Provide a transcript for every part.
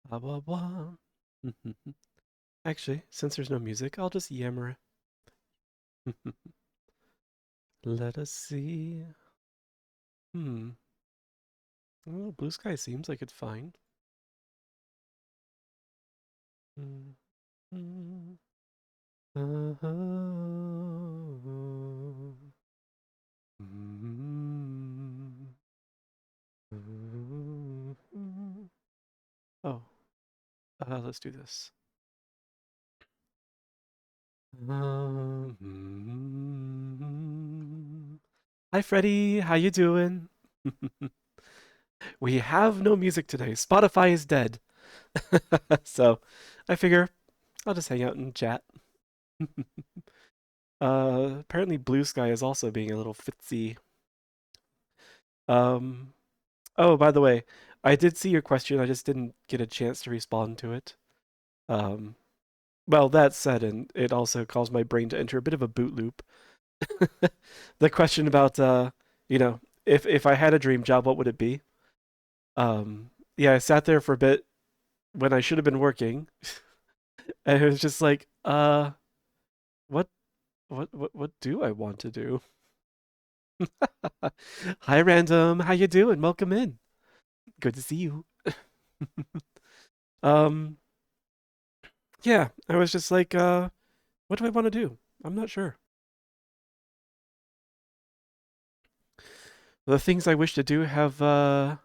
Blah, blah, blah. Actually, since there's no music, I'll just yammer. Let us see. Oh, blue sky seems like it's fine. Oh, let's do this. Hi, Freddie. How you doing? We have no music today. Spotify is dead. So I figure I'll just hang out and chat. Apparently Blue Sky is also being a little fitzy. Um, oh, by the way, I did see your question. I just didn't get a chance to respond to it. Um, well, that said, and it also caused my brain to enter a bit of a boot loop. The question about, if I had a dream job, what would it be? Yeah, I sat there for a bit when I should have been working, and it was just like, what, what do I want to do? Hi, Random. How you doing? Welcome in. Good to see you. Um, yeah, I was just like, what do I want to do? I'm not sure. The things I wish to do have I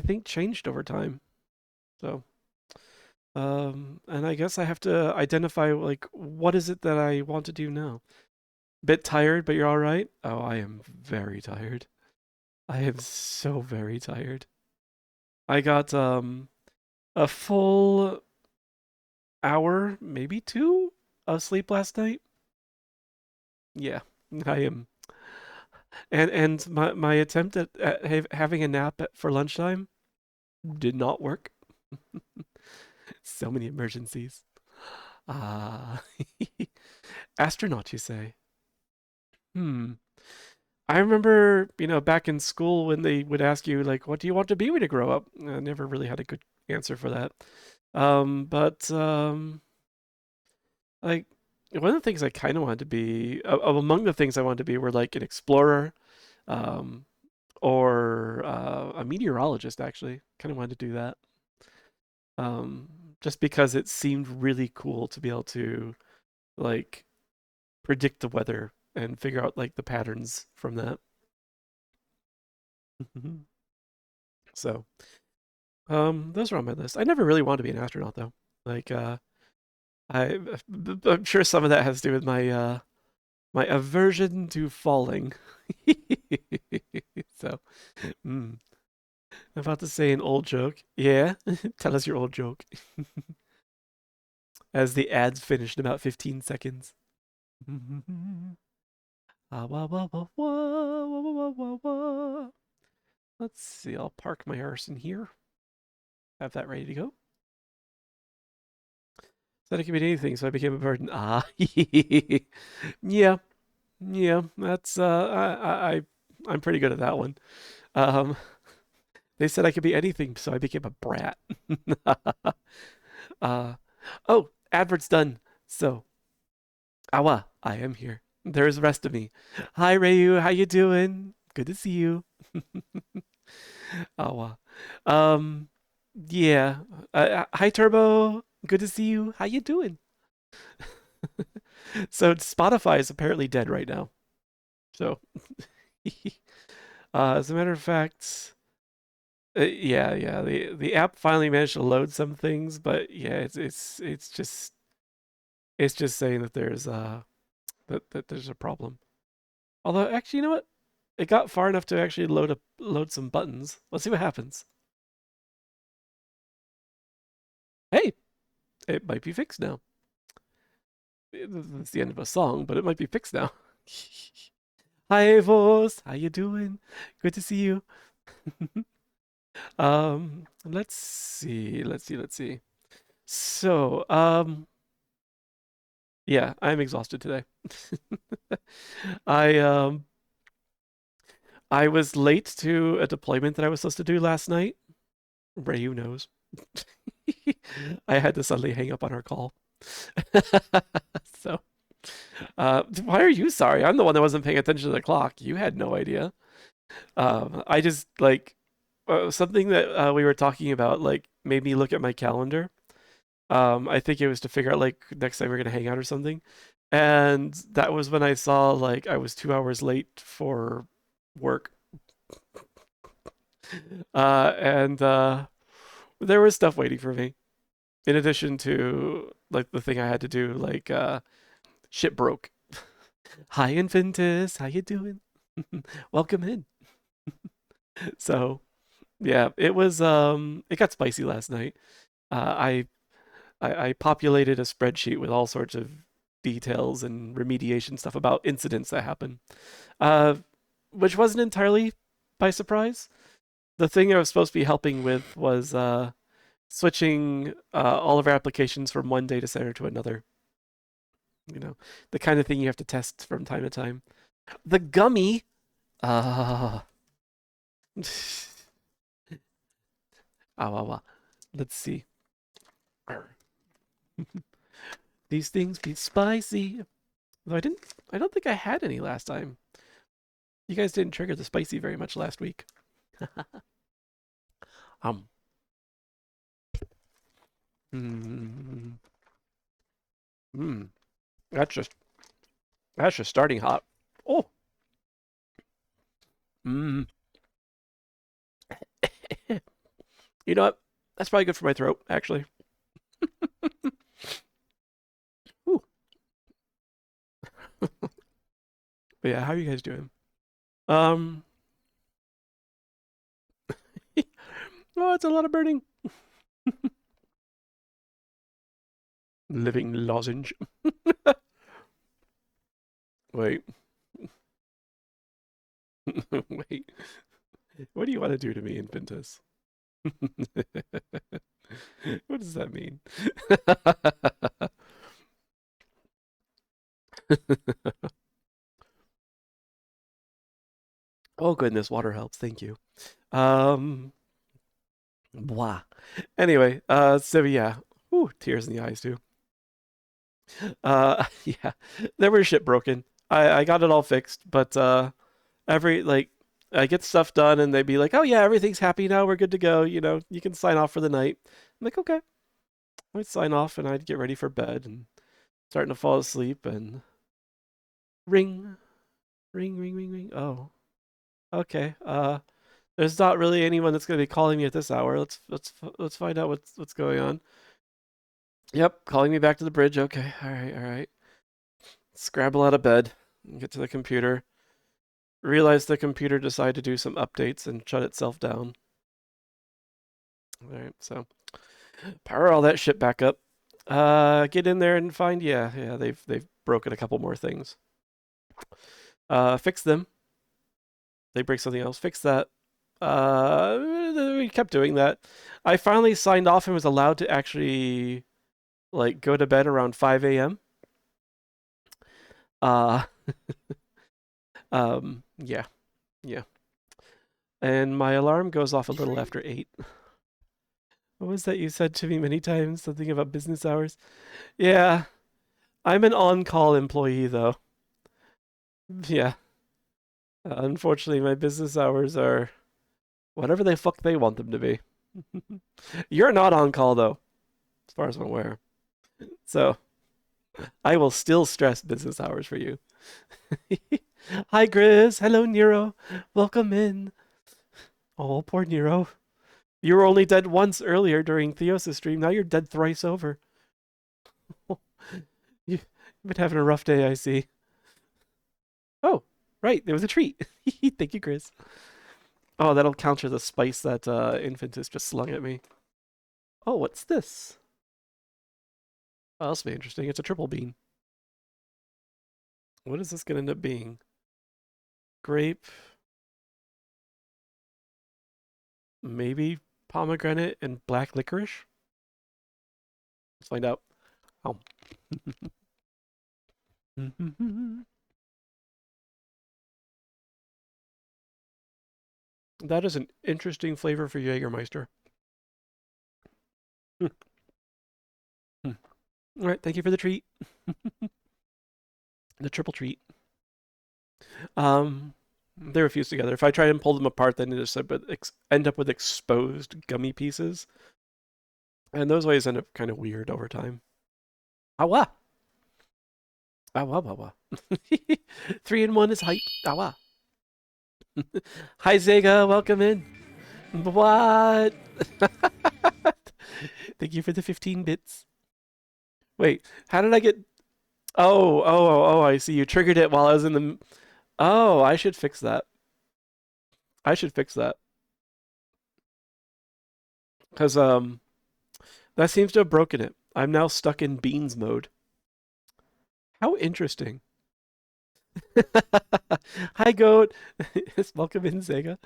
think changed over time. So, and I guess I have to identify like what is it that I want to do now. Bit tired, but you're all right. Oh, I am very tired. I am so very tired. I got a full hour, maybe two, of sleep last night. Yeah, I am. And my attempt at having a nap for lunchtime did not work. So many emergencies. Ah, astronaut, you say? Hmm. I remember, back in school when they would ask you, like, what do you want to be when you grow up? I never really had a good answer for that. But like, one of the things I kind of wanted to be, among the things I wanted to be, were like an explorer, um, or a meteorologist. Actually, kind of wanted to do that, um, just because it seemed really cool to be able to like predict the weather and figure out like the patterns from that. So, those are on my list. I never really wanted to be an astronaut though. Like, I, I'm sure some of that has to do with my aversion to falling. So, mm. I'm about to say an old joke. Yeah, tell us your old joke. As the ads finished in about 15 seconds. Let's see, I'll park my arse in here. Have that ready to go. Said I could be anything, so I became a burden. Ah, yeah, yeah. That's I'm pretty good at that one. Um, they said I could be anything, so I became a brat. uh, oh, advert's done. So, awa, I am here. There's the rest of me. Hi, Rayu. How you doing? Good to see you. Awa. Um, yeah. Hi, Turbo. Good to see you. How you doing? So Spotify is apparently dead right now. So, as a matter of fact, yeah, the app finally managed to load some things, but yeah, it's just saying that that there's a problem. Although, actually, you know what? It got far enough to actually load some buttons. Let's see what happens. Hey, it might be fixed now. It's the end of a song, but it might be fixed now. Hi, Vos. How you doing? Good to see you. Let's see. Let's see. So, yeah, I'm exhausted today. I um I was late to a deployment that I was supposed to do last night. Rayu knows. I had to suddenly hang up on our call. So, why are you sorry? I'm the one that wasn't paying attention to the clock. You had no idea. I just like something that we were talking about, like made me look at my calendar. I think it was to figure out like next time we're gonna hang out or something, and that was when I saw like I was 2 hours late for work, and there was stuff waiting for me in addition to like the thing I had to do, like shit broke. Hi, Infantis, how you doing? Welcome in. So yeah, it got spicy last night. Uh, I, I populated a spreadsheet with all sorts of details and remediation stuff about incidents that happen, uh, which wasn't entirely by surprise. The thing I was supposed to be helping with was switching all of our applications from one data center to another. You know, the kind of thing you have to test from time to time. The gummy, uh, let's see. These things be spicy. Though I don't think I had any last time. You guys didn't trigger the spicy very much last week. um. Mm, mm, that's just starting hot. Oh. Mm. You know what? That's probably good for my throat, actually. Ooh. But yeah, how are you guys doing? Um. Oh, it's a lot of burning. Living lozenge. Wait. Wait. What do you want to do to me, Infantus? What does that mean? Oh goodness, water helps. Thank you. Um, blah. Anyway, so yeah, ooh, tears in the eyes too. Yeah, there was shit broken. I got it all fixed, but every like I get stuff done and they'd be like, "Oh yeah, everything's happy now. We're good to go. You know, you can sign off for the night." I'm like, "Okay." I'd sign off and I'd get ready for bed and starting to fall asleep and ring, ring. Oh, okay. There's not really anyone that's going to be calling me at this hour. Let's find out what's going on. Yep, calling me back to the bridge. Okay, all right. Scrabble out of bed, get to the computer. Realize the computer decided to do some updates and shut itself down. All right, so power all that shit back up. Get in there and find yeah they've broken a couple more things. Fix them. They break something else. Fix that. We kept doing that. I finally signed off and was allowed to actually like go to bed around 5 a.m. Uh, yeah, yeah. And my alarm goes off a little after 8. What was that you said to me many times? Something about business hours? Yeah, I'm an on-call employee though. Yeah. Unfortunately, my business hours are whatever the fuck they want them to be. You're not on call though, as far as I'm aware. So, I will still stress business hours for you. Hi, Grizz. Hello, Nero. Welcome in. Oh, poor Nero. You were only dead once earlier during Theos' stream. Now you're dead thrice over. You've been having a rough day, I see. Oh, right. There was a treat. Thank you, Grizz. Oh, that'll counter the spice that Infantis just slung at me. Oh, what's this? Oh, this will be interesting. It's a triple bean. What is this going to end up being? Grape. Maybe pomegranate and black licorice? Let's find out. Oh. That is an interesting flavor for Jägermeister. All right, thank you for the treat. The triple treat. They're fused together. If I try and pull them apart, then they just end up with exposed gummy pieces. And those ways end up kind of weird over time. Awa! Awa, awa. 3-in-1 is hype. Awa. Hi, Zega. Welcome in. What? Thank you for the 15 bits. Wait, how did I get... Oh, I see. You triggered it while I was in the... Oh, I should fix that. I should fix that. Because, that seems to have broken it. I'm now stuck in beans mode. How interesting. Hi, Goat. Welcome in, Sega.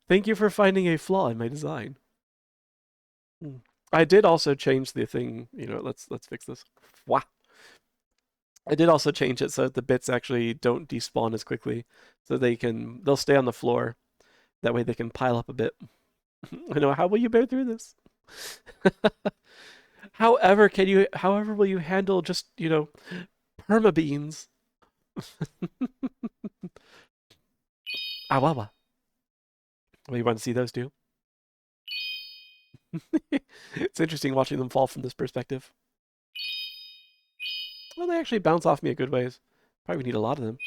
Thank you for finding a flaw in my design. I did also change the thing. You know, let's fix this. Wow. I did also change it so that the bits actually don't despawn as quickly, so they'll stay on the floor. That way they can pile up a bit. I know. How will you bear through this? However will you handle just, perma beans? Awawa. Well, you want to see those too? It's interesting watching them fall from this perspective. Well, they actually bounce off me a good ways. Probably need a lot of them.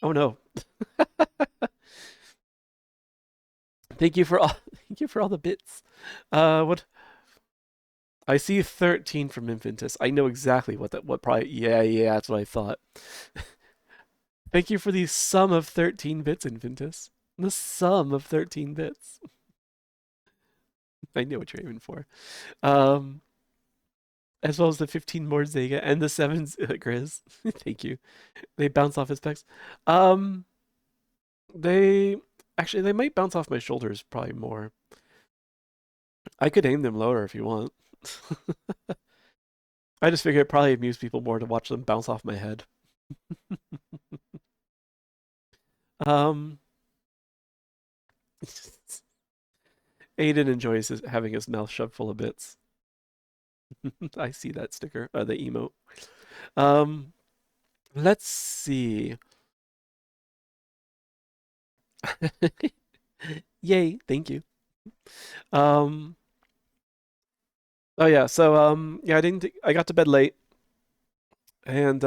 Oh no. Thank you for all the bits. What? I see 13 from Infantis. I know exactly what probably... Yeah, that's what I thought. Thank you for the sum of 13 bits, Infantis. The sum of 13 bits. I know what you're aiming for. As well as the 15 more Zega and the 7 Grizz. Thank you. They bounce off his pecs. They might bounce off my shoulders probably more. I could aim them lower if you want. I just figure it probably amused people more to watch them bounce off my head. Aiden enjoys having his mouth shoved full of bits. I see that sticker, the emote. Let's see. Yay, thank you. Oh yeah, so yeah, I got to bed late and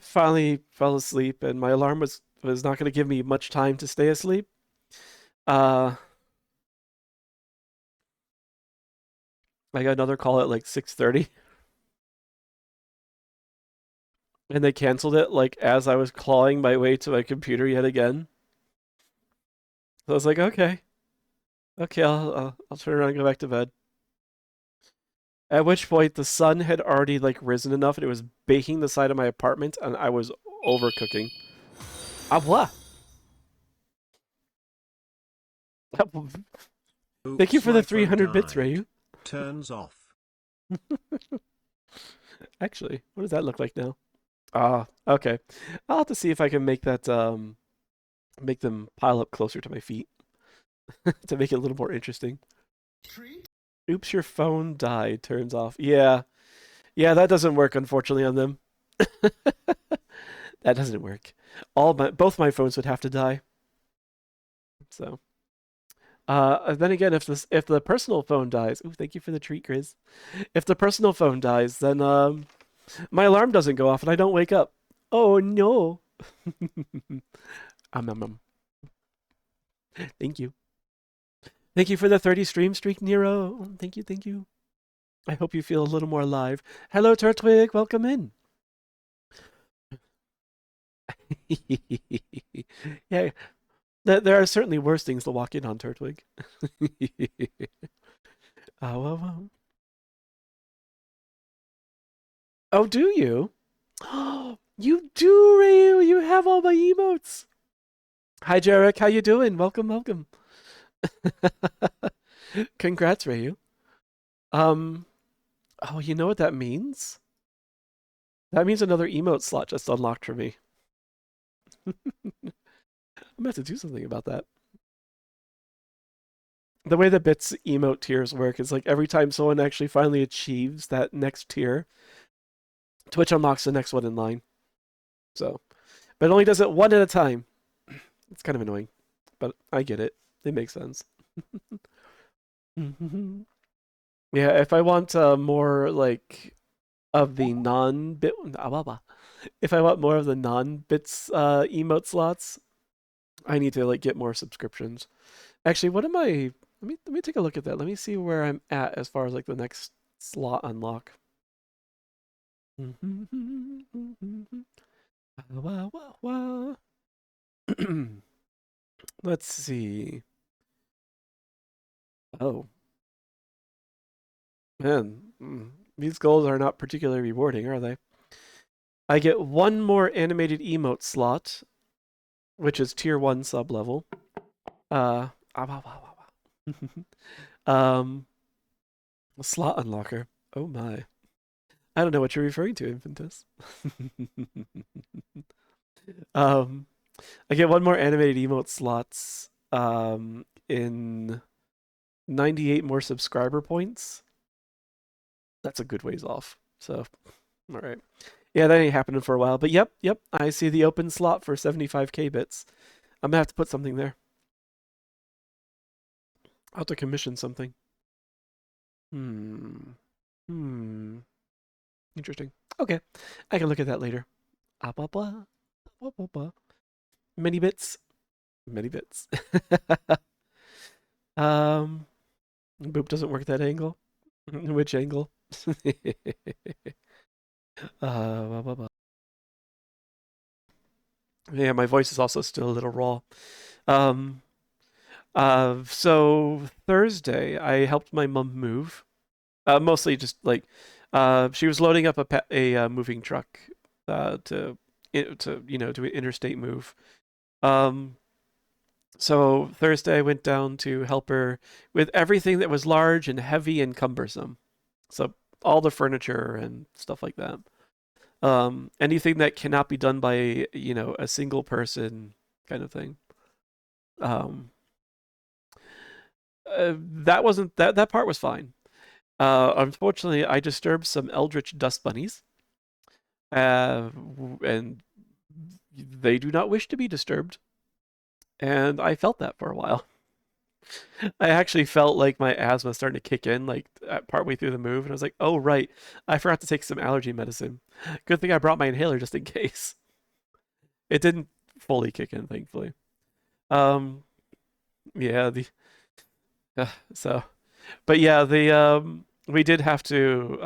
finally fell asleep, and my alarm was not going to give me much time to stay asleep. I got another call at like 6:30. And they canceled it like as I was clawing my way to my computer yet again. So I was like, okay, I'll turn around and go back to bed. At which point the sun had already like risen enough and it was baking the side of my apartment and I was overcooking. Ah, what? Thank you for the 300 bits, Rayu. Turns off. Actually, what does that look like now? Ah, okay. I'll have to see if I can make that make them pile up closer to my feet to make it a little more interesting. Oops, your phone died. Turns off. Yeah, that doesn't work unfortunately on them. That doesn't work. Both my phones would have to die. So, Then again, if the personal phone dies, ooh, thank you for the treat, Grizz. If the personal phone dies, then my alarm doesn't go off and I don't wake up. Oh no. Um. Thank you. Thank you for the 30 stream streak, Nero. Thank you, thank you. I hope you feel a little more alive. Hello, Turtwig. Welcome in. Yeah, there are certainly worse things to walk in on, Turtwig. Oh. Oh, do you? You do, Ryu. You have all my emotes. Hi, Jarek. How you doing? Welcome, welcome. Congrats, Ryu. Um, oh, you know what that means? That means another emote slot just unlocked for me. I'm gonna have to do something about that. The way the bits emote tiers work is like every time someone actually finally achieves that next tier, Twitch unlocks the next one in line. So, but it only does it one at a time. It's kind of annoying, but I get it. It makes sense. Yeah, if I want more like of the non-bit, if I want more of the non-bits emote slots, I need to like get more subscriptions. Actually, what am I? Let me take a look at that. Let me see where I'm at as far as like the next slot unlock. Let's see. Oh, man. These goals are not particularly rewarding, are they? I get one more animated emote slot, which is tier 1 sub level. Uh, um, slot unlocker. Oh my. I don't know what you're referring to, Infantus. um, I get one more animated emote slots in 98 more subscriber points. That's a good ways off. So, all right. Yeah, that ain't happening for a while. But yep. I see the open slot for 75k bits. I'm gonna have to put something there. I'll have to commission something. Hmm. Interesting. Okay. I can look at that later. Ah, blah, blah. Blah, blah, blah. Many bits. Many bits. um, Boop doesn't work that angle. Which angle? Blah, blah, blah. Yeah, my voice is also still a little raw. Um, so Thursday, I helped my mom move. Mostly just like, she was loading up a moving truck, to do an interstate move. Um, so Thursday, I went down to help her with everything that was large and heavy and cumbersome. So all the furniture and stuff like that. Anything that cannot be done by a single person, kind of thing. Um, that wasn't that part was fine. Unfortunately, I disturbed some eldritch dust bunnies, and they do not wish to be disturbed. And I felt that for a while. I actually felt like my asthma starting to kick in, like partway through the move, and I was like, "Oh right, I forgot to take some allergy medicine. Good thing I brought my inhaler just in case." It didn't fully kick in, thankfully. Um, yeah, the so, but yeah, the we did have to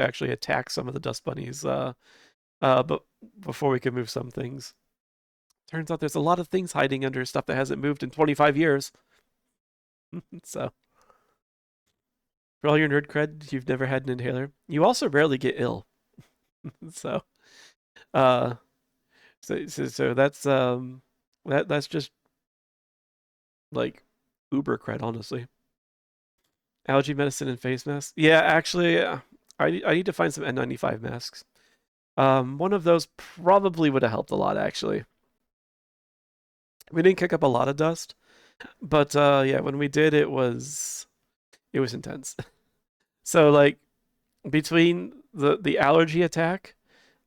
actually attack some of the dust bunnies, but before we could move some things. Turns out there's a lot of things hiding under stuff that hasn't moved in 25 years. So, for all your nerd cred, you've never had an inhaler. You also rarely get ill. So, uh, so that's just like uber cred, honestly. Allergy medicine and face masks. Yeah, actually, I need to find some N95 masks. One of those probably would have helped a lot, actually. We didn't kick up a lot of dust, but yeah, when we did, it was intense. So like between the allergy attack,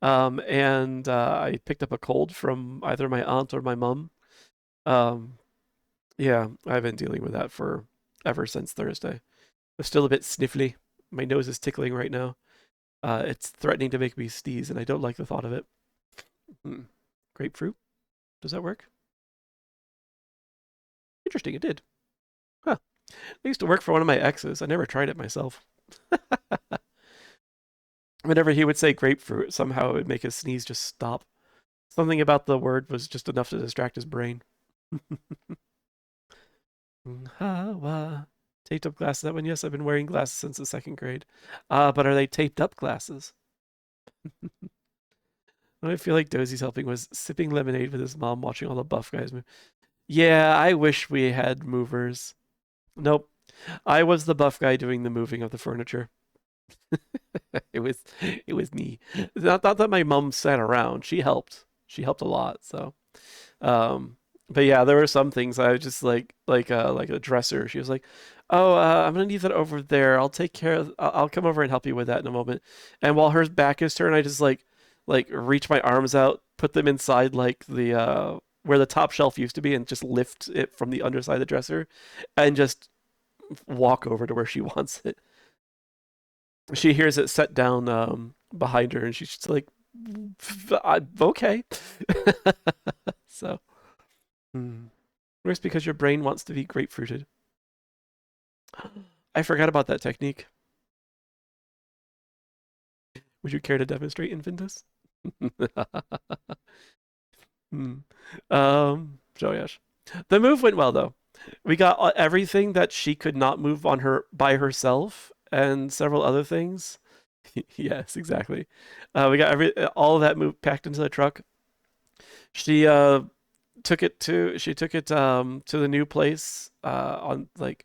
and I picked up a cold from either my aunt or my mom. Um, Yeah, I've been dealing with that for ever since Thursday. I'm still a bit sniffly. My nose is tickling right now. It's threatening to make me sneeze, and I don't like the thought of it. Hmm. Grapefruit? Does that work? Interesting, it did. Huh. I used to work for one of my exes. I never tried it myself. Whenever he would say grapefruit, somehow it would make his sneeze just stop. Something about the word was just enough to distract his brain. Taped up glasses. That one, yes, I've been wearing glasses since the second grade. But are they taped up glasses? What I feel like Dosie's helping was sipping lemonade with his mom, watching all the buff guys move. Yeah, I wish we had movers. Nope. I was the buff guy doing the moving of the furniture. it was me. Not that my mom sat around. She helped. She helped a lot. So but yeah, there were some things I was just like a dresser. She was like, "Oh, I'm gonna need that over there. I'll take care of. I'll come over and help you with that in a moment." And while her back is turned, I just like reach my arms out, put them inside like the where the top shelf used to be, and just lift it from the underside of the dresser, and just walk over to where she wants it. She hears it set down behind her, and she's just like, "Okay." So. Hmm. Worse because your brain wants to be grapefruited. I forgot about that technique. Would you care to demonstrate, Infintus? Hmm. Joyash. The move went well though. We got everything that she could not move on her by herself, and several other things. Yes, exactly. We got all of that move packed into the truck. She took it to the new place on like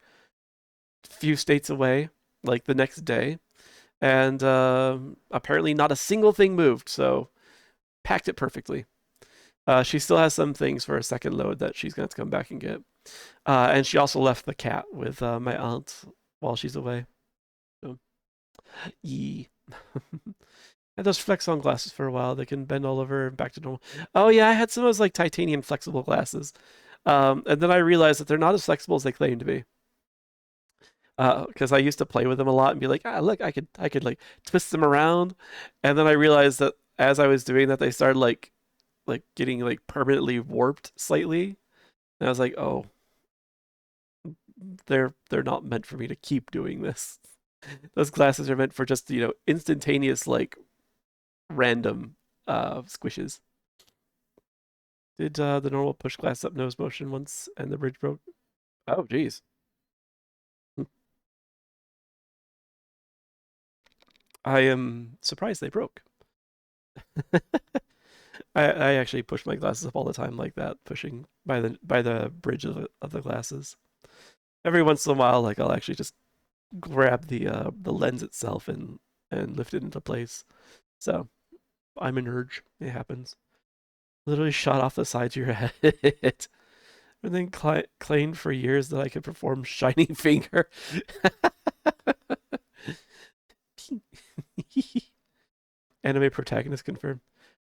few states away, like the next day, and apparently not a single thing moved. So packed it perfectly. She still has some things for a second load that she's gonna have to come back and get. And she also left the cat with my aunt while she's away. So, yee. And those flex on glasses for a while. They can bend all over and back to normal. Oh yeah, I had some of those like titanium flexible glasses. And then I realized that they're not as flexible as they claim to be. Because I used to play with them a lot and be like, look, I could like twist them around, and then I realized that as I was doing that, they started like getting like permanently warped slightly, and I was like, oh, they're not meant for me to keep doing this. Those glasses are meant for just instantaneous like random squishes. Did the normal push glass up nose motion once and the bridge broke? Oh, geez. I am surprised they broke. I actually push my glasses up all the time like that, pushing by the bridge of the glasses. Every once in a while, like I'll actually just grab the lens itself and lift it into place. So I'm an urge. It happens. Literally shot off the sides of your head. And then claimed for years that I could perform Shining Finger. Anime protagonist confirmed.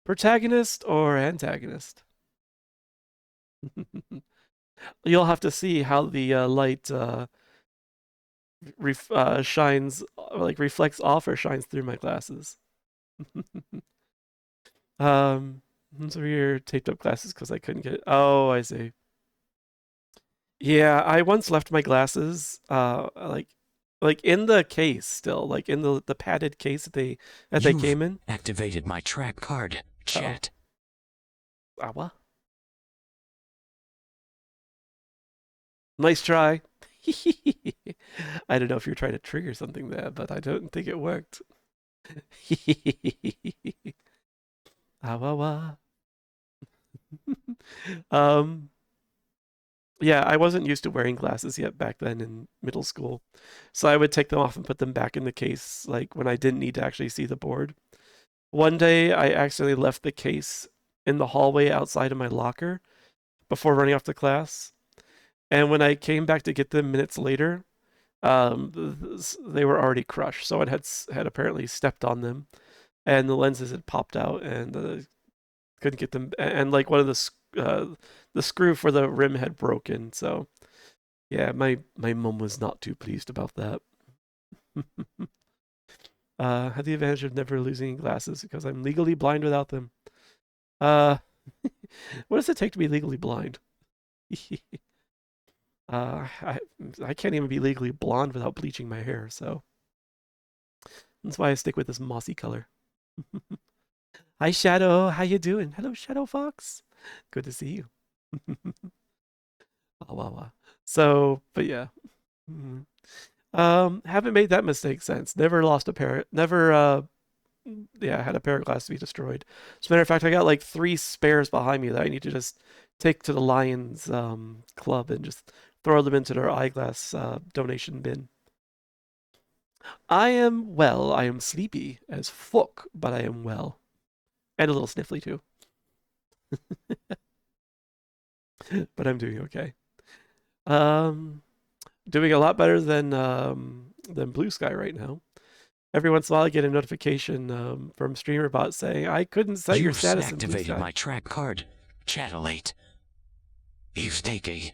Protagonist or antagonist? You'll have to see how the light shines, like reflects off or shines through my glasses. um, so your taped up glasses because I couldn't get it. Oh, I see. Yeah, I once left my glasses, like in the case still, like in the padded case that they You've came in. activated my trap card, Oh, chat. what? Nice try. I don't know if you're trying to trigger something there, but I don't think it worked. Awawa. um, yeah, I wasn't used to wearing glasses yet back then in middle school, so I would take them off and put them back in the case, like when I didn't need to actually see the board. One day, I accidentally left the case in the hallway outside of my locker before running off to class, and when I came back to get them minutes later, they were already crushed. Someone had apparently stepped on them, and the lenses had popped out, and couldn't get them. And like one of the the screw for the rim had broken. So yeah, my mum was not too pleased about that. Had the advantage of never losing glasses because I'm legally blind without them. Uh, what does it take to be legally blind? I can't even be legally blonde without bleaching my hair, so that's why I stick with this mossy color. Hi Shadow, how you doing? Hello Shadow Fox. Good to see you. So, but yeah. Mhm. Haven't made that mistake since. Never lost a pair. Never yeah, had a pair of glasses be destroyed. As a matter of fact, I got like 3 spares behind me that I need to just take to the Lions club and just throw them into their eyeglass donation bin. I am well. I am sleepy as fuck, but I am well. And a little sniffly too. But I'm doing okay. Um, doing a lot better than Blue Sky right now. Every once in a while, I get a notification from StreamerBot saying I couldn't set your You've status in Blue activated Sky. my track card. Chattelate. You've taken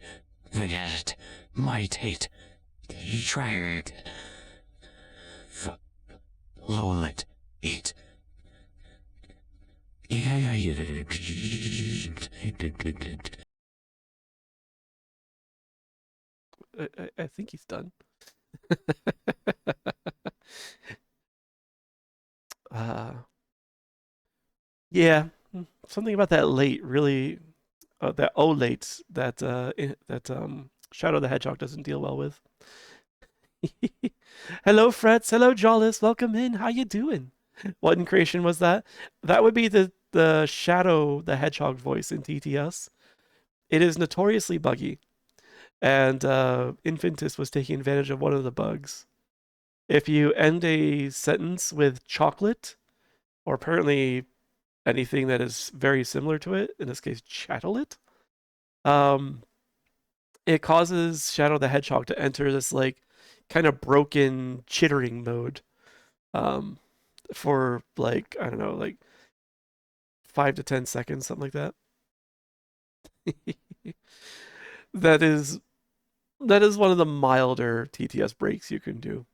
that might hit. Track. Lowlet. It. I think he's done. uh, yeah, something about that late really, that late that Shadow the Hedgehog doesn't deal well with. Hello, Frets. Hello, Jawless. Welcome in. How you doing? What in creation was that? That would be the Shadow the Hedgehog voice in TTS. It is notoriously buggy, and Infantis was taking advantage of one of the bugs. If you end a sentence with chocolate, or apparently anything that is very similar to it, in this case, chattelet, um, it causes Shadow the Hedgehog to enter this like kind of broken chittering mode um, for like I don't know, like 5 to 10 seconds, something like that. that is that is one of the milder TTS breaks you can do.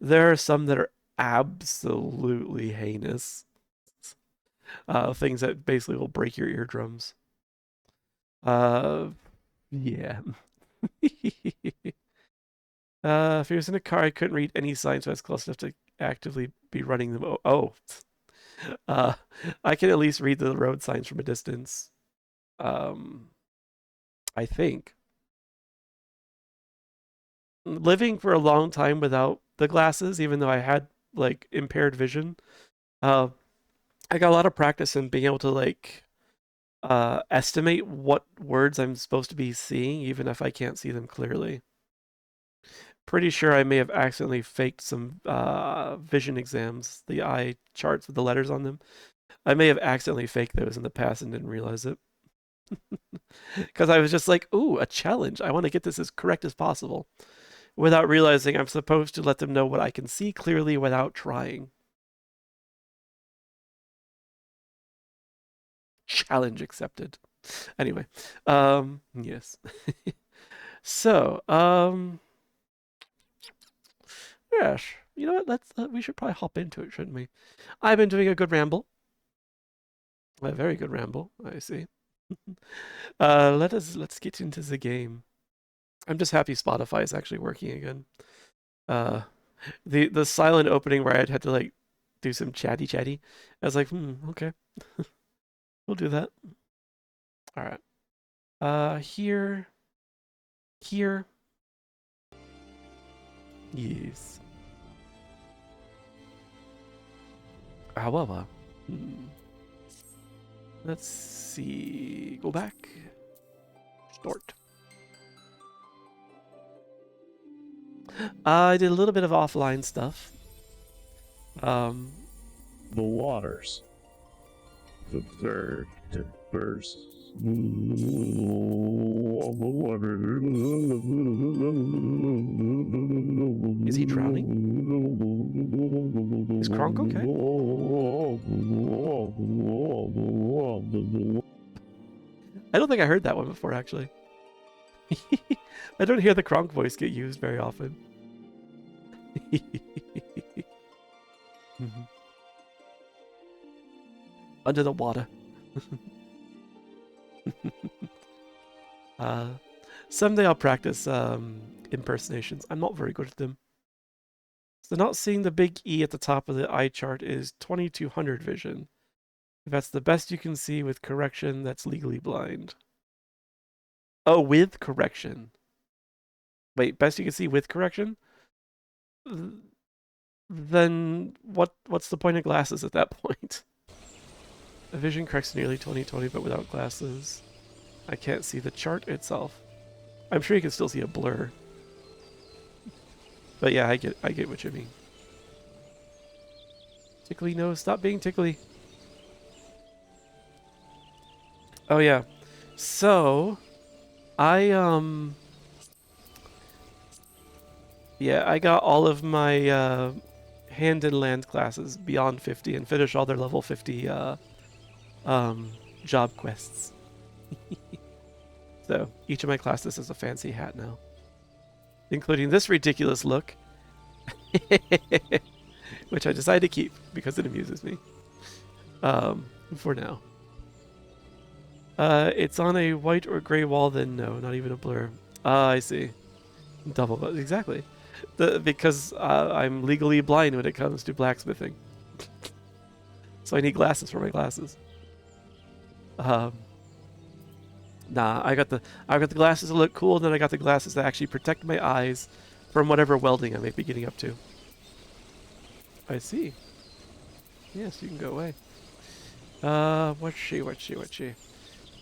There are some that are absolutely heinous. Things that basically will break your eardrums. Uh, yeah. If he was in a car, I couldn't read any signs, so I was close enough to actively be running them. Oh. Uh, I can at least read the road signs from a distance. I think. Living for a long time without the glasses, even though I had like impaired vision, uh, I got a lot of practice in being able to like estimate what words I'm supposed to be seeing, even if I can't see them clearly. Pretty sure I may have accidentally faked some vision exams, the eye charts with the letters on them. I may have accidentally faked those in the past and didn't realize it. Because I was just like, ooh, a challenge. I want to get this as correct as possible without realizing I'm supposed to let them know what I can see clearly without trying. Challenge accepted. Anyway, yes. So, yes. You know what? We should probably hop into it, shouldn't we? I've been doing a good ramble. A very good ramble, I see. Let's get into the game. I'm just happy Spotify is actually working again. Uh, the silent opening where I'd had to like do some chatty. I was like, okay, we'll do that. All right. Here. Yes. However, let's see. Go back. Start. I did a little bit of offline stuff. The waters. The third, the first. Is he drowning? Is Kronk okay? I don't think I heard that one before, actually. I don't hear the Kronk voice get used very often. Mhm. Under the water. Someday I'll practice impersonations. I'm not very good at them. So not seeing the big E at the top of the eye chart is 2200 vision. If that's the best you can see with correction, that's legally blind. Oh, with correction. Wait, best you can see with correction? Then what's the point of glasses at that point? The vision corrects nearly 20/20, but without glasses. I can't see the chart itself. I'm sure you can still see a blur. But yeah, I get what you mean. Tickly nose, stop being tickly. Oh yeah. So I yeah, I got all of my hand and land classes beyond 50 and finished all their level 50 job quests. So each of my classes has a fancy hat now, including this ridiculous look, which I decided to keep because it amuses me. For now. It's on a white or gray wall, then no, not even a blur. I see. Double, exactly. Because I'm legally blind when it comes to blacksmithing. So I need glasses for my glasses. Nah, I got the glasses that look cool, and then I got the glasses that actually protect my eyes from whatever welding I may be getting up to. I see. Yes, you can go away. What's she?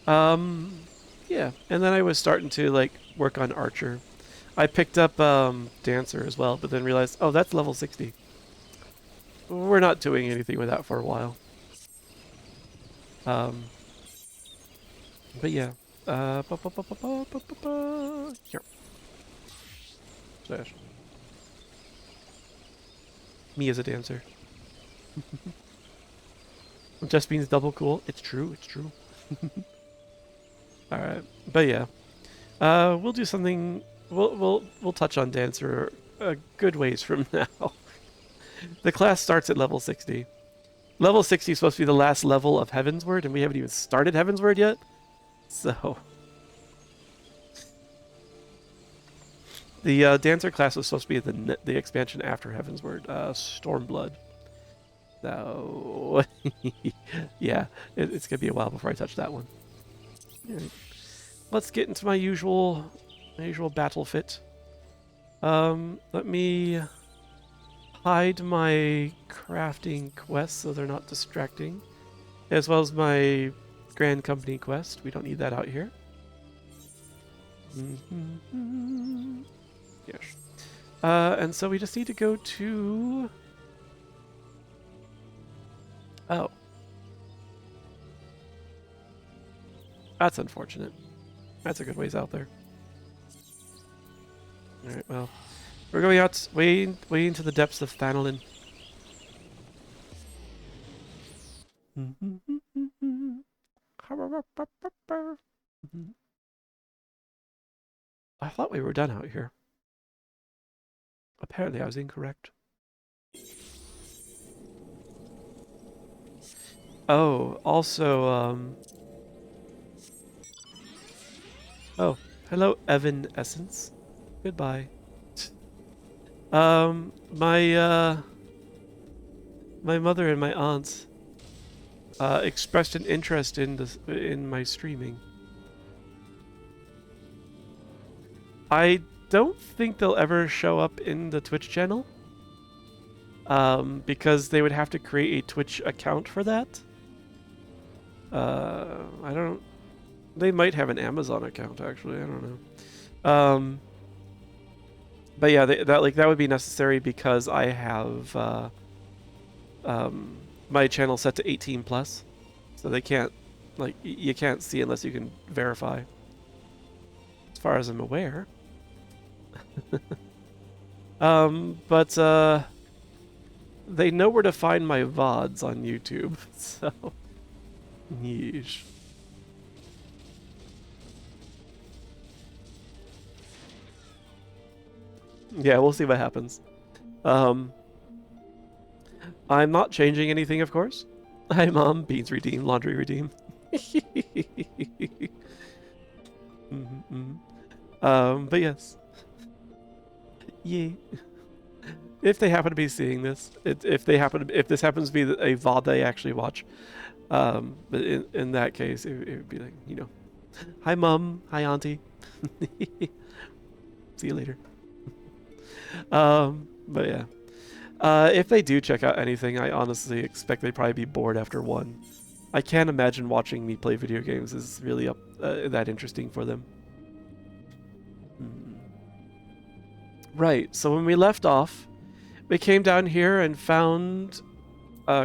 Yeah, and then I was starting to like work on Archer. I picked up Dancer as well, but then realized, oh, that's level 60. We're not doing anything with that for a while. But yeah. Here. Slash. Me as a dancer. Just means double cool. It's true. It's true. All right, but yeah, we'll do something. We'll touch on Dancer a good ways from now. The class starts at level 60. Level 60 is supposed to be the last level of Heavensward, and we haven't even started Heavensward yet. So the Dancer class was supposed to be the expansion after Heavensward, Stormblood. So yeah, it's gonna be a while before I touch that one. Right. Let's get into my usual battle fit. Let me hide my crafting quests so they're not distracting, as well as my Grand Company quest. We don't need that out here. Yes. And so we just need to go to... Oh. That's unfortunate. That's a good ways out there. Alright, well. We're going out way into the depths of Thanolin. I thought we were done out here. Apparently I was incorrect. Oh, also, oh, hello, Evan Essence. Goodbye. My mother and my aunts expressed an interest in my streaming. I don't think they'll ever show up in the Twitch channel, because they would have to create a Twitch account for that. I don't... They might have an Amazon account, actually. I don't know. But yeah, that would be necessary because I have my channel set to 18 plus, so they can't, like, you can't see unless you can verify. As far as I'm aware. But they know where to find my VODs on YouTube, so yeesh. Yeah, we'll see what happens. I'm not changing anything, of course. Hi, Mom. Beans redeem. Laundry redeem. But yes. Yay. If they happen to be seeing this, if this happens to be a VOD they actually watch, but in that case, it would be like, hi Mom, hi Auntie, see you later. But yeah, if they do check out anything, I honestly expect they'd probably be bored after one. I can't imagine watching me play video games is really that interesting for them. Right. So when we left off, we came down here and found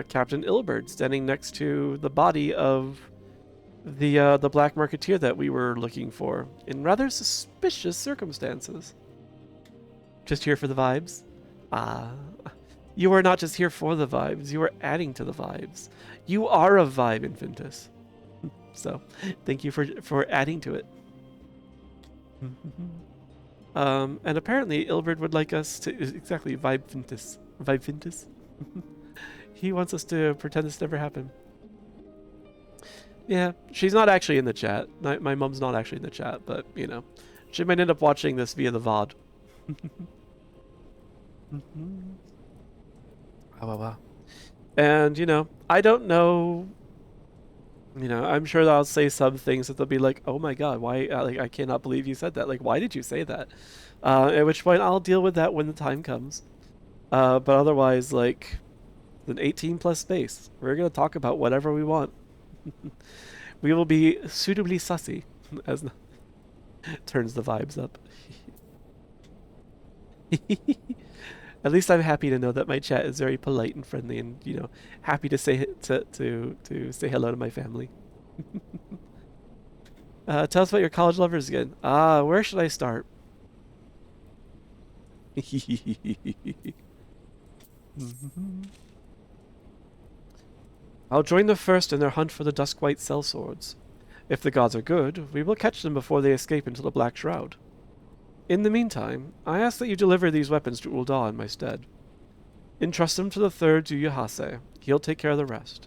Captain Ilbert standing next to the body of the black marketeer that we were looking for in rather suspicious circumstances. Just here for the vibes? You are not just here for the vibes, you are adding to the vibes. You are a vibe, Infintus. So, thank you for adding to it. And apparently Ilbert would like us to exactly vibe Fintus. He wants us to pretend this never happened. Yeah, she's not actually in the chat. My mom's not actually in the chat, but she might end up watching this via the VOD. Wow. And I don't know. I'm sure that I'll say some things that they'll be like, "Oh my God, why? I cannot believe you said that. Like, why did you say that?" At which point I'll deal with that when the time comes. But otherwise, like, an 18+ space. We're gonna talk about whatever we want. We will be suitably sussy, as turns the vibes up. At least I'm happy to know that my chat is very polite and friendly, and happy to say to say hello to my family. Tell us about your college lovers again. Where should I start? I'll join the first in their hunt for the Duskwhite sellswords. If the gods are good, we will catch them before they escape into the Black Shroud. In the meantime, I ask that you deliver these weapons to Ul'dah in my stead. Entrust them to the third Yuyahase. He'll take care of the rest.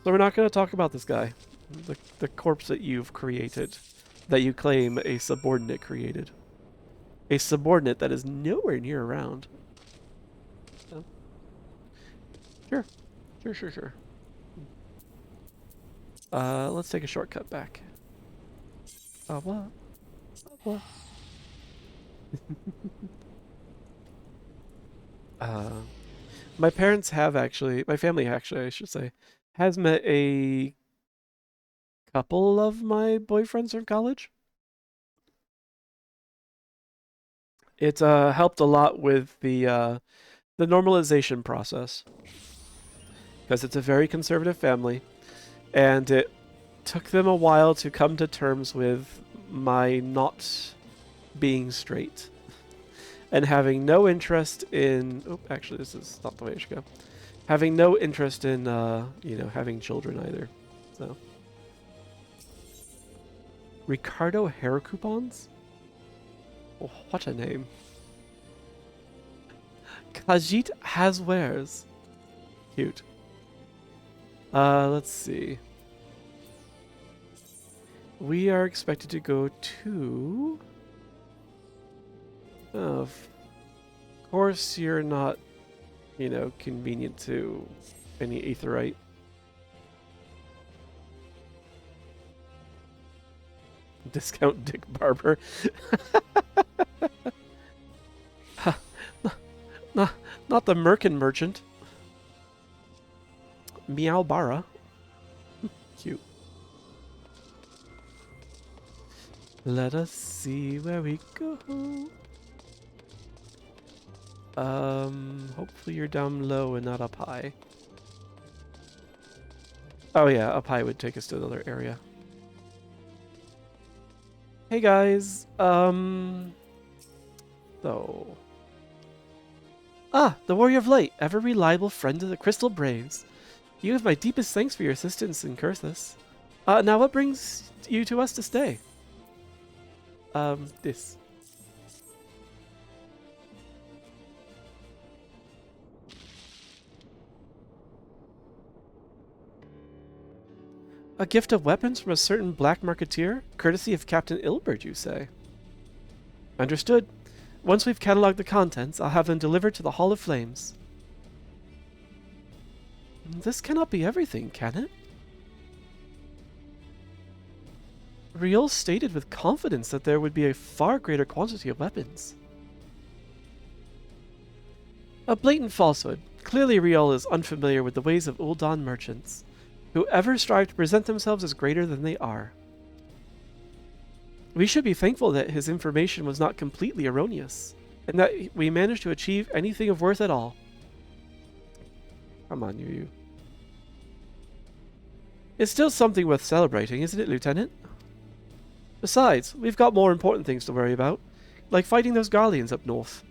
So we're not going to talk about this guy. The corpse that you've created. That you claim a subordinate created. A subordinate that is nowhere near around. So. Sure. Let's take a shortcut back. What? My parents have actually, my family actually, I should say, has met a couple of my boyfriends from college. It helped a lot with the normalization process, because it's a very conservative family, and it took them a while to come to terms with my not being straight and having no interest in actually this is not the way I should go, having no interest in having children either. So Ricardo hair coupons, oh, what a name. Khajiit has wares. Cute. Let's see. We are expected to go to... of course you're not, convenient to any aetheryte. Discount Dick Barber. Not the Merkin merchant. Meow Bara. Cute. Let us see where we go. Hopefully you're down low and not up high. Oh yeah, up high would take us to another area. Hey guys, so... the Warrior of Light, ever reliable friend of the Crystal Braves. You have my deepest thanks for your assistance in Curthus. Now what brings you to us to stay? This. A gift of weapons from a certain black marketeer, courtesy of Captain Ilbert, you say? Understood. Once we've cataloged the contents, I'll have them delivered to the Hall of Flames. This cannot be everything, can it? Riol stated with confidence that there would be a far greater quantity of weapons. A blatant falsehood. Clearly Riol is unfamiliar with the ways of Ul'dan merchants, who ever strive to present themselves as greater than they are. We should be thankful that his information was not completely erroneous, and that we managed to achieve anything of worth at all. Come on, you. It's still something worth celebrating, isn't it, Lieutenant? Besides, we've got more important things to worry about, like fighting those Garleans up north.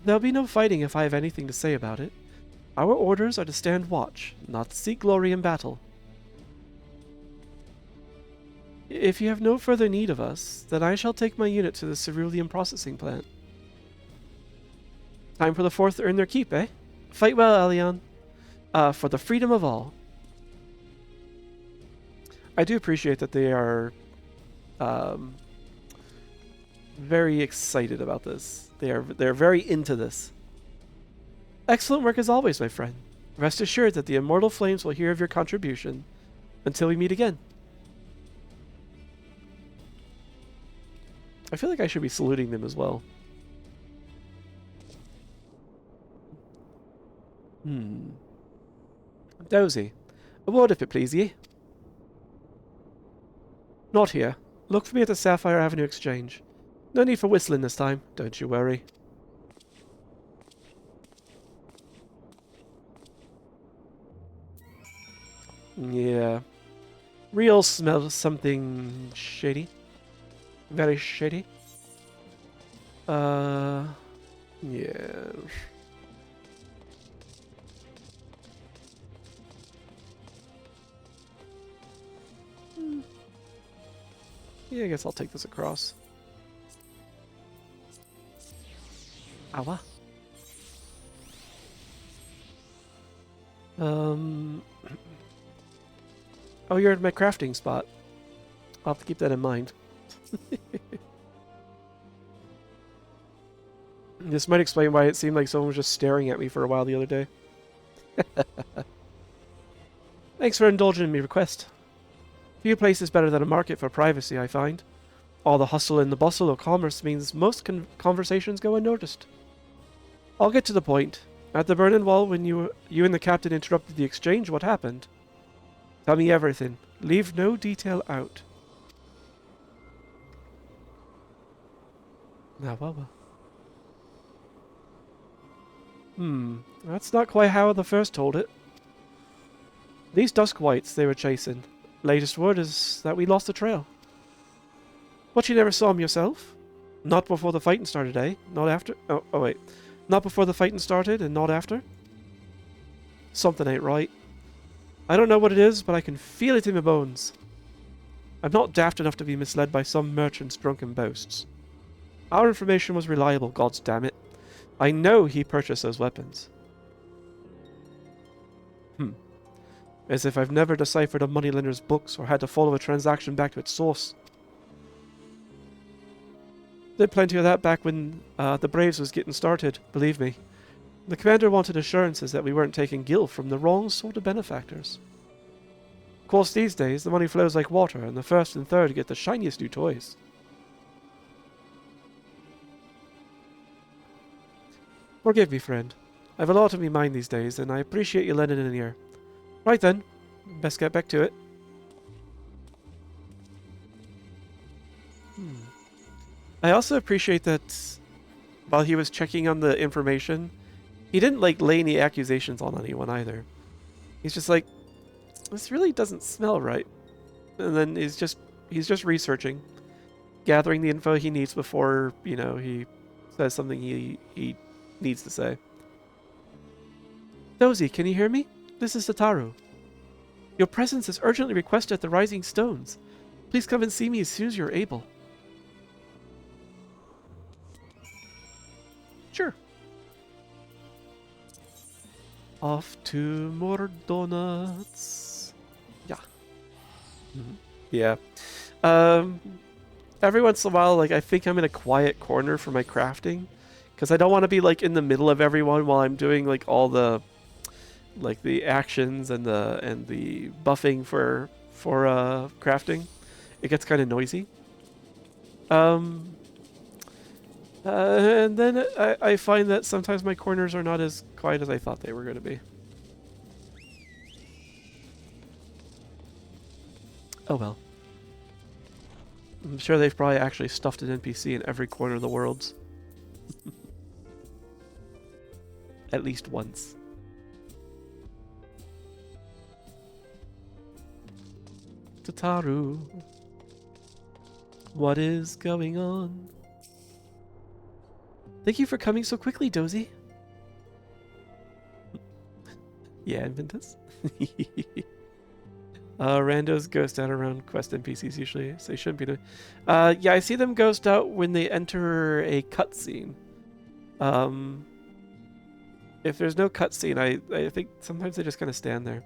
There'll be no fighting if I have anything to say about it. Our orders are to stand watch, not to seek glory in battle. If you have no further need of us, then I shall take my unit to the cerulean processing plant. Time for the Fourth to earn their keep, eh? Fight well, Ascian. For the freedom of all. I do appreciate that they are very excited about this. They're very into this. Excellent work as always, my friend. Rest assured that the immortal flames will hear of your contribution. Until we meet again. I feel like I should be saluting them as well. Dozy. A word if it please ye. Not here. Look for me at the Sapphire Avenue Exchange. No need for whistling this time, don't you worry. Yeah. Riol smells something shady. Very shady. Yeah. Yeah, I guess I'll take this across. Awa. Oh, you're at my crafting spot. I'll have to keep that in mind. This might explain why it seemed like someone was just staring at me for a while the other day. Thanks for indulging in my request. Few places better than a market for privacy, I find. All the hustle and the bustle of commerce means most conversations go unnoticed. I'll get to the point. At the Burning Wall, when you and the captain interrupted the exchange, what happened? Tell me everything. Leave no detail out. Now, well. That's not quite how the first told it. These dusk whites they were chasing. Latest word is that we lost the trail. But you never saw him yourself? Not before the fighting started, eh? Not after? Oh wait. Not before the fighting started and not after? Something ain't right. I don't know what it is, but I can feel it in my bones. I'm not daft enough to be misled by some merchant's drunken boasts. Our information was reliable, gods damn it. I know he purchased those weapons. As if I've never deciphered a moneylender's books or had to follow a transaction back to its source. Did plenty of that back when the Braves was getting started, believe me. The commander wanted assurances that we weren't taking gil from the wrong sort of benefactors. Of course, these days, the money flows like water, and the first and third get the shiniest new toys. Forgive me, friend. I've a lot on my mind these days, and I appreciate you lending an ear. Right then, best get back to it. I also appreciate that while he was checking on the information, he didn't lay any accusations on anyone either. He's just like, this really doesn't smell right. And then he's just researching, gathering the info he needs before, he says something he needs to say. Dozy, can you hear me? This is Sataru. Your presence is urgently requested at the Rising Stones. Please come and see me as soon as you're able. Off to more donuts. Yeah. Yeah. Um, every once in a while, like I think I'm in a quiet corner for my crafting, because I don't want to be like in the middle of everyone while I'm doing like all the like the actions and the buffing for crafting. It gets kind of noisy. Um, and then I find that sometimes my corners are not as quiet as I thought they were going to be. Oh well. I'm sure they've probably actually stuffed an NPC in every corner of the world. At least once. Tataru. What is going on? Thank you for coming so quickly, Dozy. Yeah, Inventus. Randos ghost out around quest NPCs usually, so they shouldn't be doing. Yeah, I see them ghost out when they enter a cutscene. If there's no cutscene, I think sometimes they just kind of stand there.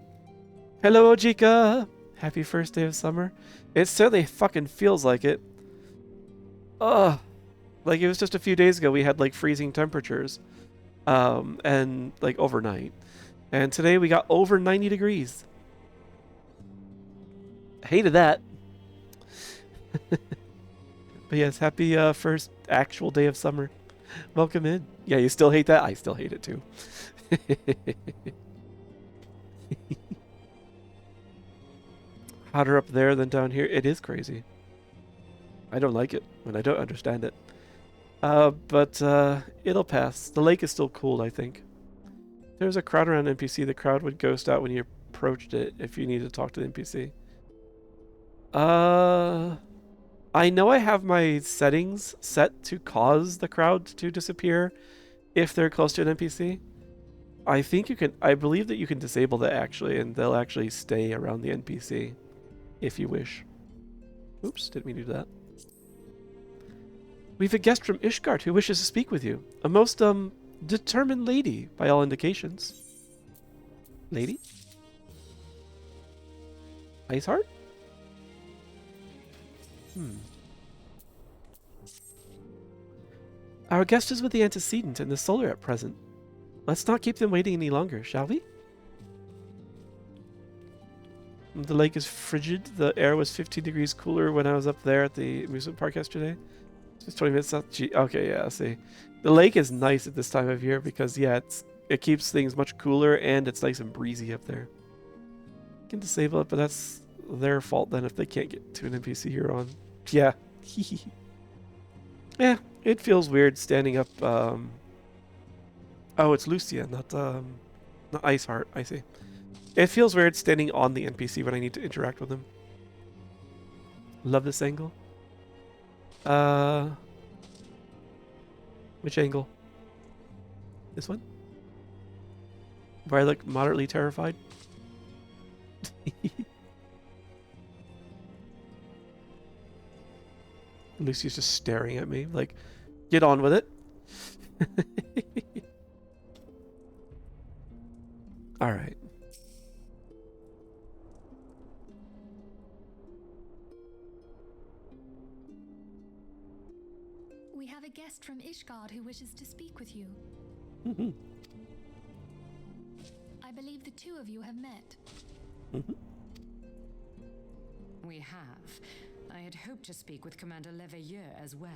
Hello, Ojika! Happy first day of summer. It certainly fucking feels like it. Ugh. Like, it was just a few days ago we had, like, freezing temperatures. And, like, overnight. And today we got over 90 degrees. Hated that. But yes, happy first actual day of summer. Welcome in. Yeah, you still hate that? I still hate it too. Hotter up there than down here. It is crazy. I don't like it, and I don't understand it. But it'll pass. The lake is still cool, I think. If there was a crowd around NPC, the crowd would ghost out when you approached it if you needed to talk to the NPC. I know I have my settings set to cause the crowd to disappear if they're close to an NPC. I think you can, I believe that you can disable that actually, and they'll actually stay around the NPC if you wish. Oops, didn't mean to do that. We've a guest from Ishgard who wishes to speak with you. A most, determined lady, by all indications. Lady? Iceheart? Our guest is with the antecedent and the solar at present. Let's not keep them waiting any longer, shall we? The lake is frigid. The air was 15 degrees cooler when I was up there at the amusement park yesterday. Just 20 minutes south. Okay, yeah, see. The lake is nice at this time of year because, yeah, it keeps things much cooler and it's nice and breezy up there. You can disable it, but that's their fault then if they can't get to an NPC here on. Yeah. Yeah, it feels weird standing up. Oh, it's Lucia, not Iceheart. I see. It feels weird standing on the NPC when I need to interact with them. Love this angle. Which angle? This one? Where I look moderately terrified? Lucy's just staring at me, like, get on with it. Alright. We have a guest from Ishgard who wishes to speak with you. I believe the two of you have met. We have. I had hoped to speak with Commander Leveilleur as well,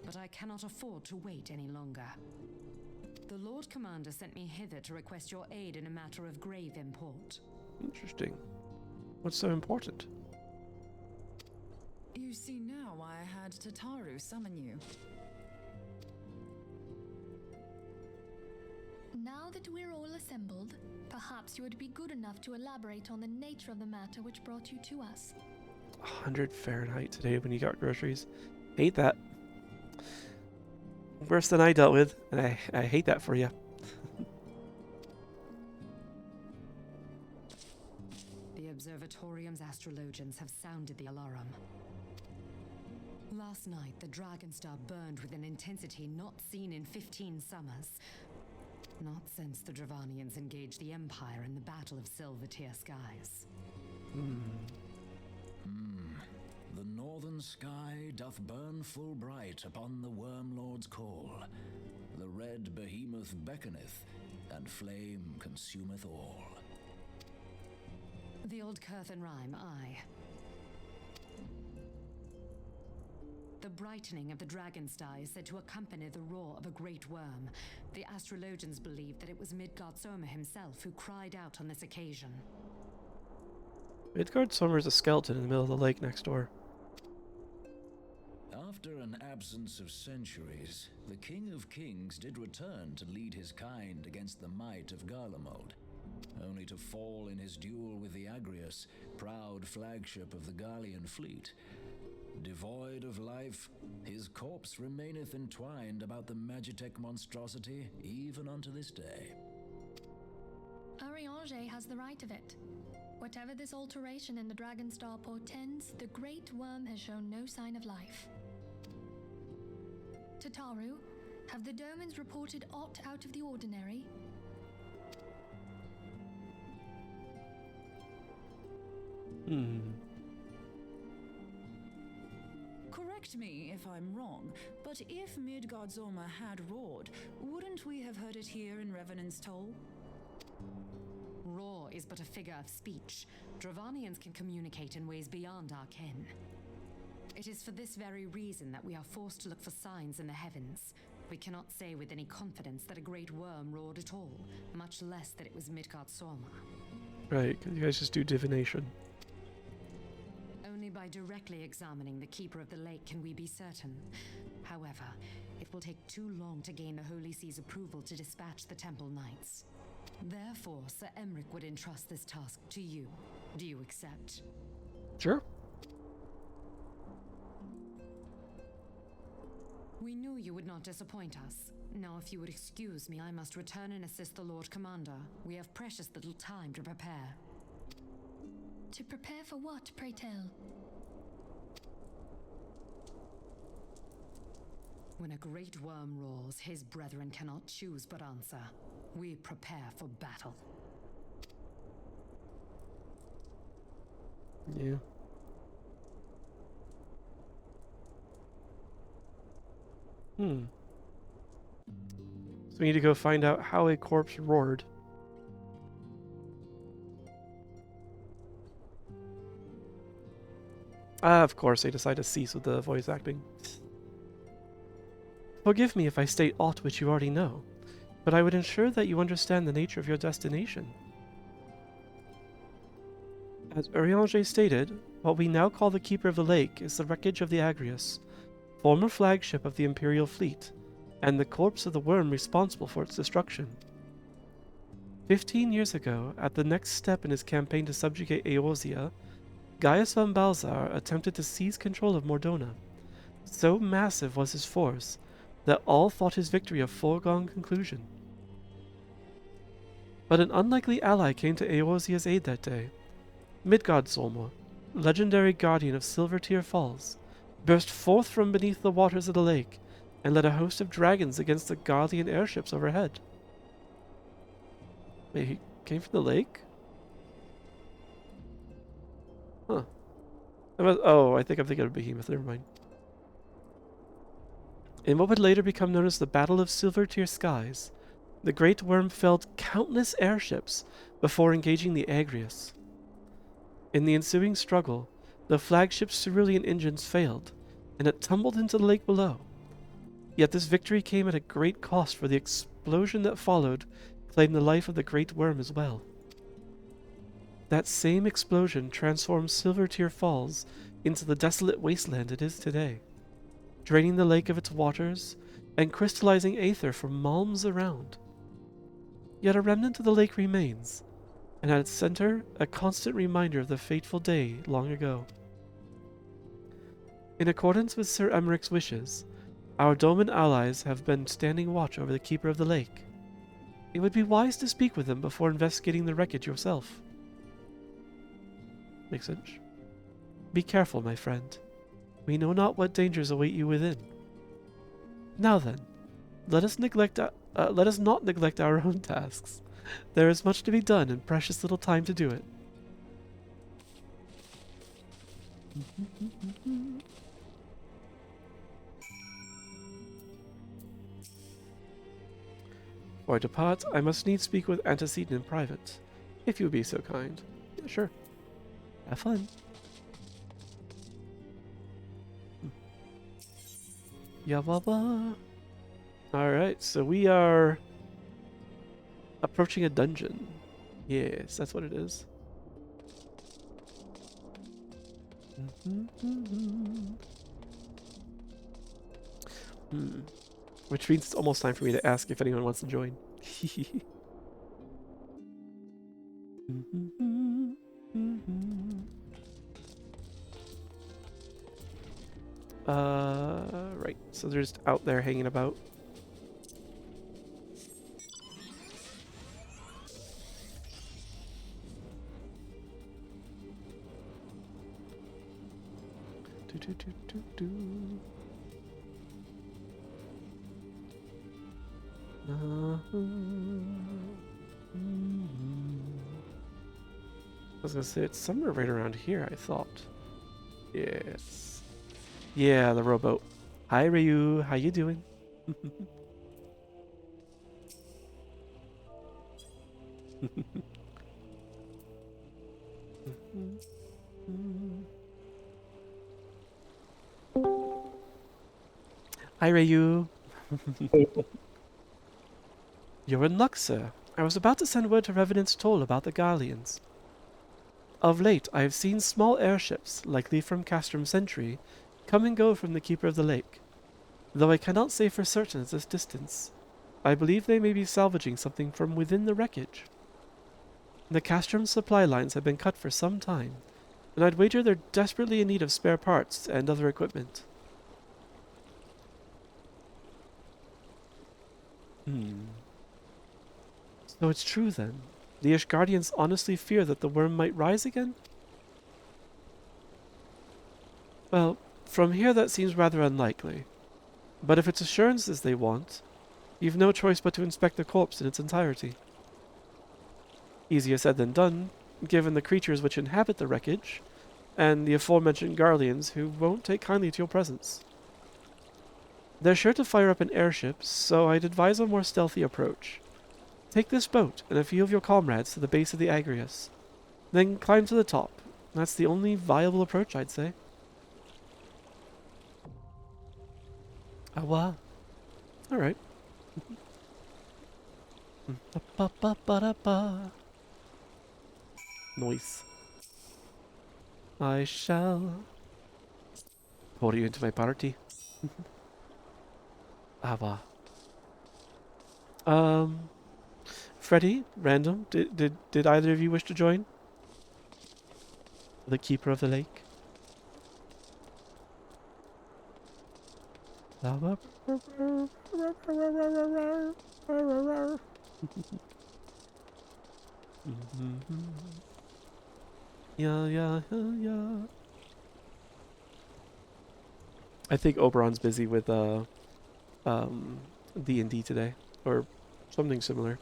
but I cannot afford to wait any longer. The Lord Commander sent me hither to request your aid in a matter of grave import. Interesting. What's so important? You see now why I had Tataru summon you. Now that we're all assembled, perhaps you would be good enough to elaborate on the nature of the matter which brought you to us. 100 Fahrenheit today when you got groceries. Hate that. Worse than I dealt with, and I hate that for you. The Observatorium's astrologians have sounded the alarm. Last night, the Dragonstar burned with an intensity not seen in 15 summers. Not since the Dravanians engaged the Empire in the Battle of Silver-Tier Skies. The northern sky doth burn full bright upon the Wormlord's call. The red behemoth beckoneth, and flame consumeth all. The old Curthan rhyme, aye. The brightening of the dragon star is said to accompany the roar of a great worm. The astrologians believe that it was Midgard Soma himself who cried out on this occasion. Midgard Sommer is a skeleton in the middle of the lake next door. After an absence of centuries, the King of Kings did return to lead his kind against the might of Garlemald, only to fall in his duel with the Agrius, proud flagship of the Garlean fleet. Devoid of life, his corpse remaineth entwined about the Magitech monstrosity even unto this day. Ariange has the right of it. Whatever this alteration in the Dragon Star portends, the Great Worm has shown no sign of life. Tataru, have the Domans reported aught out of the ordinary? Correct me if I'm wrong, but if Midgard Zorma had roared, wouldn't we have heard it here in Revenant's Toll? Roar is but a figure of speech. Dravanians can communicate in ways beyond our ken. It is for this very reason that we are forced to look for signs in the heavens. We cannot say with any confidence that a great worm roared at all, much less that it was Midgard Sorma. Right, because you guys just do divination. Only by directly examining the Keeper of the Lake can we be certain. However, it will take too long to gain the Holy See's approval to dispatch the Temple Knights. Therefore, Sir Emric would entrust this task to you. Do you accept? Sure. We knew you would not disappoint us. Now, if you would excuse me, I must return and assist the Lord Commander. We have precious little time to prepare. To prepare for what, pray tell? When a great worm roars, his brethren cannot choose but answer. We prepare for battle. Yeah. So we need to go find out how a corpse roared. Ah, of course, they decide to cease with the voice acting. Forgive me if I state aught which you already know, but I would ensure that you understand the nature of your destination. As Urianger stated, what we now call the Keeper of the Lake is the wreckage of the Agrius, former flagship of the Imperial fleet, and the corpse of the worm responsible for its destruction. 15 years ago, at the next step in his campaign to subjugate Eorzea, Gaius von Balzar attempted to seize control of Mordona. So massive was his force that all thought his victory a foregone conclusion. But an unlikely ally came to Eorzea's aid that day. Midgard Solmor, legendary guardian of Silver-Tier Falls, burst forth from beneath the waters of the lake and led a host of dragons against the Garlean airships overhead. Wait, he came from the lake? Huh. I think I'm thinking of Behemoth, never mind. In what would later become known as the Battle of Silver-Tier Skies, the Great Worm felled countless airships before engaging the Agrius. In the ensuing struggle, the flagship's cerulean engines failed, and it tumbled into the lake below. Yet this victory came at a great cost, for the explosion that followed claimed the life of the Great Worm as well. That same explosion transformed Silver-Tier Falls into the desolate wasteland it is today, draining the lake of its waters and crystallizing aether for malms around. Yet a remnant of the lake remains, and at its center, a constant reminder of the fateful day long ago. In accordance with Sir Emmeric's wishes, our Doman allies have been standing watch over the Keeper of the Lake. It would be wise to speak with them before investigating the wreckage yourself. Makes sense. Be careful, my friend. We know not what dangers await you within. Now then, let us neglect let us not neglect our own tasks. There is much to be done and precious little time to do it. Before I depart, I must needs speak with Antecedent in private, if you would be so kind. Yeah, sure. Have fun. Yababa. Alright, so we are approaching a dungeon. Yes, that's what it is. Which means it's almost time for me to ask if anyone wants to join. Right. So they're just out there hanging about. I was gonna say it's somewhere right around here, I thought. Yes. Yeah, the rowboat. Hi Ryu, how you doing? Hi Ryu. You're in luck, sir. I was about to send word to Revenant's Toll about the Garleans. Of late, I have seen small airships, likely from Castrum Sentry, come and go from the Keeper of the Lake. Though I cannot say for certain at this distance, I believe they may be salvaging something from within the wreckage. The Castrum supply lines have been cut for some time, and I'd wager they're desperately in need of spare parts and other equipment. So it's true then. The Ishgardians honestly fear that the worm might rise again? Well, from here that seems rather unlikely. But if it's assurances they want, you've no choice but to inspect the corpse in its entirety. Easier said than done, given the creatures which inhabit the wreckage, and the aforementioned Garleans who won't take kindly to your presence. They're sure to fire up an airship, so I'd advise a more stealthy approach. Take this boat and a few of your comrades to the base of the Agrius. Then climb to the top. That's the only viable approach, I'd say. Awa. Alright. Noise. I shall pour you into my party. Awa. Freddy, random, did either of you wish to join? The Keeper of the Lake? Yeah. I think Oberon's busy with D&D today, or something similar.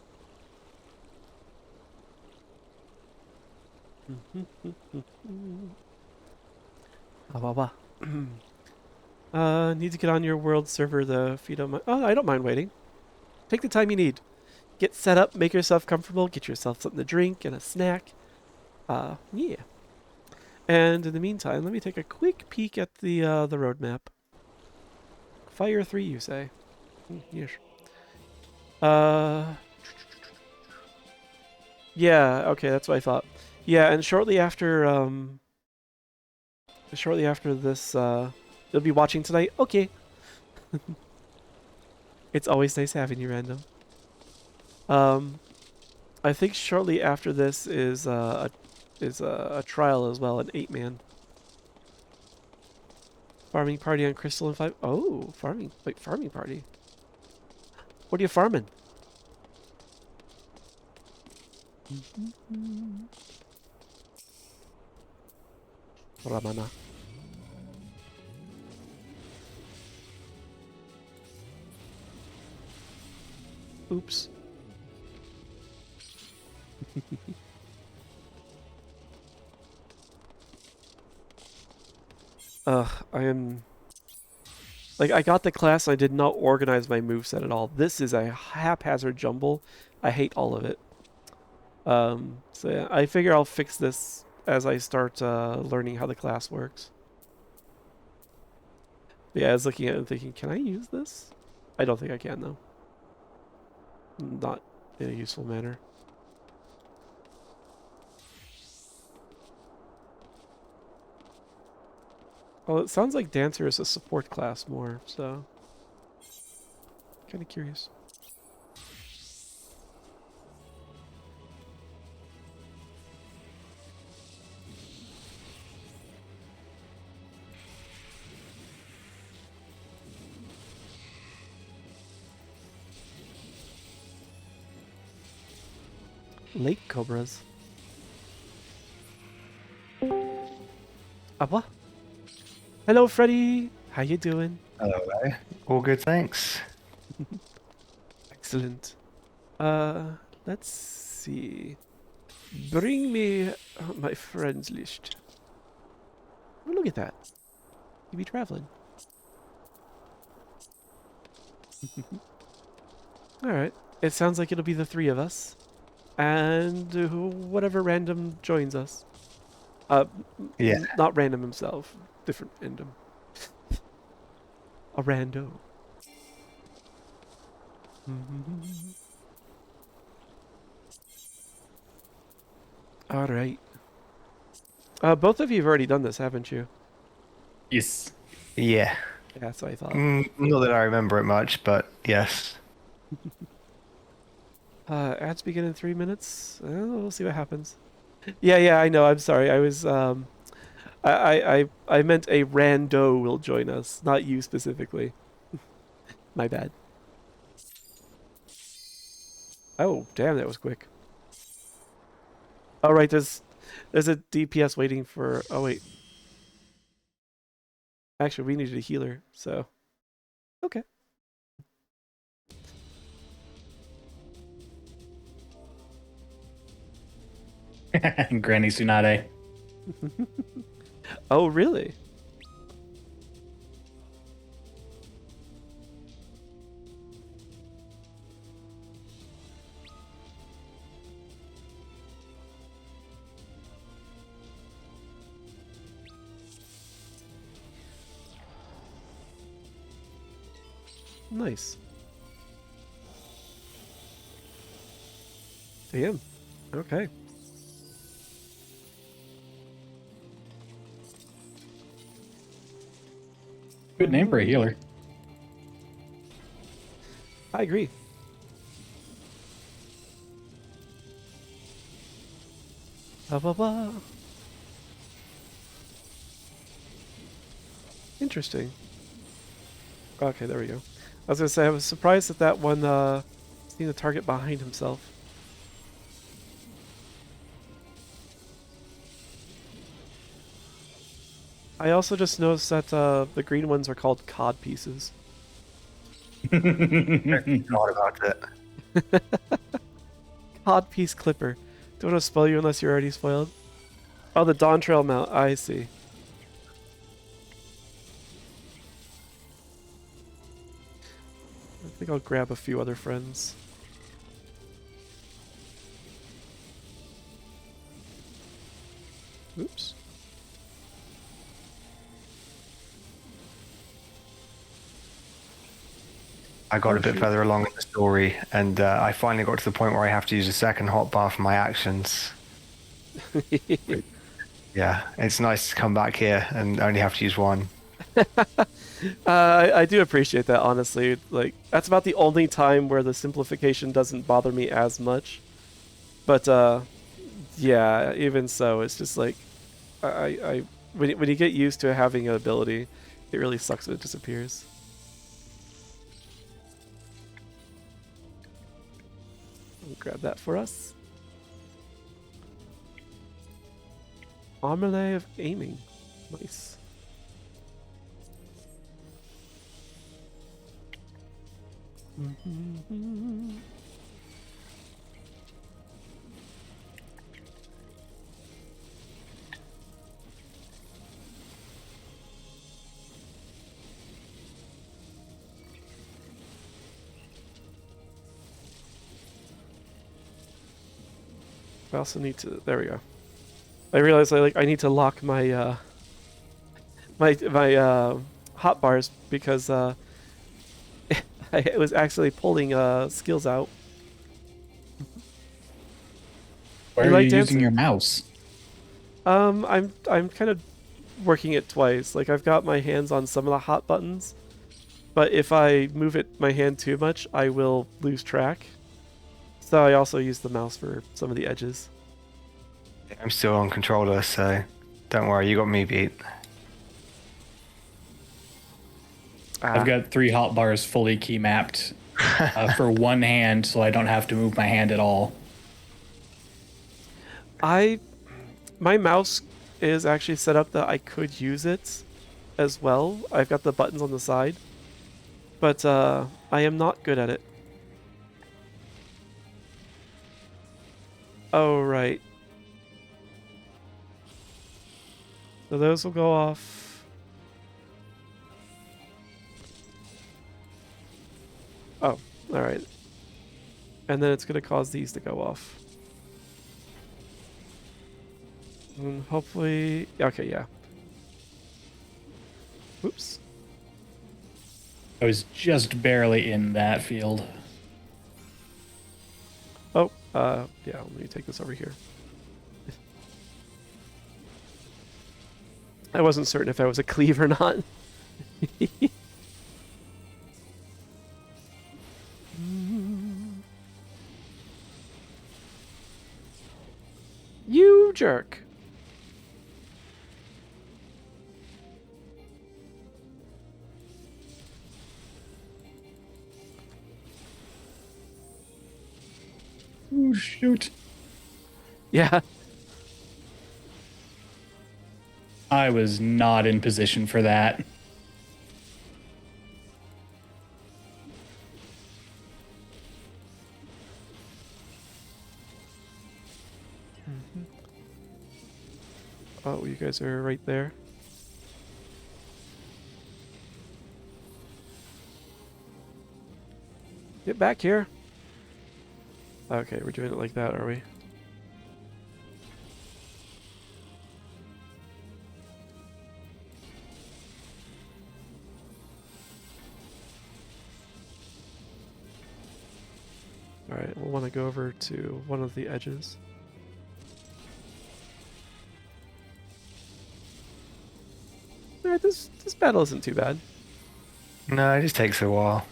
Need to get on your world server though, if you don't mind. Oh, I don't mind waiting. Take the time you need. Get set up, make yourself comfortable, get yourself something to drink and a snack. Yeah. And in the meantime, let me take a quick peek at the roadmap. Fire 3, you say? Yes. Yeah, okay, that's what I thought. Yeah, and shortly after this, you'll be watching tonight. Okay. It's always nice having you, random. I think shortly after this is a trial as well, an 8-man. Farming party on Crystal and 5. Oh, farming party. What are you farming? Ramana. Oops. I am... Like, I got the class, I did not organize my moveset at all. This is a haphazard jumble. I hate all of it. So yeah, I figure I'll fix this as I start learning how the class works. But yeah, I was looking at it and thinking, can I use this? I don't think I can, though. Not in a useful manner. Well, it sounds like Dancer is a support class more, so... Kind of curious. Lake cobras. What? Hello, Freddy. How you doing? Hello there. All good, thanks. Excellent. Let's see. Bring me my friends list. Oh, look at that. You be traveling. All right. It sounds like it'll be the three of us, and whatever random joins us. Yeah. Not random himself. Different random. A rando. All right. Both of you have already done this, haven't you? Yes. Yeah. Yeah, that's what I thought. Not that I remember it much, but yes. Ads begin in 3 minutes. We'll see what happens. Yeah, I know. I'm sorry. I was I meant a rando will join us, not you specifically. My bad. Oh, damn, that was quick. Oh, right, there's a DPS waiting for... Oh, wait. Actually, we needed a healer, so... Okay. Granny Tsunade. Oh, really? Nice. Damn. Okay. Good name for a healer. I agree. Blah. Interesting. Okay, there we go. I was gonna say I was surprised that that one seen the target behind himself. I also just noticed that the green ones are called cod pieces. Not about it. Cod piece clipper. Don't want to spoil you unless you're already spoiled. Oh, the Dawn Trail mount. I see. I think I'll grab a few other friends. Oops. I got a bit further along in the story, and I finally got to the point where I have to use a second hotbar for my actions. Yeah, it's nice to come back here and only have to use one. I do appreciate that, honestly. Like, that's about the only time where the simplification doesn't bother me as much. But, yeah, even so, it's just like, when you get used to having an ability, it really sucks when it disappears. I'll grab that for us. Armorlay of aiming. Nice. I also need to. There we go. I realized I need to lock my my hot bars because I was actually pulling skills out. Why You are like you using dancing? your mouse? I'm kind of working it twice. Like I've got my hands on some of the hot buttons, but if I move my hand too much, I will lose track. So I also use the mouse for some of the edges. I'm still on controller, so don't worry, you got me beat. I've got 3 hot bars fully key mapped for one hand, so I don't have to move my hand at all. My mouse is actually set up that I could use it as well. I've got the buttons on the side, but I am not good at it. Oh, right. So those will go off. Oh, all right. And then it's going to cause these to go off. And hopefully... Okay, yeah. Oops. I was just barely in that field. Oh, yeah, let me take this over here. I wasn't certain if that was a cleave or not. You jerk. Oh, shoot. Yeah. I was not in position for that. Oh, you guys are right there. Get back here. Okay, we're doing it like that, are we? Alright, we'll want to go over to one of the edges. Alright, this battle isn't too bad. No, it just takes a while.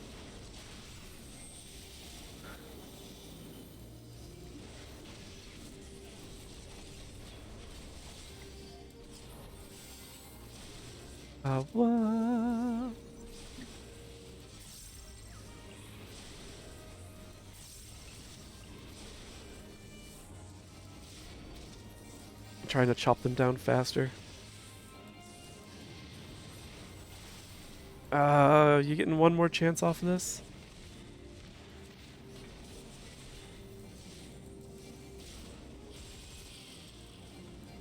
What? I'm trying to chop them down faster. You getting one more chance off of this?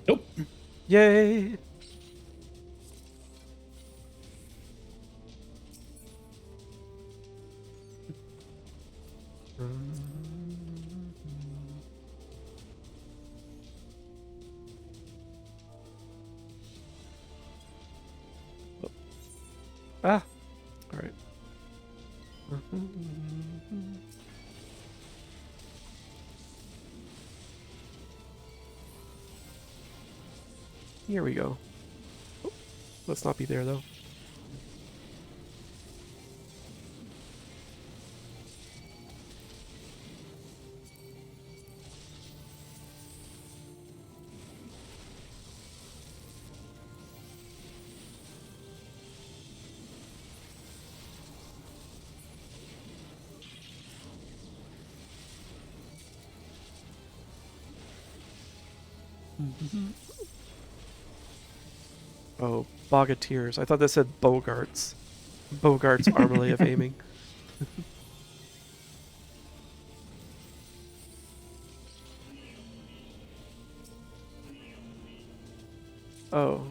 Nope. Yay! Ah! Alright. Here we go. Oh, let's not be there though. Oh, Bogateers. I thought that said Bogarts. Bogart's Armoury of Aiming. Oh.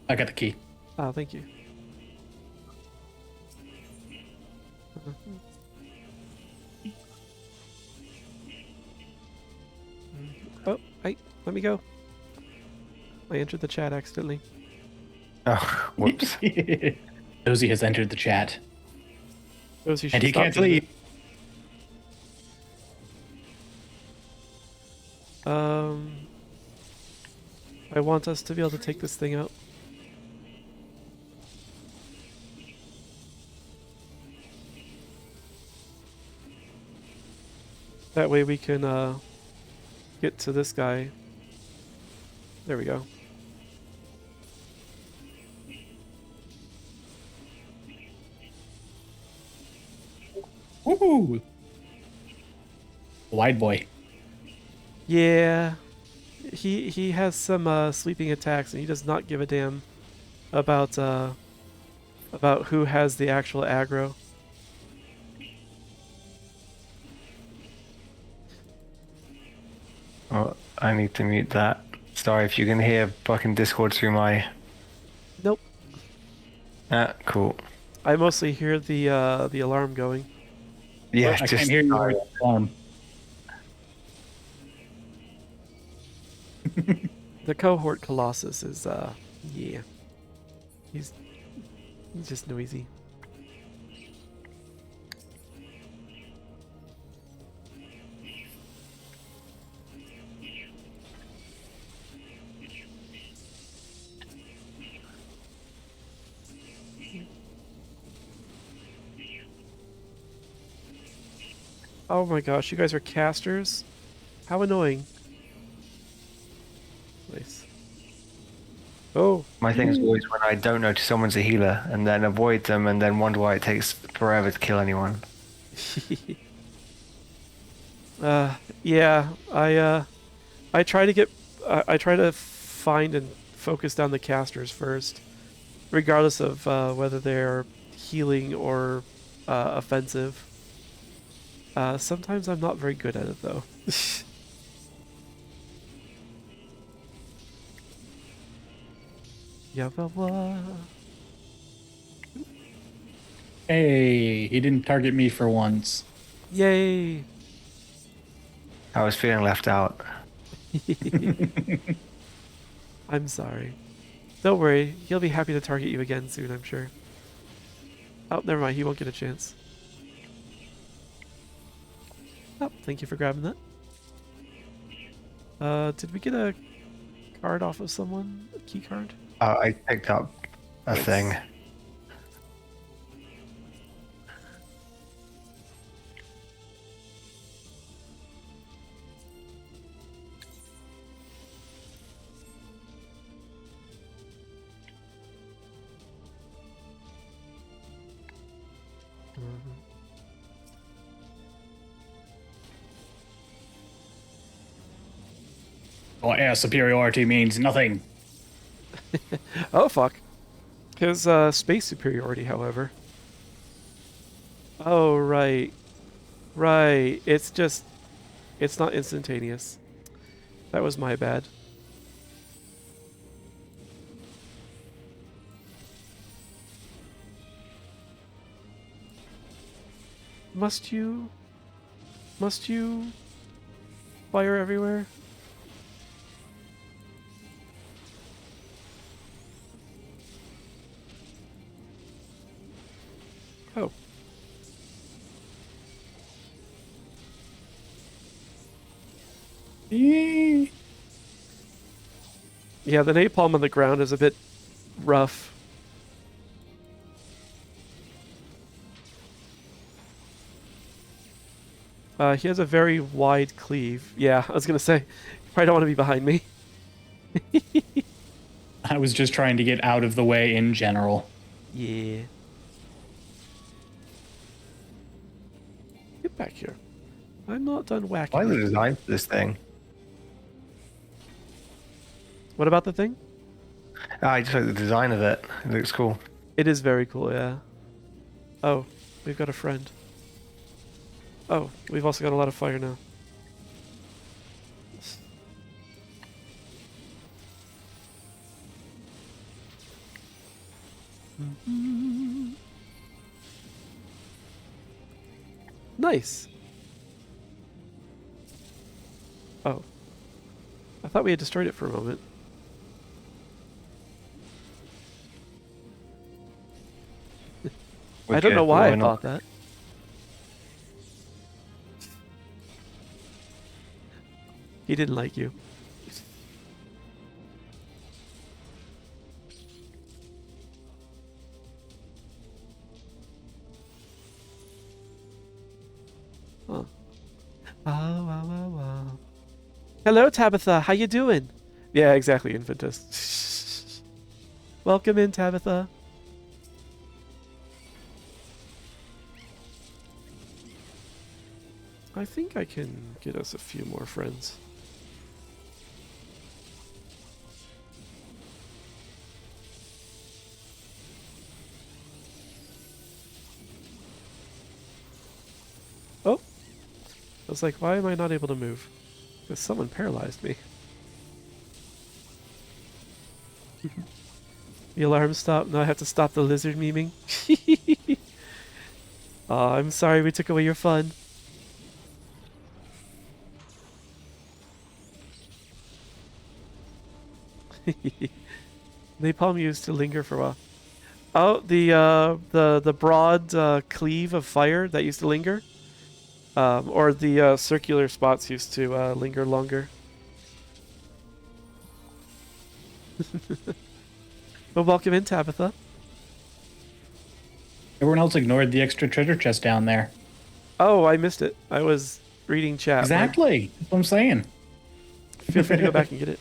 I got the key. Oh, thank you. Let me go. I entered the chat accidentally. Oh, whoops. Josie has entered the chat. Rosie should And he stop can't doing leave. it. I want us to be able to take this thing out. That way we can get to this guy. There we go. Woo! Wide boy. Yeah, he has some sleeping attacks, and he does not give a damn about who has the actual aggro. Oh, I need to mute that. Sorry if you can hear fucking Discord through my... Nope. Ah, cool. I mostly hear the alarm going. Yeah, I just... can't hear you. The cohort Colossus is yeah. He's just noisy. Oh my gosh, you guys are casters? How annoying. Nice. Oh. My thing is always when I don't notice someone's a healer and then avoid them and then wonder why it takes forever to kill anyone. Yeah, I try to I try to find and focus down the casters first, regardless of whether they're healing or offensive. Sometimes I'm not very good at it though. Yawawa. Hey, he didn't target me for once. Yay! I was feeling left out. I'm sorry. Don't worry, he'll be happy to target you again soon, I'm sure. Oh, never mind, he won't get a chance. Oh, thank you for grabbing that. Did we get a card off of someone? A key card? I picked up a thing. Well, air superiority means nothing. Oh, fuck. His space superiority, however. Oh, right. Right. It's not instantaneous. That was my bad. Must you fire everywhere? Oh. Yeah, the napalm on the ground is a bit rough. He has a very wide cleave. Yeah, I was gonna say, you probably don't want to be behind me. I was just trying to get out of the way in general. Yeah. Get back here. I'm not done whacking. Why the you. design for this thing? What about the thing? I just like the design of it. It looks cool. It is very cool, yeah. Oh, we've got a friend. Oh, we've also got a lot of fire now. Nice. Oh. thought we had destroyed it for a moment. I don't know why I thought that. He didn't like you. Huh. Hello, Tabitha. How you doing? Yeah, exactly, Infantus. Welcome in, Tabitha. I think I can get us a few more friends. Oh! I was like, why am I not able to move? Because someone paralyzed me. The alarm stopped. Now I have to stop the lizard memeing. Aw, I'm sorry we took away your fun. Napalm used to linger for a while. Oh, the broad cleave of fire that used to linger, or the circular spots used to linger longer. But welcome in, Tabitha. Everyone else ignored the extra treasure chest down there. Oh, I missed it. I was reading chat. Exactly. That's what I'm saying. Feel free to go back and get it.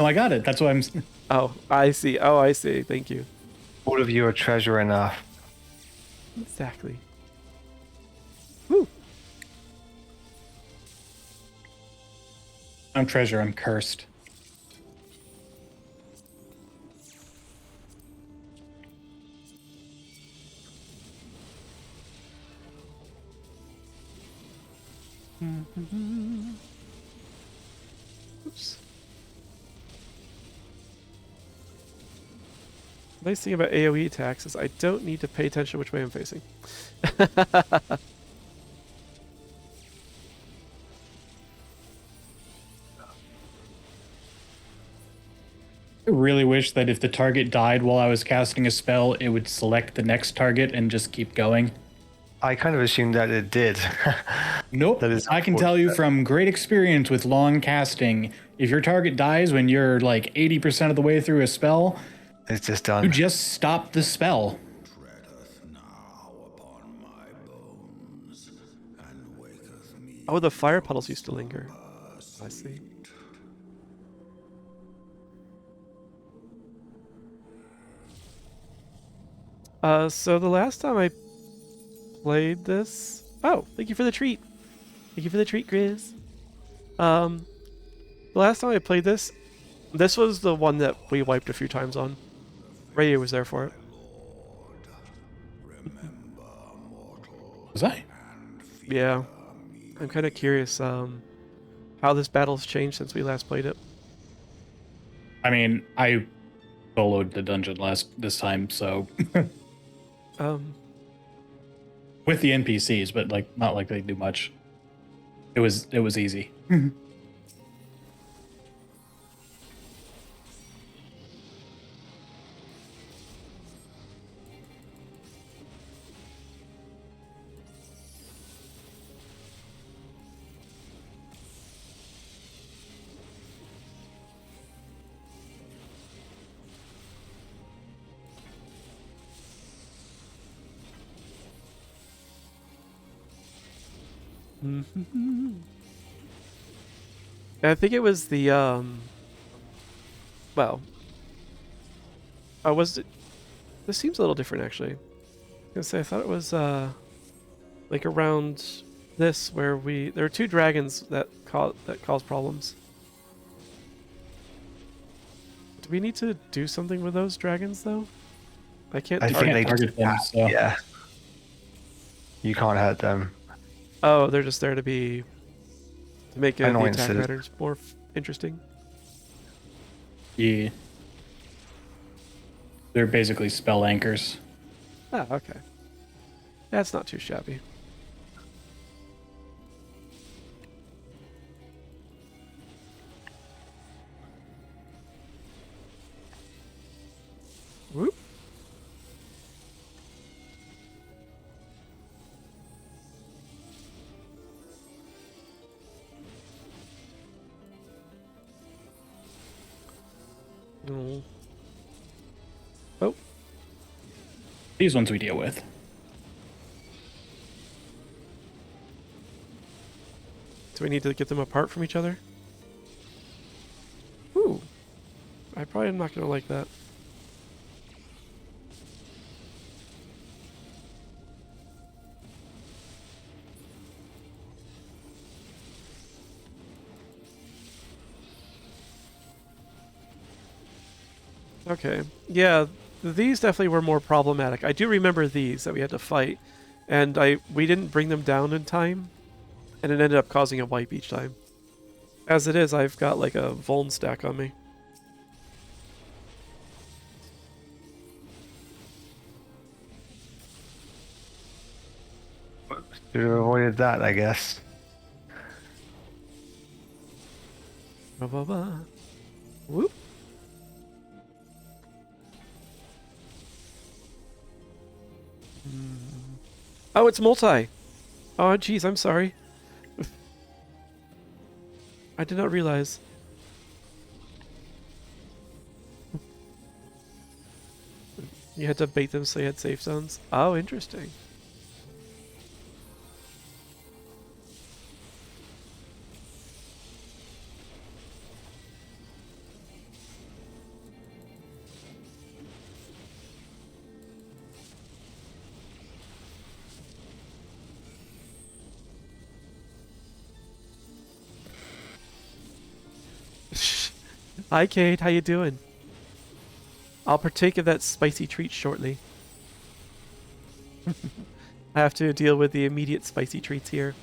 Oh, I got it. That's what I'm. Oh, I see. Oh, I see. Thank you. All of you are treasure enough. Exactly. Woo. I'm treasure. I'm cursed. Oops. Nice thing about AoE attacks is I don't need to pay attention which way I'm facing. I really wish that if the target died while I was casting a spell, it would select the next target and just keep going. I kind of assumed that it did. Nope. That is I can tell you from great experience with long casting, if your target dies when you're like 80% of the way through a spell, It's just done. you just stop the spell. Oh, the fire puddles used to linger. I see. So the last time I played this... Oh, thank you for the treat. Thank you for the treat, Grizz. The last time I played this was the one that we wiped a few times on. Radio was there for it. Was I? Yeah. I'm kind of curious how this battle's changed since we last played it. I mean, I soloed the dungeon this time, so with the NPCs, but like not like they do much. It was easy. I think it was the well, was it? This seems a little different actually. I was gonna say I thought it was like around this where there were two dragons that cause problems. Do we need to do something with those dragons though? I can't. I think they target them. So. Yeah. You can't hurt them. Oh, they're just there to make the attack Annoyances. patterns more interesting. Yeah. They're basically spell anchors. Ah, okay. That's not too shabby. Oh. Oh. These ones we deal with. Do we need to get them apart from each other? Ooh. I probably am not going to like that. Okay. Yeah, these definitely were more problematic. I do remember these that we had to fight, and we didn't bring them down in time, and it ended up causing a wipe each time. As it is, I've got like a Vuln stack on me. Should have avoided that, I guess. Ba ba ba. Whoop. Oh, it's multi. Oh, jeez, I'm sorry. I did not realize. You had to bait them so you had safe zones. Oh, interesting. Hi, Kate. How you doing? I'll partake of that spicy treat shortly. I have to deal with the immediate spicy treats here.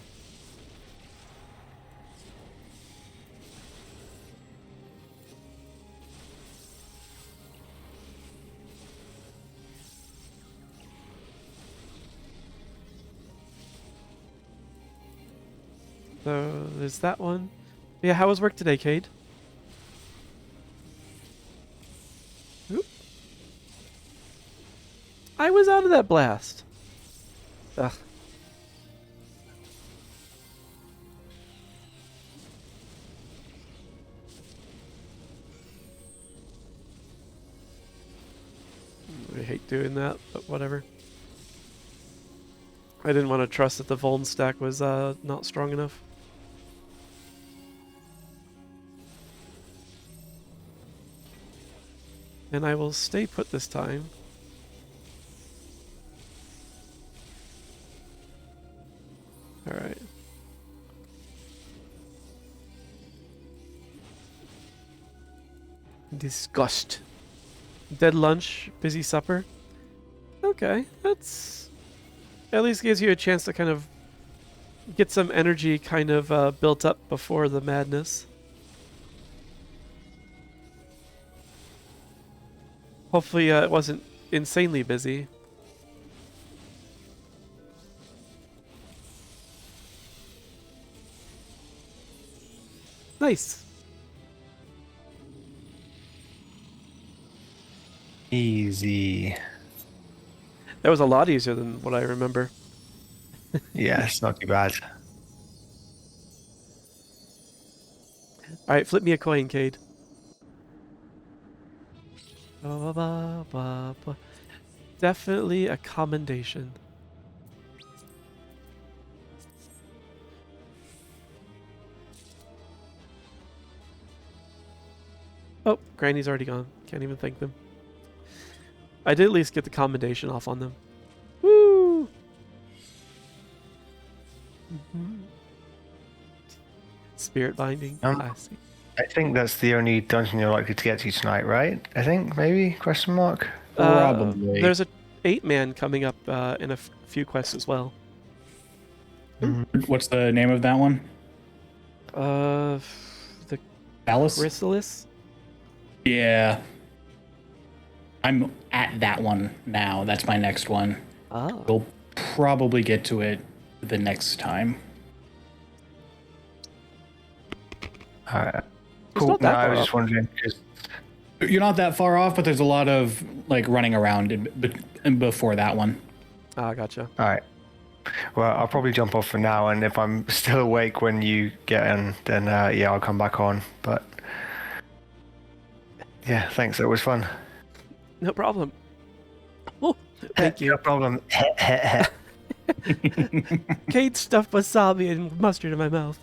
So there's that one. Yeah, how was work today, Cade? Oop. I was out of that blast. Ugh. I hate doing that, but whatever. I didn't want to trust that the Vuln stack was not strong enough. And I will stay put this time. Alright. Disgust. Dead lunch, busy supper. Okay, that's... at least gives you a chance to kind of get some energy kind of built up before the madness. Hopefully it wasn't insanely busy. Nice. Easy. That was a lot easier than what I remember. Yeah, it's not too bad. Alright, flip me a coin, Cade. Ba, ba, ba, ba. Definitely a commendation. Oh, Granny's already gone. Can't even thank them. I did at least get the commendation off on them. Woo! Spirit binding. I see. I think that's the only dungeon you're likely to get to tonight, right? I think, maybe? Question mark? Probably. There's a 8-man coming up in a few quests as well. What's the name of that one? The Alice? Chrysalis? Yeah. I'm at that one now. That's my next one. Oh. We'll probably get to it the next time. Alright. It's Cool. not No, that I far was just off. wondering, 'cause You're not that far off, but there's a lot of like running around in before that one. Ah, gotcha. Alright. Well, I'll probably jump off for now, and if I'm still awake when you get in, then yeah, I'll come back on. But Yeah, thanks. That was fun. No problem. Oh, thank you. No problem. Kate stuffed wasabi and mustard in my mouth.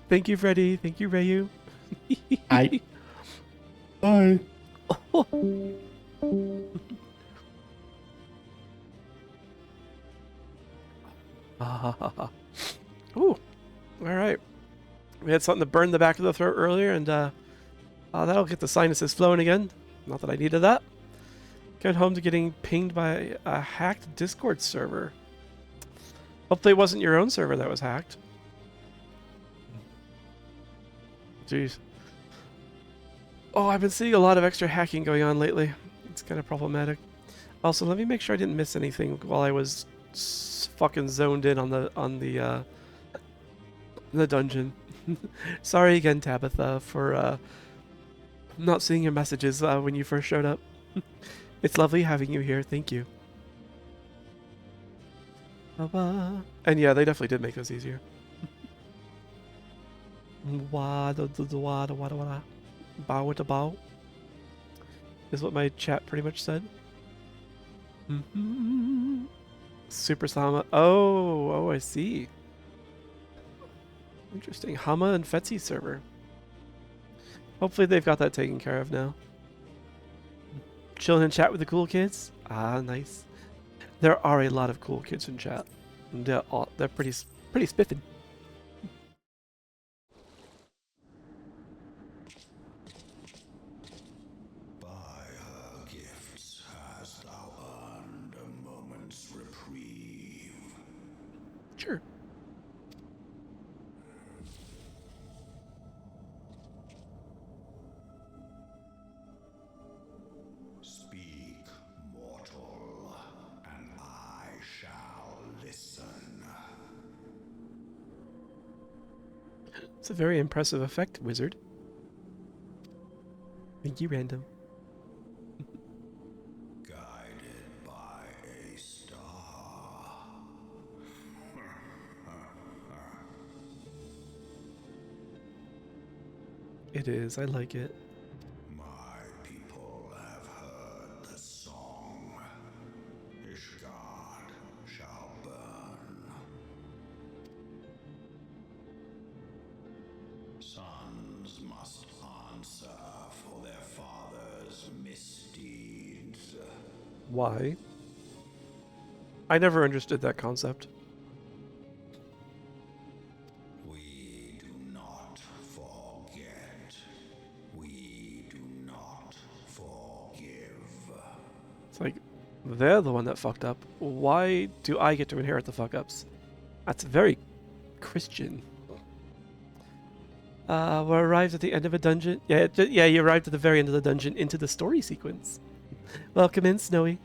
Thank you, Freddy. Thank you, Rayu. Bye. Ooh, all right. We had something to burn the back of the throat earlier, and that'll get the sinuses flowing again. Not that I needed that. Got home to getting pinged by a hacked Discord server. Hopefully it wasn't your own server that was hacked. Jeez. Oh, I've been seeing a lot of extra hacking going on lately. It's kind of problematic. Also, let me make sure I didn't miss anything while I was fucking zoned in on the dungeon. Sorry again, Tabitha, for not seeing your messages when you first showed up. It's lovely having you here. Thank you. And yeah, they definitely did make this easier. Bow to bow is what my chat pretty much said. Super Sama. Oh, I see. Interesting. Hama and Fetsi server. Hopefully they've got that taken care of now. Chilling in chat with the cool kids. Ah, nice. There are a lot of cool kids in chat. They're pretty spiffing. By her gifts hast thou earned a moment's reprieve. Sure. Speak, mortal, and I shall listen. It's a very impressive effect, wizard. Thank you, random. Guided by a star. It is. I like it. My people have heard the song. Ishgard shall burn. Sons must answer for their father's misdeeds. Why? I never understood that concept. We do not forget. We do not forgive. It's like, they're the one that fucked up. Why do I get to inherit the fuck-ups? That's very Christian. We're arrived at the end of a dungeon. Yeah, you arrived at the very end of the dungeon into the story sequence. Welcome in, Snowy.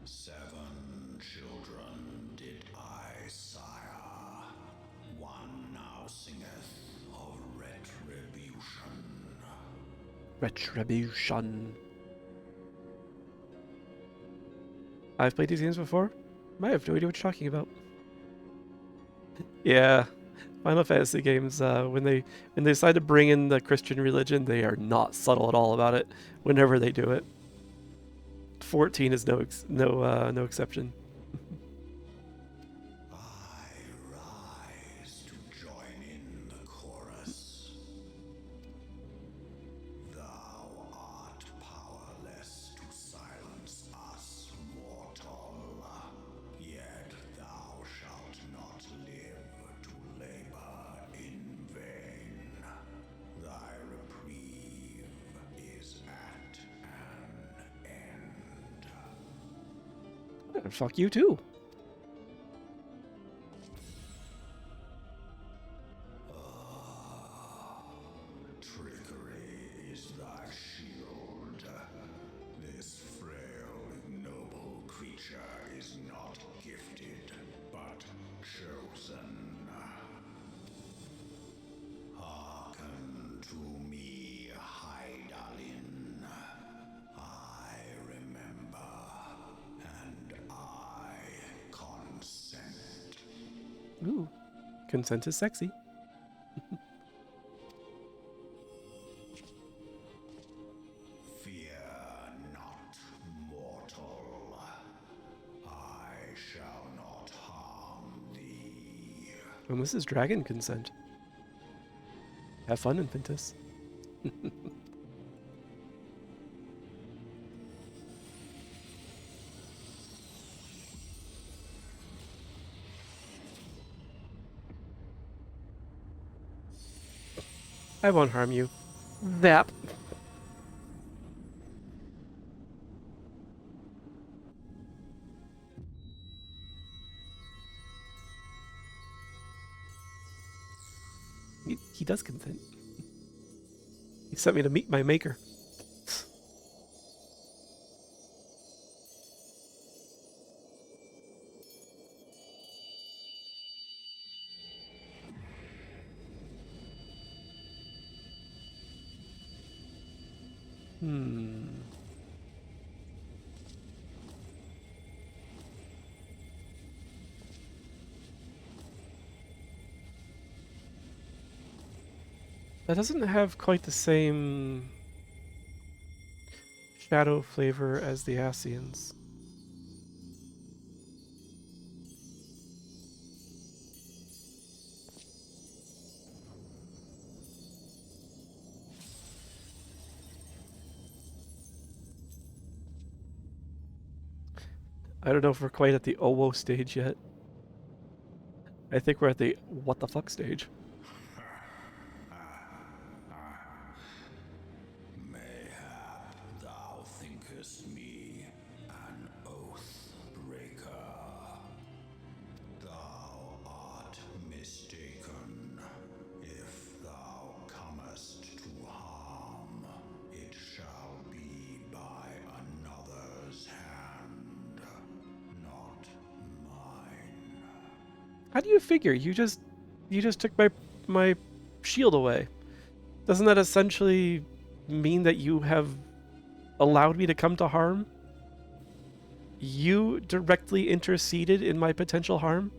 Seven children did I sire. One now singeth of retribution. Retribution. I've played these games before. I have no idea what you're talking about. Yeah, Final Fantasy games. When they decide to bring in the Christian religion, they are not subtle at all about it. Whenever they do it, 14 is no exception. I rise to join in the chorus. Thou art powerless to silence us, mortal. Yet thou shalt not live to labor in vain. Thy reprieve is at an end. And fuck you too. Trickery is thy shield. This frail, ignoble creature is not gifted, but chosen. Hearken to me, Hydaelyn. I remember, and I consent. Ooh, consent is sexy. Fear not, mortal. I shall not harm thee. And this is dragon consent. Have fun, Infantis. I won't harm you. Zap. He does consent. He sent me to meet my maker. That doesn't have quite the same shadow flavor as the Ascians. I don't know if we're quite at the Owo stage yet. I think we're at the what the fuck stage. Mayhap thou thinkest me an oath breaker. Thou art mistaken. If thou comest to harm, it shall be by another's hand, not mine. How do you figure? You just took my shield away. Doesn't that essentially mean that you have allowed me to come to harm? You directly interceded in my potential harm?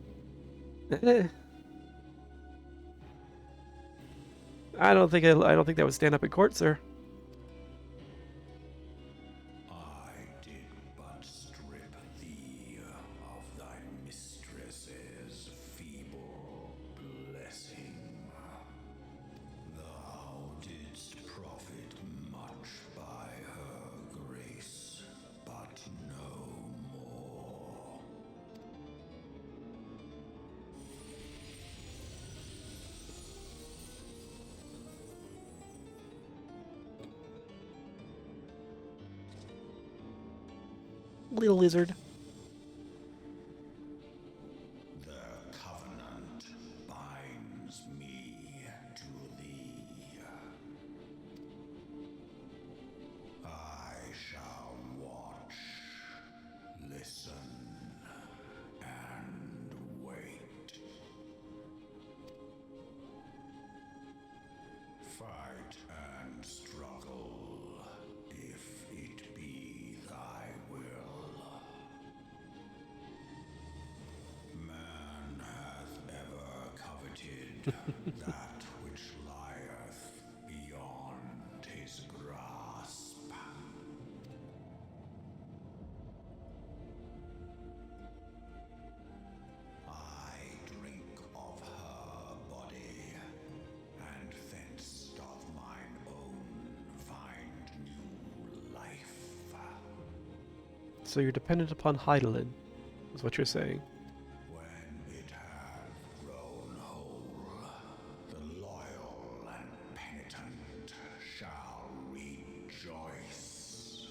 I don't think that would stand up in court, sir. I did but strip thee of thy mistress's feeble blessing. Thou didst profit much by her grace, but no more. Little lizard. The covenant binds me to thee. I shall watch, listen, and wait. Fight and struggle, if it be thy will. Man hath ever coveted that which lieth beyond his grasp. I drink of her body, and thence doth mine own find new life. So you're dependent upon Heidelin, is what you're saying. When it hath grown whole, the loyal and penitent shall rejoice.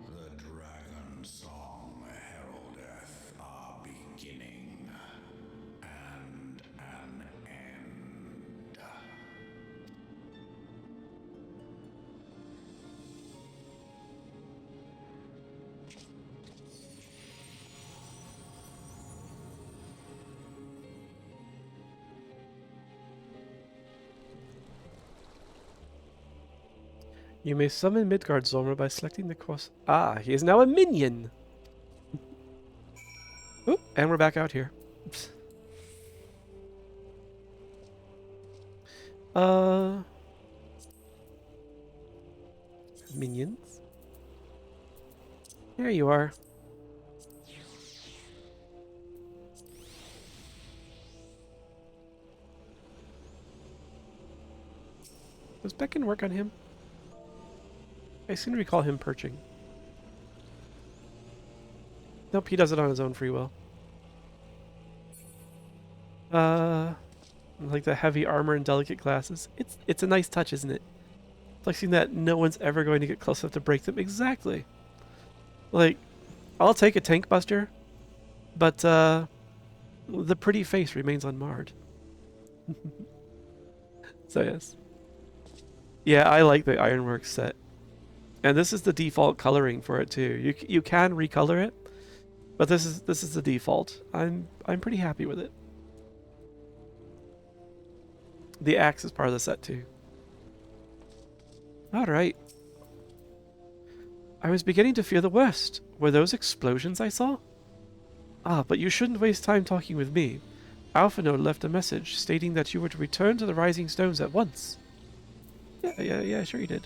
The dragon song heraldeth our beginning and an end. You may summon Midgard Zorma by selecting the cross. Ah, he is now a minion! Oop, And we're back out here. Oops. Minions. There you are. Does Beckon work on him? I seem to recall him perching. Nope, he does it on his own free will. Like the heavy armor and delicate glasses. It's a nice touch, isn't it? Flexing that no one's ever going to get close enough to break them. Exactly. Like, I'll take a tank buster, but the pretty face remains unmarred. So yes. Yeah, I like the Ironworks set. And this is the default coloring for it too. You can recolor it, but this is the default. I'm pretty happy with it. The axe is part of the set too. Alright. I was beginning to fear the worst. Were those explosions I saw? Ah, but you shouldn't waste time talking with me. Alphino left a message stating that you were to return to the Rising Stones at once. Yeah, sure you did.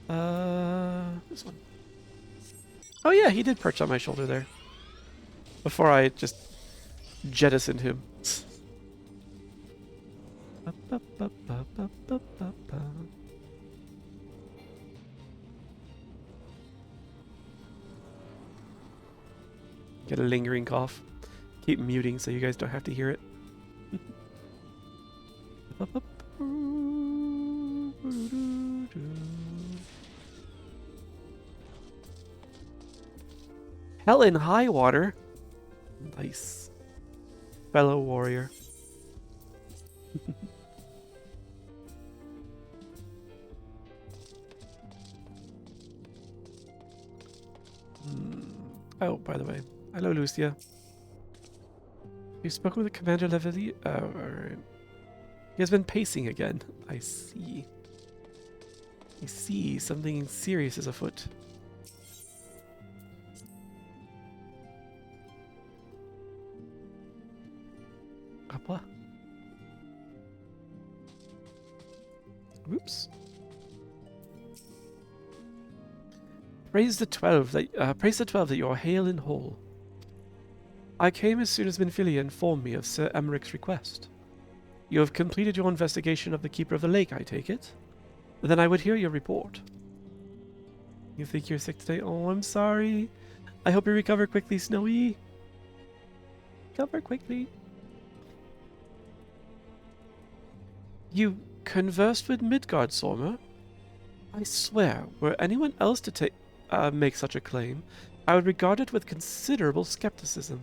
This one. Oh yeah, he did perch on my shoulder there. Before I just jettisoned him. Get a lingering cough. Keep muting so you guys don't have to hear it. Hell in high water. Nice. Fellow warrior. Oh, by the way. Hello, Lucia. You've spoken with the Commander Levely? Oh, alright. He has been pacing again. I see. I see. Something serious is afoot. What? Oops. Praise the 12 that you are hale and whole. I came as soon as Minfilia informed me of Sir Emmerich's request. You have completed your investigation of the Keeper of the Lake, I take it? Then I would hear your report. You think you're sick today? Oh, I'm sorry. I hope you recover quickly, Snowy. Recover quickly. You conversed with Midgard, Sormer? I swear, were anyone else to make such a claim, I would regard it with considerable skepticism.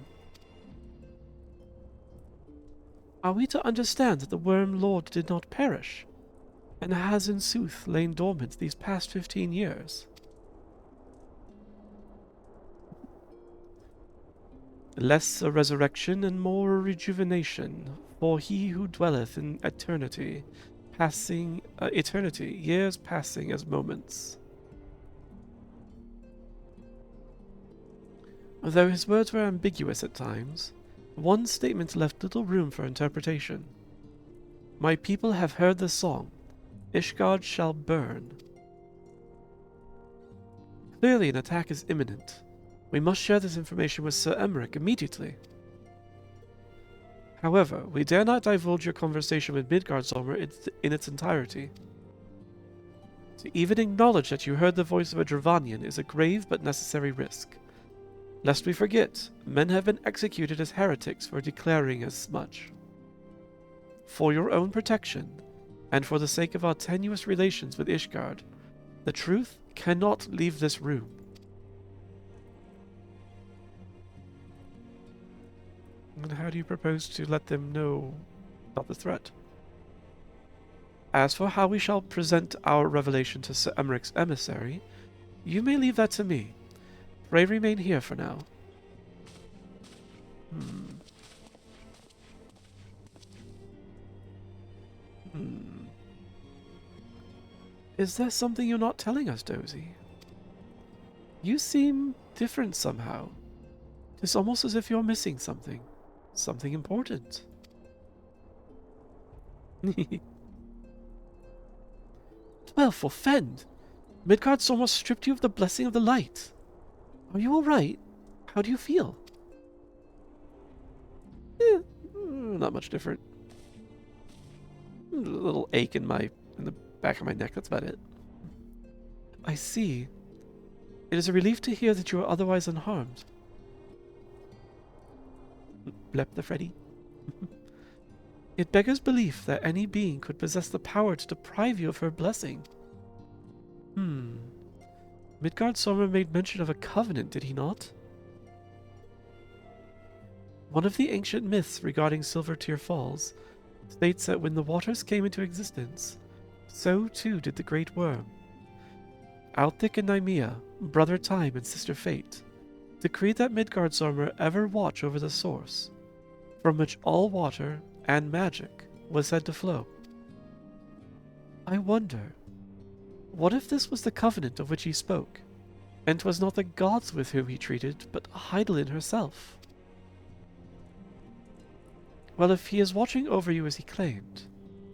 Are we to understand that the Worm Lord did not perish, and has in sooth lain dormant these past 15 years? Less a resurrection and more a rejuvenation, for he who dwelleth in eternity, years passing as moments. Though his words were ambiguous at times, one statement left little room for interpretation. My people have heard the song, Ishgard shall burn. Clearly an attack is imminent. We must share this information with Sir Emmerich immediately. However, we dare not divulge your conversation with Midgardsormr in its entirety. To even acknowledge that you heard the voice of a Dravanian is a grave but necessary risk. Lest we forget, men have been executed as heretics for declaring as much. For your own protection, and for the sake of our tenuous relations with Ishgard, the truth cannot leave this room. And how do you propose to let them know about the threat? As for how we shall present our revelation to Sir Emmerich's emissary, you may leave that to me. Pray remain here for now. Is there something you're not telling us, Dozy? You seem different somehow. It's almost as if you're missing something. Something important. Well, forfend! Midgard's almost stripped you of the blessing of the light. Are you alright? How do you feel? Not much different. A little ache in the back of my neck, that's about it. I see. It is a relief to hear that you are otherwise unharmed. Blep the Freddy. It beggars belief that any being could possess the power to deprive you of her blessing. Midgard Sormer made mention of a covenant, did he not? One of the ancient myths regarding Silvertear Falls states that when the waters came into existence, so too did the Great Worm. Althik and Nymea, brother Time and sister Fate, decreed that Midgard Sormer ever watch over the source, from which all water and magic was said to flow. I wonder, what if this was the covenant of which he spoke, and 'twas not the gods with whom he treated, but Heidelin herself? Well, if he is watching over you as he claimed,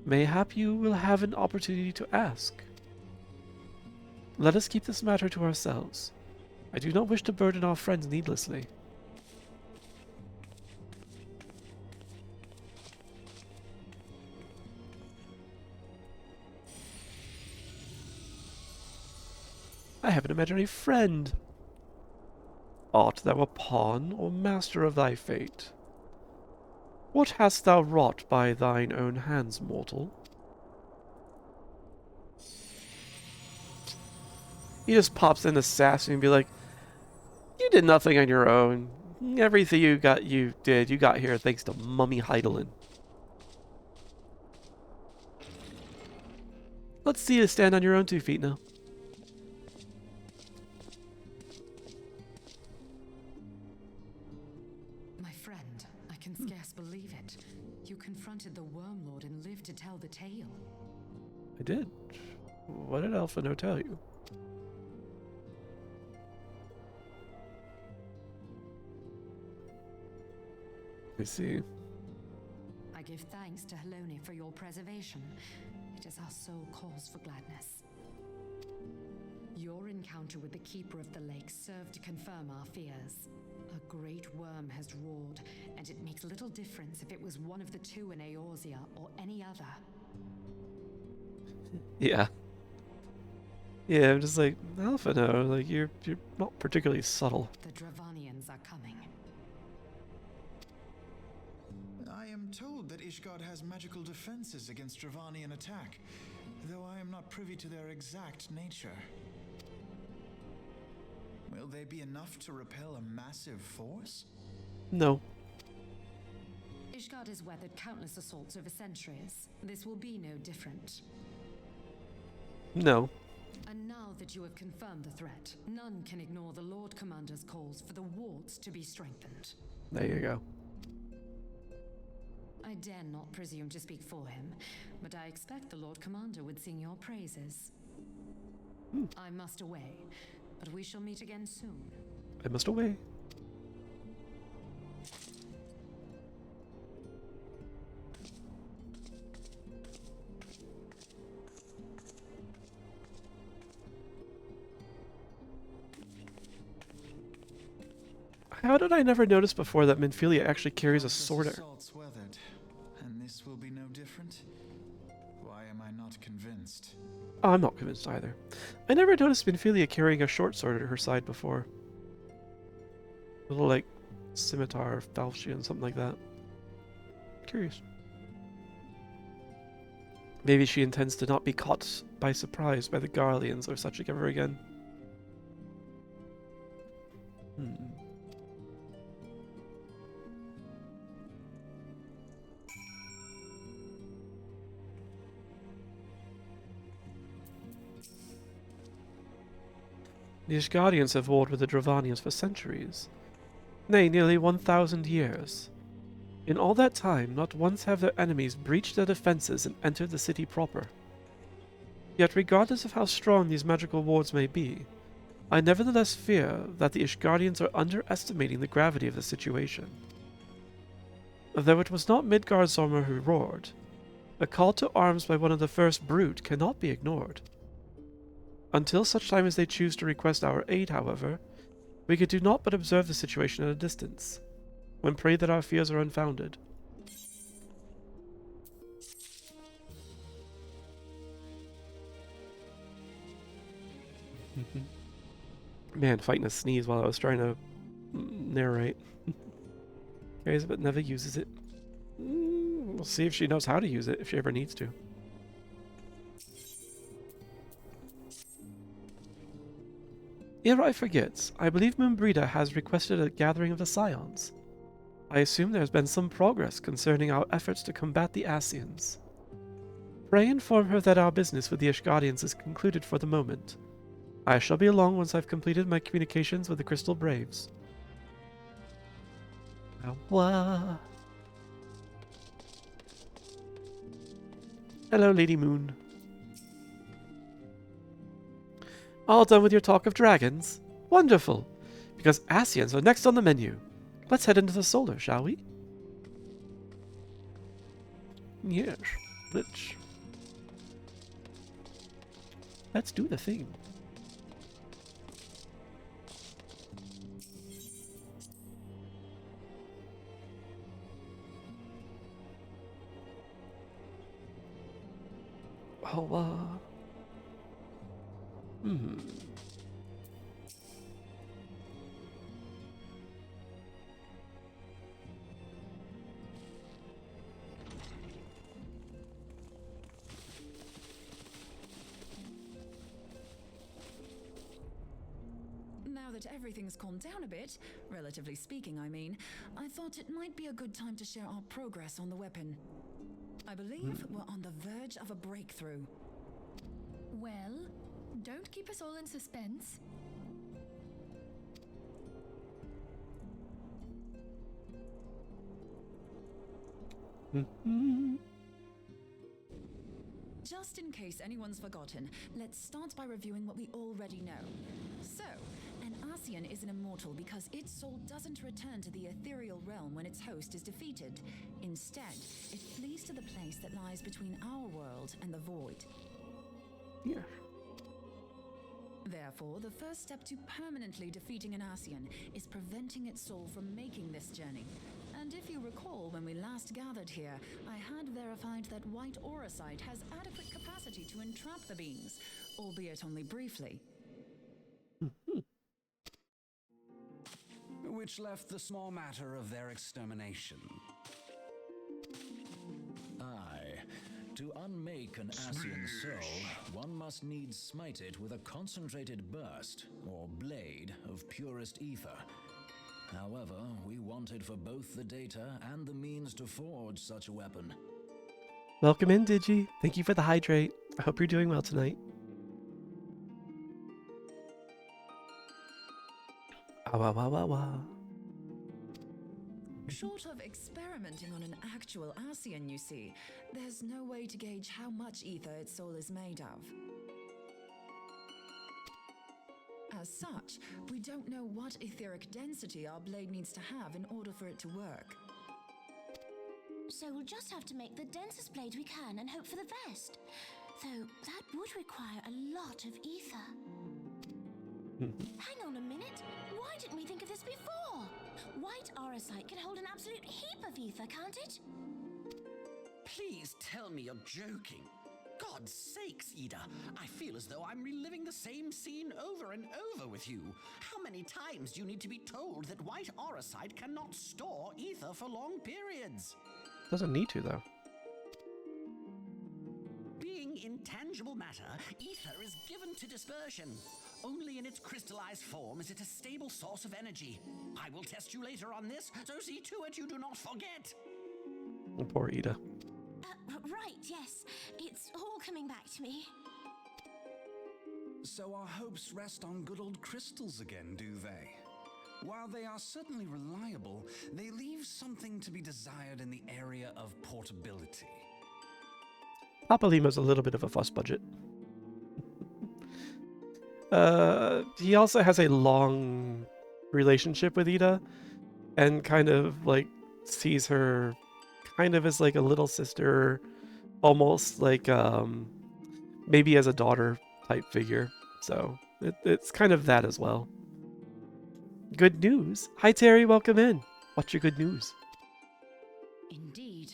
mayhap you will have an opportunity to ask. Let us keep this matter to ourselves. I do not wish to burden our friends needlessly. I have an imaginary friend. Art thou a pawn or master of thy fate? What hast thou wrought by thine own hands, mortal? He just pops in assassin and be like, you did nothing on your own. Everything you got here thanks to Mummy Heidelin. Let's see you stand on your own 2 feet now. My friend, I can scarce believe it. You confronted the Worm Lord and lived to tell the tale. I did. What did Alphino tell you? I see. I give thanks to Helone for your preservation. It is our sole cause for gladness. Your encounter with the Keeper of the Lake served to confirm our fears. A great worm has roared, and it makes little difference if it was one of the 2 in Eorzea or any other. Yeah. Yeah, I'm just like, Alphino, like you're not particularly subtle. The Dravanians are coming. I am told that Ishgard has magical defenses against Dravanian attack, though I am not privy to their exact nature. Will they be enough to repel a massive force? No. Ishgard has weathered countless assaults over centuries. This will be no different. No. And now that you have confirmed the threat, none can ignore the Lord Commander's calls for the wards to be strengthened. There you go. I dare not presume to speak for him, but I expect the Lord Commander would sing your praises. I must away, but we shall meet again soon. I must away. How did I never notice before that Minfilia actually carries a sword? Assaults weathered, and this will be no different? Why am I not convinced? Oh, I'm not convinced either. I never noticed Minfilia carrying a short sword at her side before. A little, like, scimitar, falchion, something like that. Curious. Maybe she intends to not be caught by surprise by the Garleans or such ever again. The Ishgardians have warred with the Dravanians for centuries. Nay, nearly 1,000 years. In all that time, not once have their enemies breached their defenses and entered the city proper. Yet regardless of how strong these magical wards may be, I nevertheless fear that the Ishgardians are underestimating the gravity of the situation. Though it was not Midgardsormr who roared, a call to arms by one of the first brood cannot be ignored. Until such time as they choose to request our aid, however, we could do naught but observe the situation at a distance, and pray that our fears are unfounded. Man, fighting a sneeze while I was trying to narrate. Carries it but never uses it. We'll see if she knows how to use it, if she ever needs to. Ere I forget, I believe Moonbrida has requested a gathering of the Scions. I assume there has been some progress concerning our efforts to combat the Ascians. Pray inform her that our business with the Ishgardians is concluded for the moment. I shall be along once I've completed my communications with the Crystal Braves. Awa. Hello, Lady Moon. All done with your talk of dragons? Wonderful! Because Ascians are next on the menu. Let's head into the solar, shall we? Yes, let's do the thing. Oh, Now that everything's calmed down a bit, relatively speaking I mean, I thought it might be a good time to share our progress on the weapon. I believe we're on the verge of a breakthrough. Well, don't keep us all in suspense. Just in case anyone's forgotten, let's start by reviewing what we already know. So, an Ascian is an immortal because its soul doesn't return to the ethereal realm when its host is defeated. Instead, it flees to the place that lies between our world and the void. Yeah. Therefore, the first step to permanently defeating an Ascian is preventing its soul from making this journey. And if you recall, when we last gathered here, I had verified that white auracite has adequate capacity to entrap the beings, albeit only briefly. Which left the small matter of their extermination. Aye. To unmake an Ascian soul, one must needs smite it with a concentrated burst, or blade, of purest ether. However, we wanted for both the data and the means to forge such a weapon. Welcome in, Digi. Thank you for the hydrate. I hope you're doing well tonight. Short of experimenting on an actual Ascian, you see, there's no way to gauge how much ether its soul is made of. As such, we don't know what etheric density our blade needs to have in order for it to work. So we'll just have to make the densest blade we can and hope for the best. Though that would require a lot of ether. Hang on a minute. Why didn't we think of this before? White auracite can hold an absolute heap of ether, can't it? Please tell me you're joking. God's sakes, Ida. I feel as though I'm reliving the same scene over and over with you. How many times do you need to be told that white auracite cannot store ether for long periods? Doesn't need to, though. Being intangible matter, ether is given to dispersion. Only in its crystallized form is it a stable source of energy. I will test you later on this, so see to it you do not forget. Oh, poor Ida. Right, yes. It's all coming back to me. So our hopes rest on good old crystals again, do they? While they are certainly reliable, they leave something to be desired in the area of portability. Papa Lima's a little bit of a fuss budget. He also has a long relationship with Ida, and kind of like sees her kind of as like a little sister, almost like maybe as a daughter type figure. So it's kind of that as well. Good news. Hi Terry, welcome in. What's your good news? Indeed.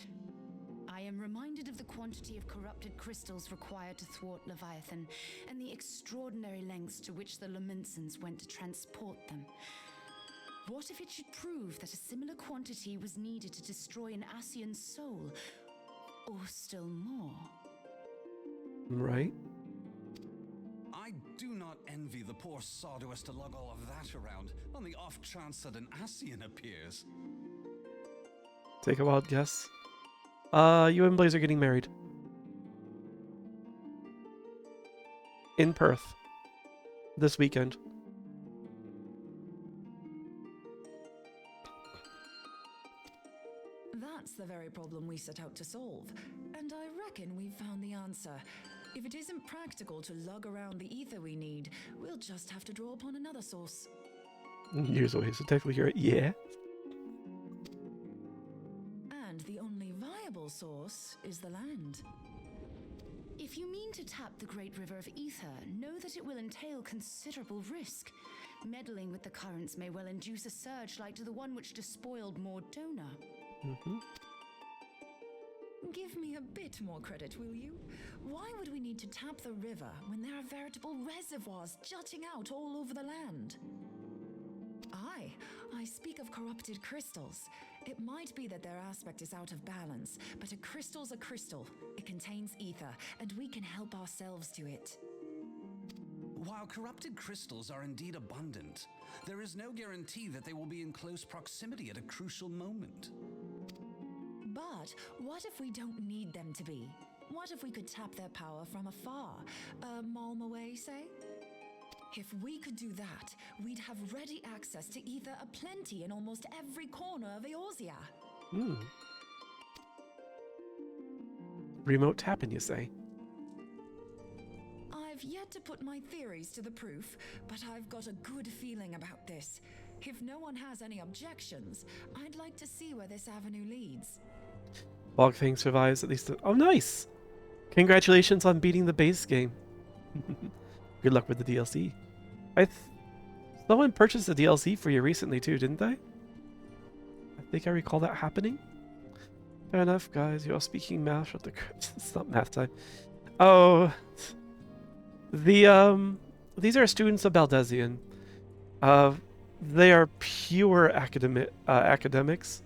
I am reminded of the quantity of corrupted crystals required to thwart Leviathan, and the extraordinary lengths to which the Lamentsons went to transport them. What if it should prove that a similar quantity was needed to destroy an Ascian soul? Or still more? Right. I do not envy the poor sod who has to lug all of that around on the off chance that an Ascian appears. Take a wild guess. You and Blaze are getting married. In Perth. This weekend. That's the very problem we set out to solve. And I reckon we've found the answer. If it isn't practical to lug around the ether we need, we'll just have to draw upon another source. Years away, so technically you're yeah. And the only viable source is the land. If you mean to tap the great river of ether, know that it will entail considerable risk. Meddling with the currents may well induce a surge like to the one which despoiled Mordona. Mm-hmm. Give me a bit more credit, will you? Why would we need to tap the river when there are veritable reservoirs jutting out all over the land? I speak of corrupted crystals. It might be that their aspect is out of balance, but a crystal's a crystal. It contains ether, and we can help ourselves to it. While corrupted crystals are indeed abundant, there is no guarantee that they will be in close proximity at a crucial moment. But what if we don't need them to be? What if we could tap their power from afar? A malm away, say? If we could do that, we'd have ready access to ether aplenty in almost every corner of Eorzea. Remote tapping, you say? I've yet to put my theories to the proof, but I've got a good feeling about this. If no one has any objections, I'd like to see where this avenue leads. Bogfang survives at least. Oh, nice! Congratulations on beating the base game. Good luck with the DLC. Someone purchased the DLC for you recently too, didn't they? I think I recall that happening. Fair enough, guys. You're all speaking math at the crypt. It's not math time. Oh, these are students of Baldesion. They are pure academics.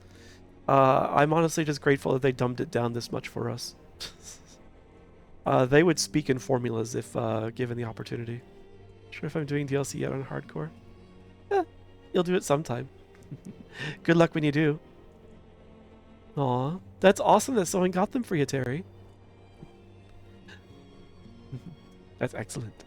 I'm honestly just grateful that they dumbed it down this much for us. They would speak in formulas if given the opportunity. Sure if I'm doing DLC yet on hardcore? Eh, you'll do it sometime. Good luck when you do. Aw, that's awesome that someone got them for you, Terry. That's excellent.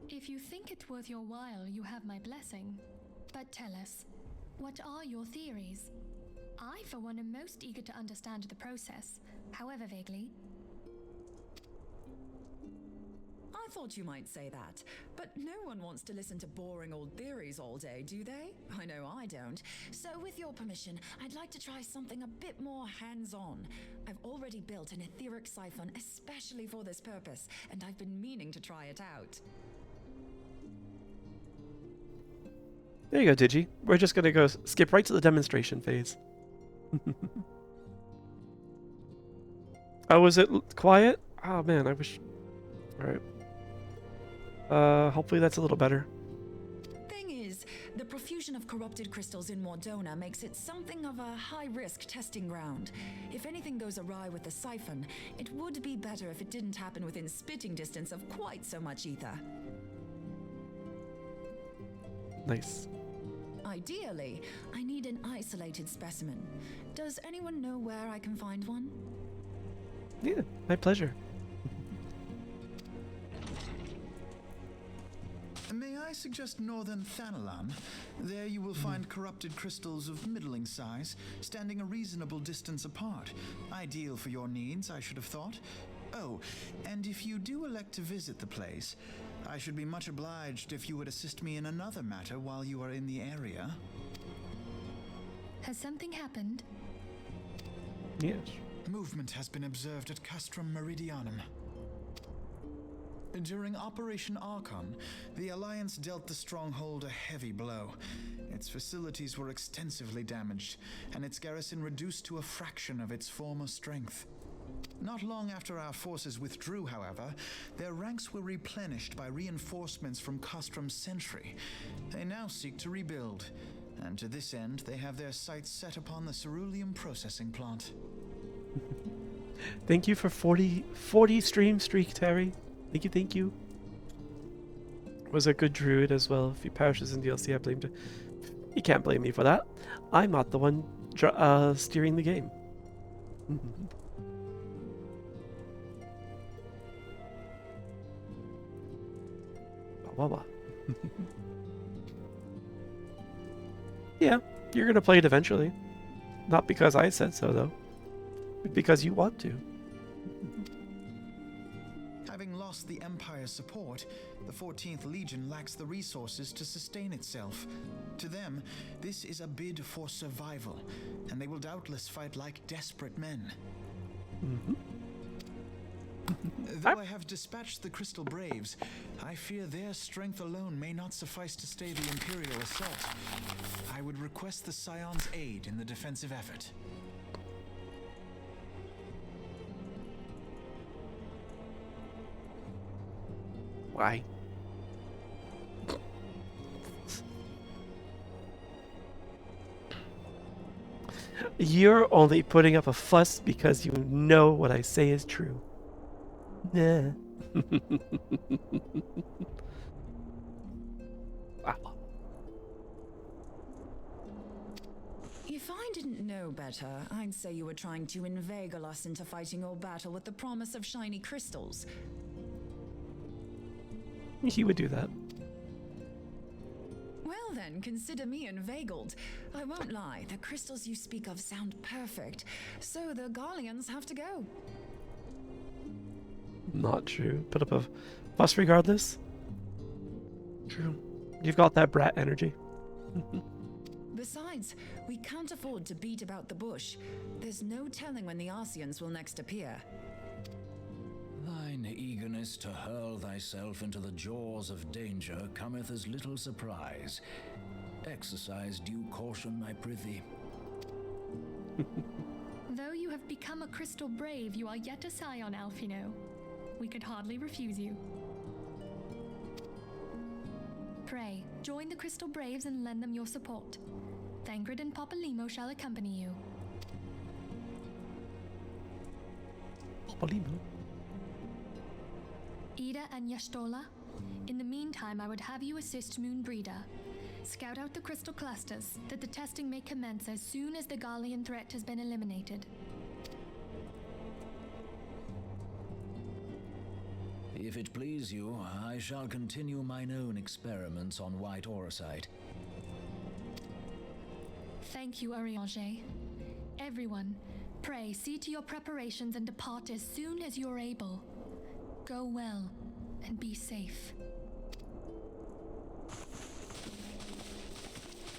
If you think it worth your while, you have my blessing. But tell us, what are your theories? I, for one, am most eager to understand the process, however vaguely. I thought you might say that, but no one wants to listen to boring old theories all day, do they? I know I don't. So with your permission, I'd like to try something a bit more hands-on. I've already built an etheric siphon especially for this purpose, and I've been meaning to try it out. There you go, Digi. We're just gonna go skip right to the demonstration phase. Oh, was it quiet? Oh man, I wish. Alright. Hopefully that's a little better. Thing is, the profusion of corrupted crystals in Mordona makes it something of a high-risk testing ground. If anything goes awry with the siphon, it would be better if it didn't happen within spitting distance of quite so much ether. Nice. Ideally, I need an isolated specimen. Does anyone know where I can find one? Yeah, my pleasure. May I suggest northern Thanalan. There you will find corrupted crystals of middling size, standing a reasonable distance apart. Ideal for your needs, I should have thought. Oh, and if you do elect to visit the place, I should be much obliged if you would assist me in another matter while you are in the area. Has something happened? Yes. Movement has been observed at Castrum Meridianum. During Operation Archon, the Alliance dealt the stronghold a heavy blow. Its facilities were extensively damaged, and its garrison reduced to a fraction of its former strength. Not long after our forces withdrew, however, their ranks were replenished by reinforcements from Castrum's sentry. They now seek to rebuild, and to this end they have their sights set upon the ceruleum processing plant. Thank you for 40 stream streak, Terry. Thank you. Was a good druid as well. If he perishes in DLC, I blamed him. You can't blame me for that. I'm not the one steering the game. Yeah, you're gonna play it eventually. Not because I said so, though. But because you want to. Having lost the Empire's support, the 14th Legion lacks the resources to sustain itself. To them, this is a bid for survival, and they will doubtless fight like desperate men. Though I have dispatched the Crystal Braves, I fear their strength alone may not suffice to stay the Imperial assault. I would request the Scion's aid in the defensive effort. Why? You're only putting up a fuss because you know what I say is true. Nah. Wow. If I didn't know better, I'd say you were trying to inveigle us into fighting your battle with the promise of shiny crystals. He would do that. Well then, consider me inveigled. I won't lie, the crystals you speak of sound perfect, so the Garleans have to go. Not true. Put up a fuss regardless. True. You've got that brat energy. Besides, we can't afford to beat about the bush. There's no telling when the Ascians will next appear. Thine eagerness to hurl thyself into the jaws of danger cometh as little surprise. Exercise due caution, I prithee. Though you have become a Crystal Brave, you are yet a Scion, Alphino. We could hardly refuse you. Pray, join the Crystal Braves and lend them your support. Thangrid and Papalymo shall accompany you. Papalymo? Ida and Yashtola, in the meantime I would have you assist Moonbreeder. Scout out the crystal clusters, that the testing may commence as soon as the Garlean threat has been eliminated. If it please you, I shall continue mine own experiments on white orosite. Thank you, Arianger. Everyone, pray see to your preparations and depart as soon as you're able. Go well, and be safe.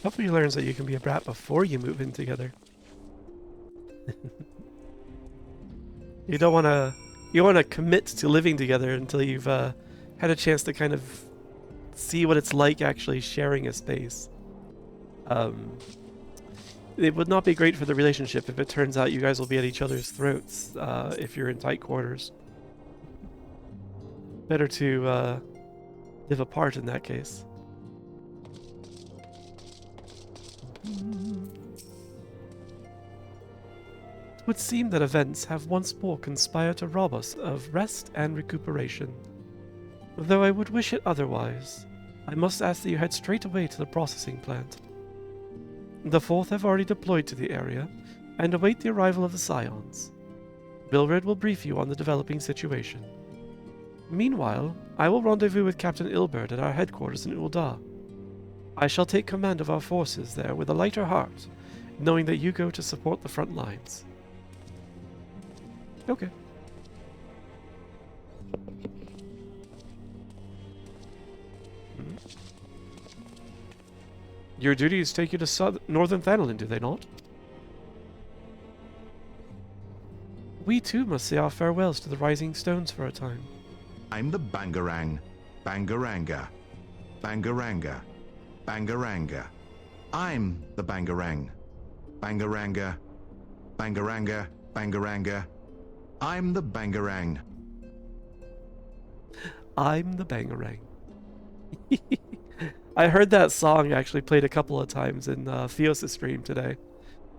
Hopefully he learns that you can be a brat before you move in together. You don't want to commit to living together until you've had a chance to kind of see what it's like actually sharing a space. It would not be great for the relationship if it turns out you guys will be at each other's throats if you're in tight quarters. Better to live apart in that case. It would seem that events have once more conspired to rob us of rest and recuperation. Though I would wish it otherwise, I must ask that you head straight away to the processing plant. The Fourth have already deployed to the area and await the arrival of the Scions. Bilred will brief you on the developing situation. Meanwhile, I will rendezvous with Captain Ilbert at our headquarters in Ul'dah. I shall take command of our forces there with a lighter heart, knowing that you go to support the front lines. Okay. Your duties take you to northern Thanolin, do they not? We too must say our farewells to the Rising Stones for a time. I'm the Bangarang. Bangaranga. Bangaranga. Bangaranga. I'm the Bangarang. Bangaranga. Bangaranga. Bangaranga. I'm the Bangarang. I'm the Bangarang. I heard that song actually played a couple of times in Theos' stream today,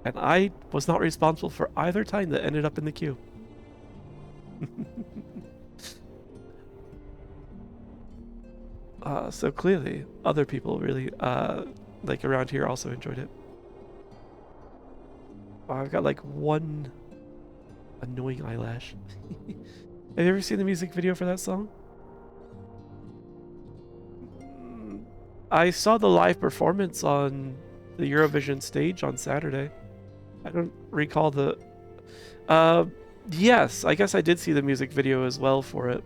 and I was not responsible for either time that ended up in the queue. So clearly, other people really, like around here, also enjoyed it. Oh, I've got like one annoying eyelash. Have you ever seen the music video for that song? I saw the live performance on the Eurovision stage on Saturday. I don't recall the... yes, I guess I did see the music video as well for it.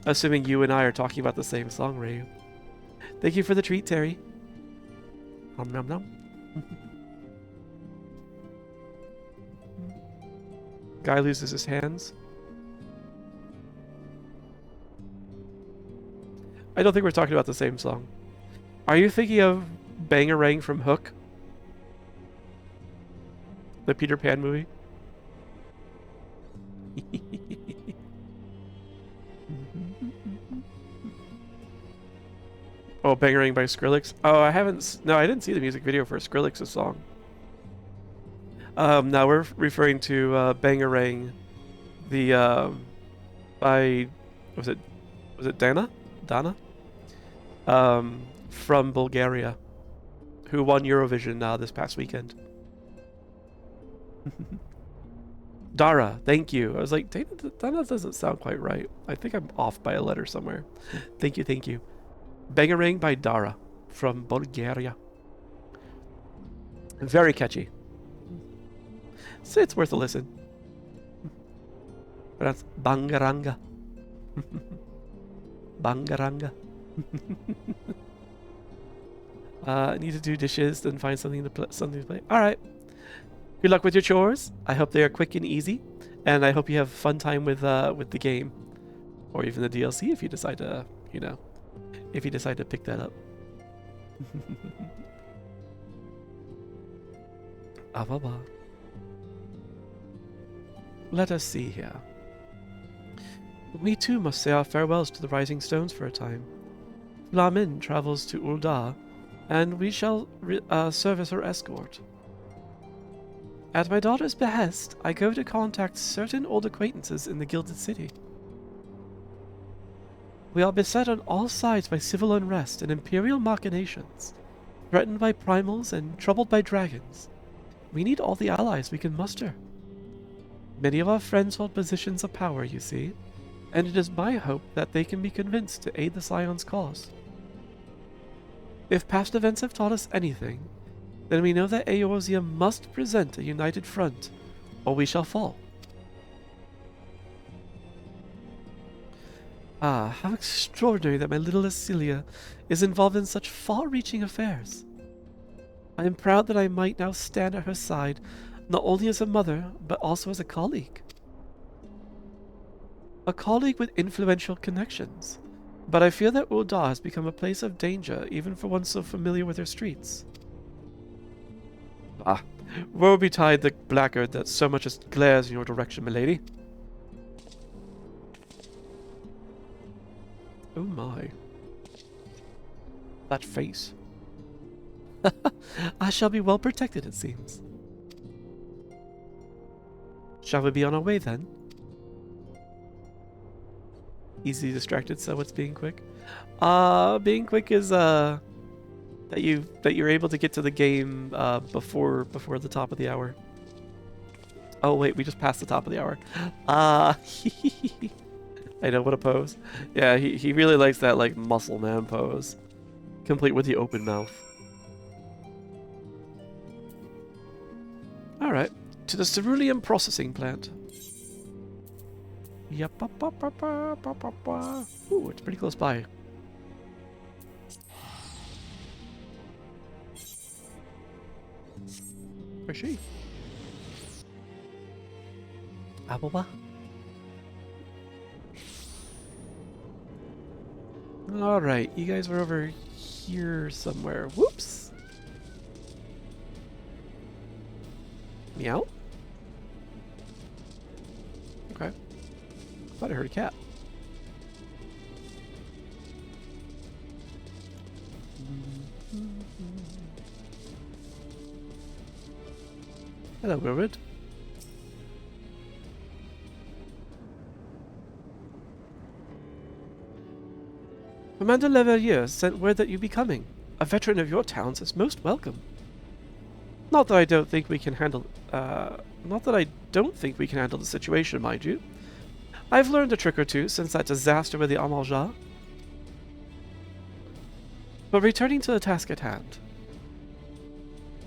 Assuming you and I are talking about the same song, Ryu. Thank you for the treat, Terry. Nom nom nom. Guy loses his hands. I don't think we're talking about the same song. Are you thinking of Bangarang from Hook? The Peter Pan movie? Oh, Bangarang by Skrillex? Oh, I haven't... No, I didn't see the music video for Skrillex's song. Now we're referring to Bangarang, the by... Was it Dana? Dana? From Bulgaria, who won Eurovision this past weekend. Dara, thank you. I was like, Dana doesn't sound quite right. I think I'm off by a letter somewhere. Thank you, thank you. Bangarang by Dara from Bulgaria. Very catchy. So it's worth a listen. That's Bangaranga. Bangaranga. Need to do dishes, then find something to play. All right. Good luck with your chores. I hope they are quick and easy, and I hope you have fun time with the game, or even the DLC if you decide to, you know, if you decide to pick that up. Ababa. Let us see here. We too must say our farewells to the Rising Stones for a time. Flamin travels to Ul'dah, and we shall serve as her escort. At my daughter's behest, I go to contact certain old acquaintances in the Gilded City. We are beset on all sides by civil unrest and imperial machinations, threatened by primals and troubled by dragons. We need all the allies we can muster. Many of our friends hold positions of power, you see, and it is my hope that they can be convinced to aid the Scion's cause. If past events have taught us anything, then we know that Eorzea must present a united front, or we shall fall. Ah, how extraordinary that my little Ascilia is involved in such far-reaching affairs. I am proud that I might now stand at her side, not only as a mother, but also as a colleague. A colleague with influential connections, but I fear that Ul'dah has become a place of danger even for one so familiar with her streets. Ah, woe betide the blackguard that so much as glares in your direction, milady. Oh my. That face. I shall be well protected, it seems. Shall we be on our way then? Easily distracted, so what's being quick? Being quick is that you're able to get to the game before the top of the hour. Oh wait, we just passed the top of the hour. I know what a pose. Yeah, he really likes that like muscle man pose, complete with the open mouth. All right, to the cerulean processing plant. Yep. Ooh, it's pretty close by. Where's she? Ababa? Alright, you guys were over here somewhere. Whoops! Meow? Okay. Thought I heard a cat. Hello, Wilred. Commander Leverrier sent word that you'd be coming. A veteran of your towns is most welcome. Not that I don't think we can handle the situation, mind you. I've learned a trick or two since that disaster with the Amalja. But returning to the task at hand.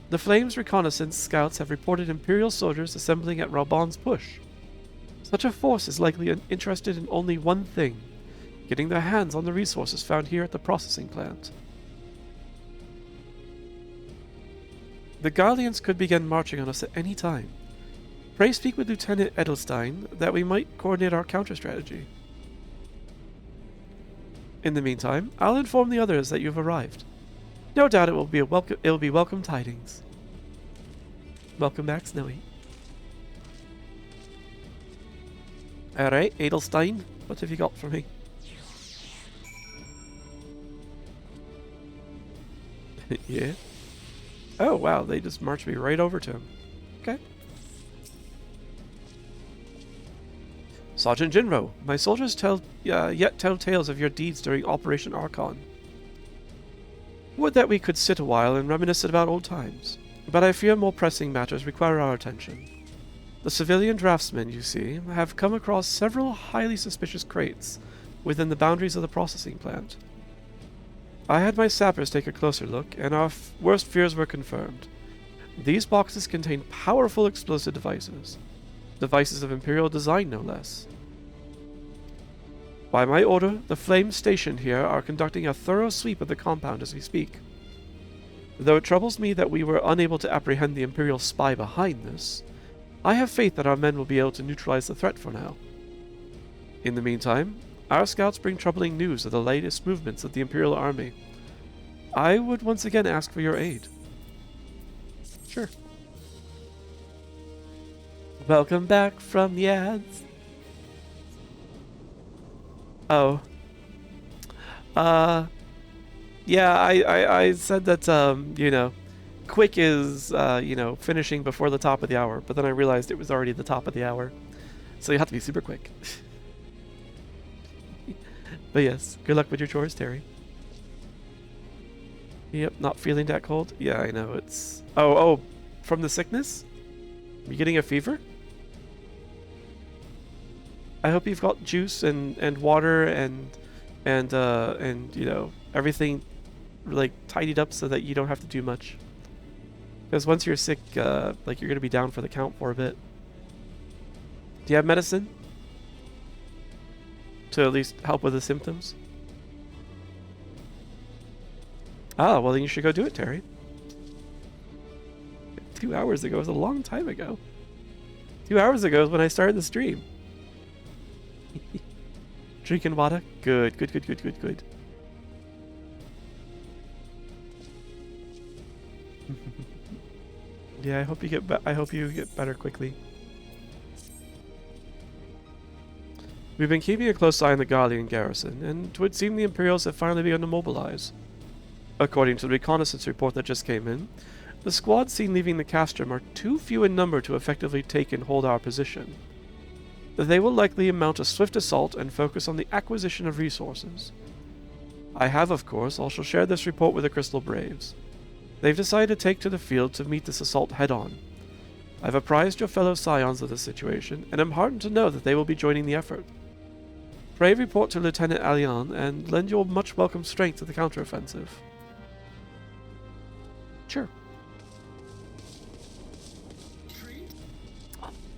The Flames reconnaissance scouts have reported Imperial soldiers assembling at Raubon's Push. Such a force is likely interested in only one thing: getting their hands on the resources found here at the processing plant. The Garleans could begin marching on us at any time. Pray speak with Lieutenant Edelstein that we might coordinate our counter-strategy. In the meantime, I'll inform the others that you've arrived. No doubt it will be welcome tidings. Welcome back, Snowy. Alright, Edelstein, what have you got for me? Yeah. Oh wow, they just marched me right over to him. Okay. Sergeant Jinro, my soldiers yet tell tales of your deeds during Operation Archon. Would that we could sit a while and reminisce about old times, but I fear more pressing matters require our attention. The civilian draftsmen, you see, have come across several highly suspicious crates within the boundaries of the processing plant. I had my sappers take a closer look, and our worst fears were confirmed. These boxes contain powerful explosive devices. Devices of Imperial design, no less. By my order, the Flames stationed here are conducting a thorough sweep of the compound as we speak. Though it troubles me that we were unable to apprehend the Imperial spy behind this, I have faith that our men will be able to neutralize the threat for now. In the meantime, our scouts bring troubling news of the latest movements of the Imperial army. I would once again ask for your aid. Sure. Welcome back from the ads. Oh. Yeah, I said that, you know, quick is, you know, finishing before the top of the hour, but then I realized it was already the top of the hour. So you have to be super quick. But yes, good luck with your chores, Terry. Yep, not feeling that cold? Yeah, I know, it's... Oh, from the sickness? Are you getting a fever? I hope you've got juice and water and you know, everything like tidied up so that you don't have to do much. Because once you're sick, like you're gonna be down for the count for a bit. Do you have medicine to at least help with the symptoms? Ah, well then you should go do it, Terry. 2 hours ago was a long time ago. 2 hours ago is when I started the stream. Drinking water? Good. Yeah, I hope you get better quickly. We've been keeping a close eye on the Garlean garrison, and it would seem the Imperials have finally begun to mobilize. According to the reconnaissance report that just came in, the squads seen leaving the castrum are too few in number to effectively take and hold our position. They will likely mount a swift assault and focus on the acquisition of resources. I have, of course, also shared this report with the Crystal Braves. They've decided to take to the field to meet this assault head-on. I've apprised your fellow scions of the situation, and am heartened to know that they will be joining the effort. Brave report to Lieutenant Allian and lend your much welcome strength to the counteroffensive. Sure.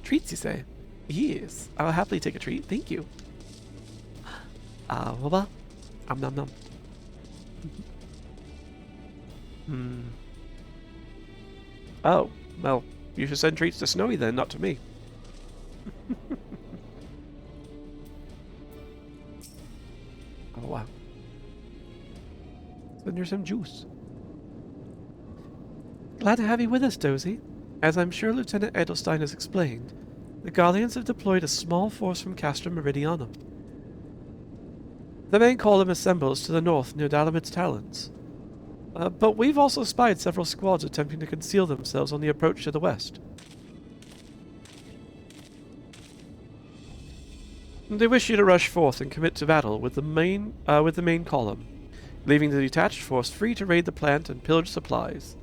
Treats, you say? Yes, I'll happily take a treat. Thank you. Well, nom nom. Oh, well, you should send treats to Snowy then, not to me. Oh, wow. Send her some juice. Glad to have you with us, Dozy. As I'm sure Lieutenant Edelstein has explained, the Guardians have deployed a small force from Castra Meridianum. The main column assembles to the north near Dalamid's Talons. But we've also spied several squads attempting to conceal themselves on the approach to the west. They wish you to rush forth and commit to battle with the main column, leaving the detached force free to raid the plant and pillage supplies.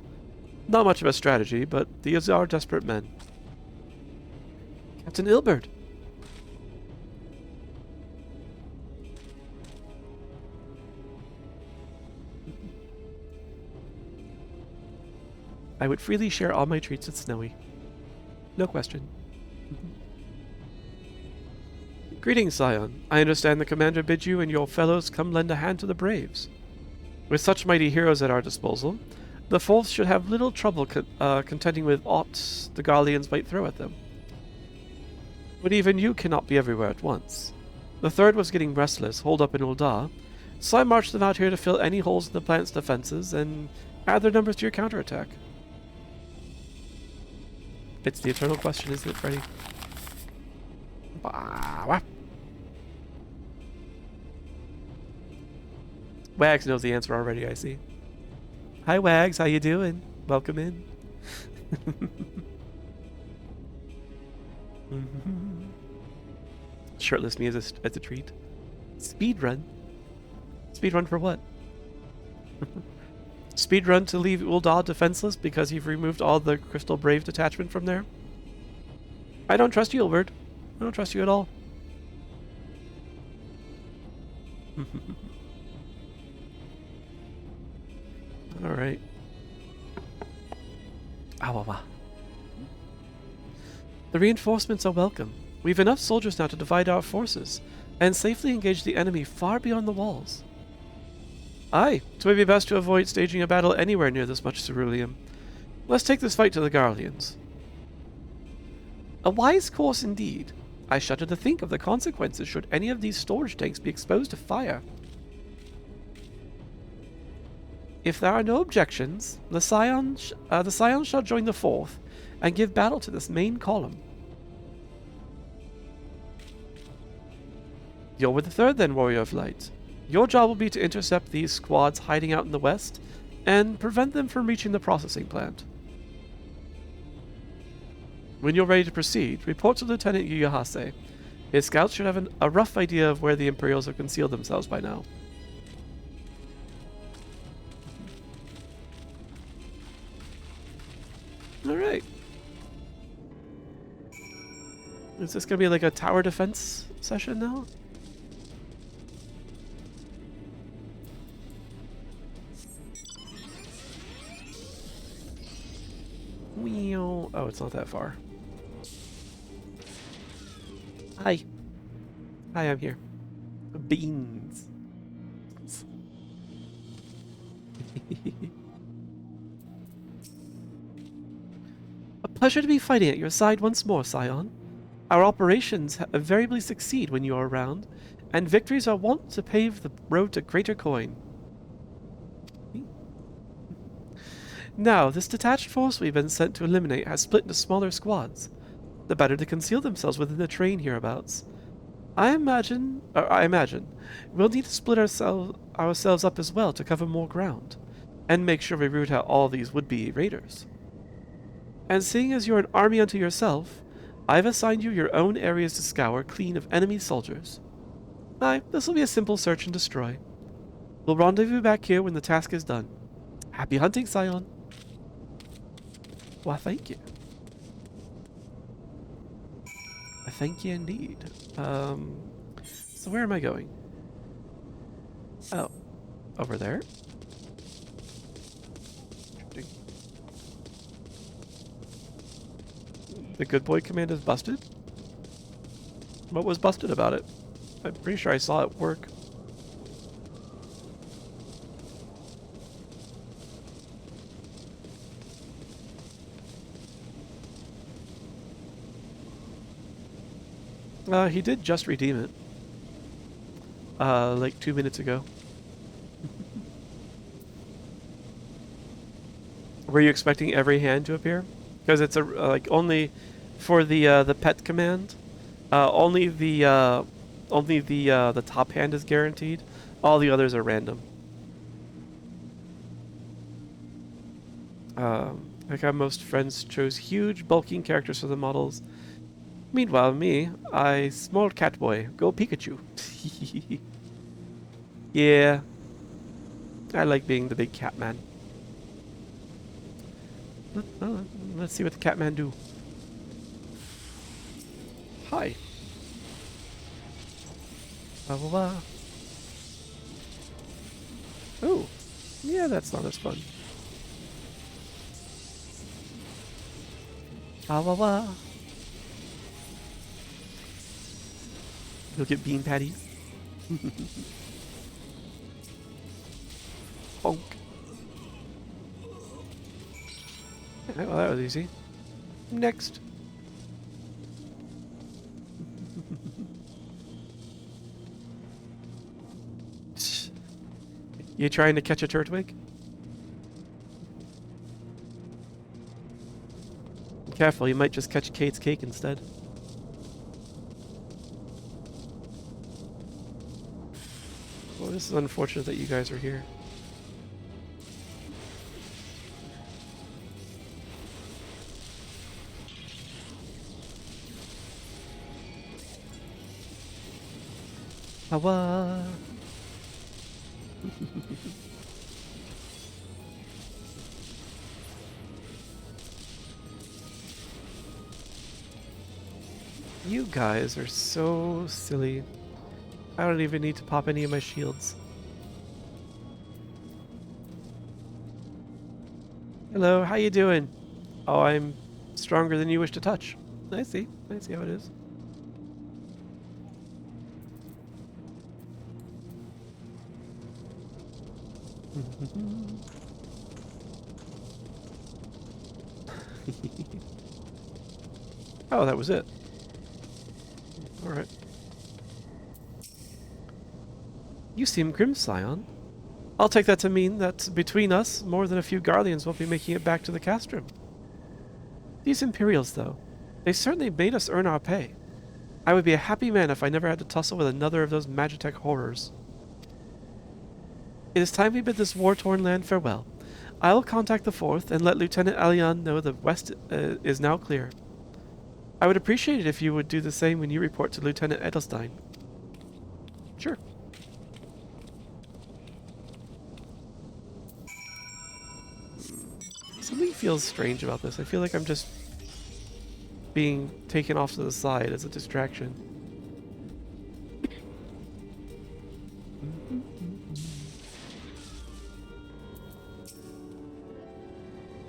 Not much of a strategy, but these are desperate men. Captain Ilbert. I would freely share all my treats with Snowy. No question. Greetings, Scion. I understand the commander bids you and your fellows come lend a hand to the Braves. With such mighty heroes at our disposal, the Fourth should have little trouble contending with aught the Garleans might throw at them. But even you cannot be everywhere at once. The Third was getting restless, holed up in Uldar, so I marched them out here to fill any holes in the plant's defenses and add their numbers to your counterattack. It's the eternal question, isn't it, Freddy? Wags knows the answer already, I see. Hi, Wags. How you doing? Welcome in. Shirtless me as a treat. Speedrun? Speedrun for what? Speedrun to leave Uldar defenseless because you've removed all the Crystal Brave detachment from there? I don't trust you, Ilbert. I don't trust you at all. Alright. The reinforcements are welcome. We've enough soldiers now to divide our forces and safely engage the enemy far beyond the walls. Aye, it would be best to avoid staging a battle anywhere near this much ceruleum. Let's take this fight to the Garleans. A wise course indeed. I shudder to think of the consequences should any of these storage tanks be exposed to fire. If there are no objections, the Scion shall join the Fourth and give battle to this main column. You're with the Third then, Warrior of Light. Your job will be to intercept these squads hiding out in the west and prevent them from reaching the processing plant. When you're ready to proceed, report to Lieutenant Yuyahase. His scouts should have a rough idea of where the Imperials have concealed themselves by now. Alright. Is this going to be like a tower defense session now? Oh, it's not that far. Hi. Hi, I'm here. Beans. A pleasure to be fighting at your side once more, Scion. Our operations invariably succeed when you are around, and victories are wont to pave the road to greater coin. Now, this detached force we've been sent to eliminate has split into smaller squads, the better to conceal themselves within the terrain hereabouts. I imagine we'll need to split ourselves up as well to cover more ground, and make sure we root out all these would-be raiders. And seeing as you're an army unto yourself, I've assigned you your own areas to scour clean of enemy soldiers. Aye, this will be a simple search and destroy. We'll rendezvous back here when the task is done. Happy hunting, Scion! Why, thank you. Thank you indeed. So where am I going? Oh, over there. The good boy command is busted? What was busted about it? I'm pretty sure I saw it work. He did just redeem it. Like 2 minutes ago. Were you expecting every hand to appear? Because it's a like only for the pet command. Only the top hand is guaranteed. All the others are random. Like how most friends chose huge, bulking characters for the models. Meanwhile, me, I small cat boy. Go Pikachu. Yeah. I like being the big cat man. Let's see what the cat man do. Hi. Oh. Yeah, that's not as fun. You'll get bean patties. Bonk. Yeah, well, that was easy. Next. You trying to catch a turtwig? Careful, you might just catch Kate's cake instead. Well, this is unfortunate that you guys are here. Hawa. You guys are so silly. I don't even need to pop any of my shields. Hello, how you doing? Oh, I'm stronger than you wish to touch. I see how it is. Oh, that was it. Alright. You seem grim, Scion. I'll take that to mean that between us, more than a few Guardians won't be making it back to the castrum. These Imperials, though, they certainly made us earn our pay. I would be a happy man if I never had to tussle with another of those Magitech horrors. It is time we bid this war-torn land farewell. I'll contact the 4th and let Lieutenant Ascian know the west is now clear. I would appreciate it if you would do the same when you report to Lieutenant Edelstein. Sure. Something feels strange about this. I feel like I'm just being taken off to the side as a distraction.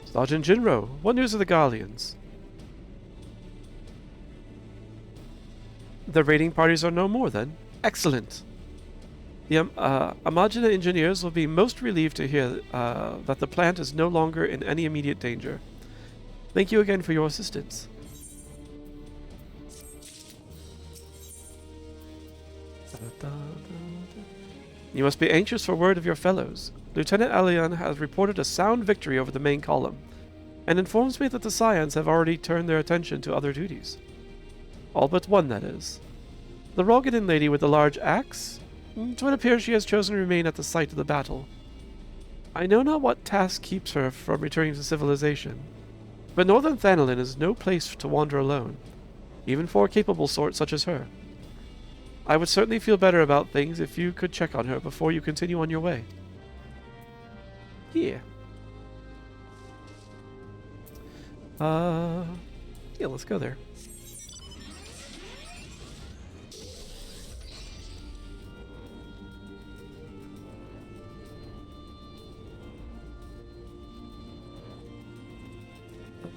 Sergeant Jinro, what news of the Guardians? The raiding parties are no more, then? Excellent. The Amagina engineers will be most relieved to hear that the plant is no longer in any immediate danger. Thank you again for your assistance. You must be anxious for word of your fellows. Lieutenant Ascian has reported a sound victory over the main column, and informs me that the Scions have already turned their attention to other duties. All but one, that is. The Rogadin lady with the large axe? It would appear she has chosen to remain at the site of the battle. I know not what task keeps her from returning to civilization, but Northern Thanolin is no place to wander alone, even for a capable sort such as her. I would certainly feel better about things if you could check on her before you continue on your way. Yeah. Yeah, let's go there.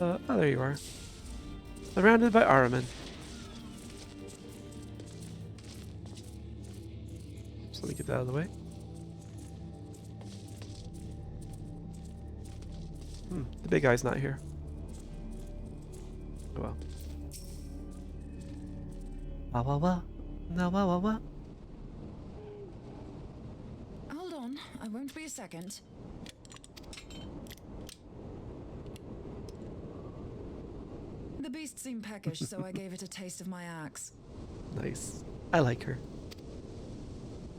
Oh, there you are. Surrounded by Araman. So let me get that out of the way. The big guy's not here. Oh well. Wah wah wah. No wah wah wah. Hold on, I won't be a second. The beast seemed peckish, so I gave it a taste of my axe. Nice. I like her.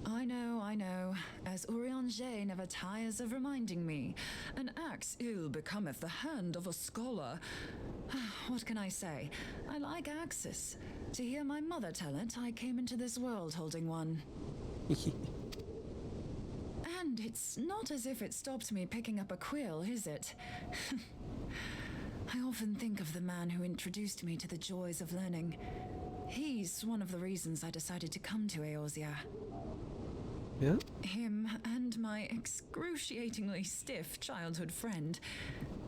I know. As Urianger never tires of reminding me, an axe ill becometh the hand of a scholar. What can I say? I like axes. To hear my mother tell it, I came into this world holding one. And it's not as if it stopped me picking up a quill, is it? I often think of the man who introduced me to the joys of learning. He's one of the reasons I decided to come to Eorzea. Yeah? Him and my excruciatingly stiff childhood friend.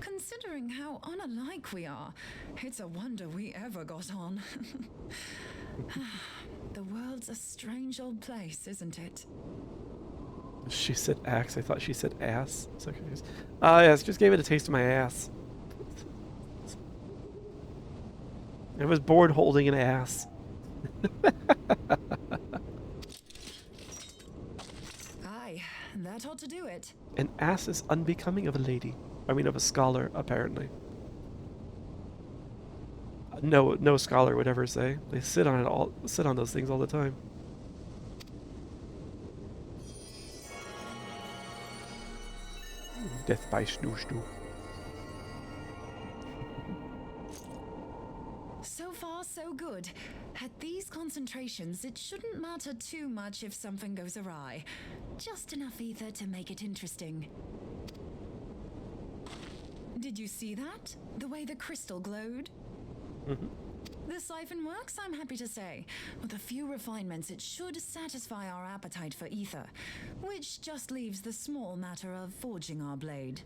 Considering how unalike we are, it's a wonder we ever got on. The world's a strange old place, isn't it? She said axe. I thought she said ass. So confused. Yes, just gave it a taste of my ass. I was bored holding an ass. Aye, that ought to do it. An ass is unbecoming of a lady. I mean, of a scholar, apparently. No scholar would ever say. They sit on those things all the time. Death by Snoo. So far, so good. At these concentrations, it shouldn't matter too much if something goes awry. Just enough ether to make it interesting. Did you see that? The way the crystal glowed? The siphon works, I'm happy to say. With a few refinements, it should satisfy our appetite for ether, which just leaves the small matter of forging our blade.